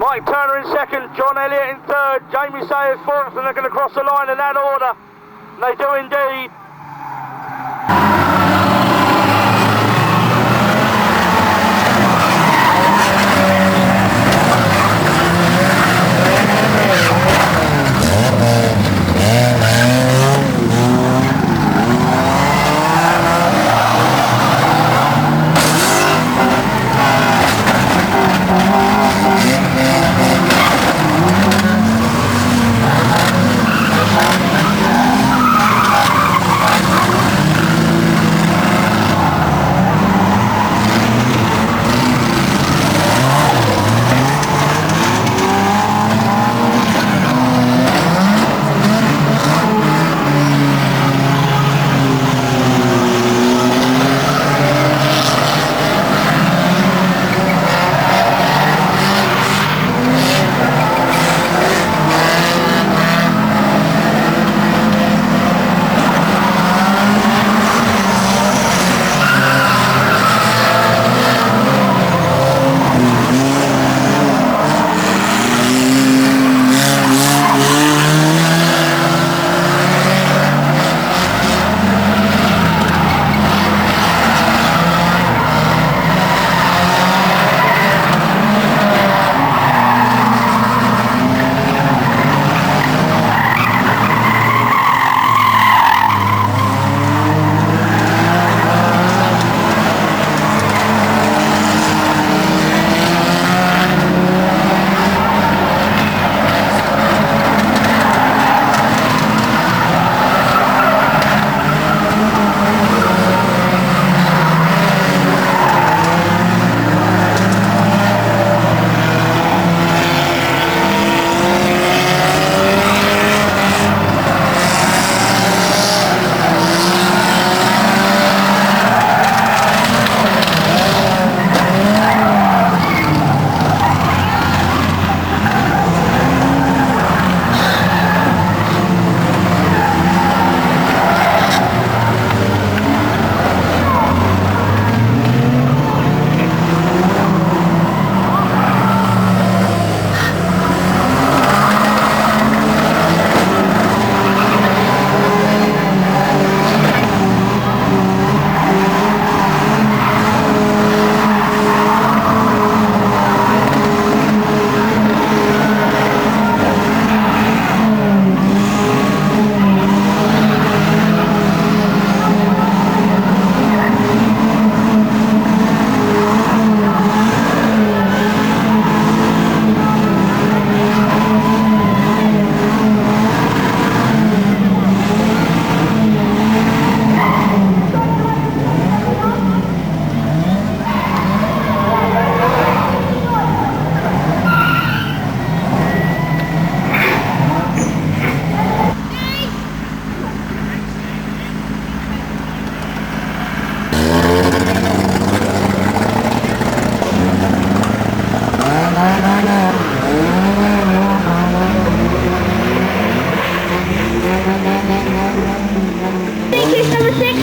Mike Turner in second, John Elliott in third, Jamie Sayers fourth, and they're going to cross the line in that order. They do indeed.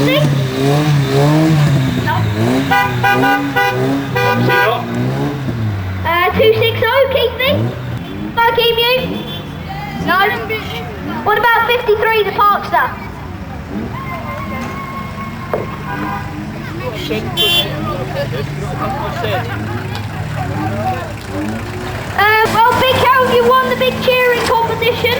Keithy? No. What's 260, Keithy? No, Keemu? No. What about 53, the Parkster? Well, Big Harold, you won the big cheering competition.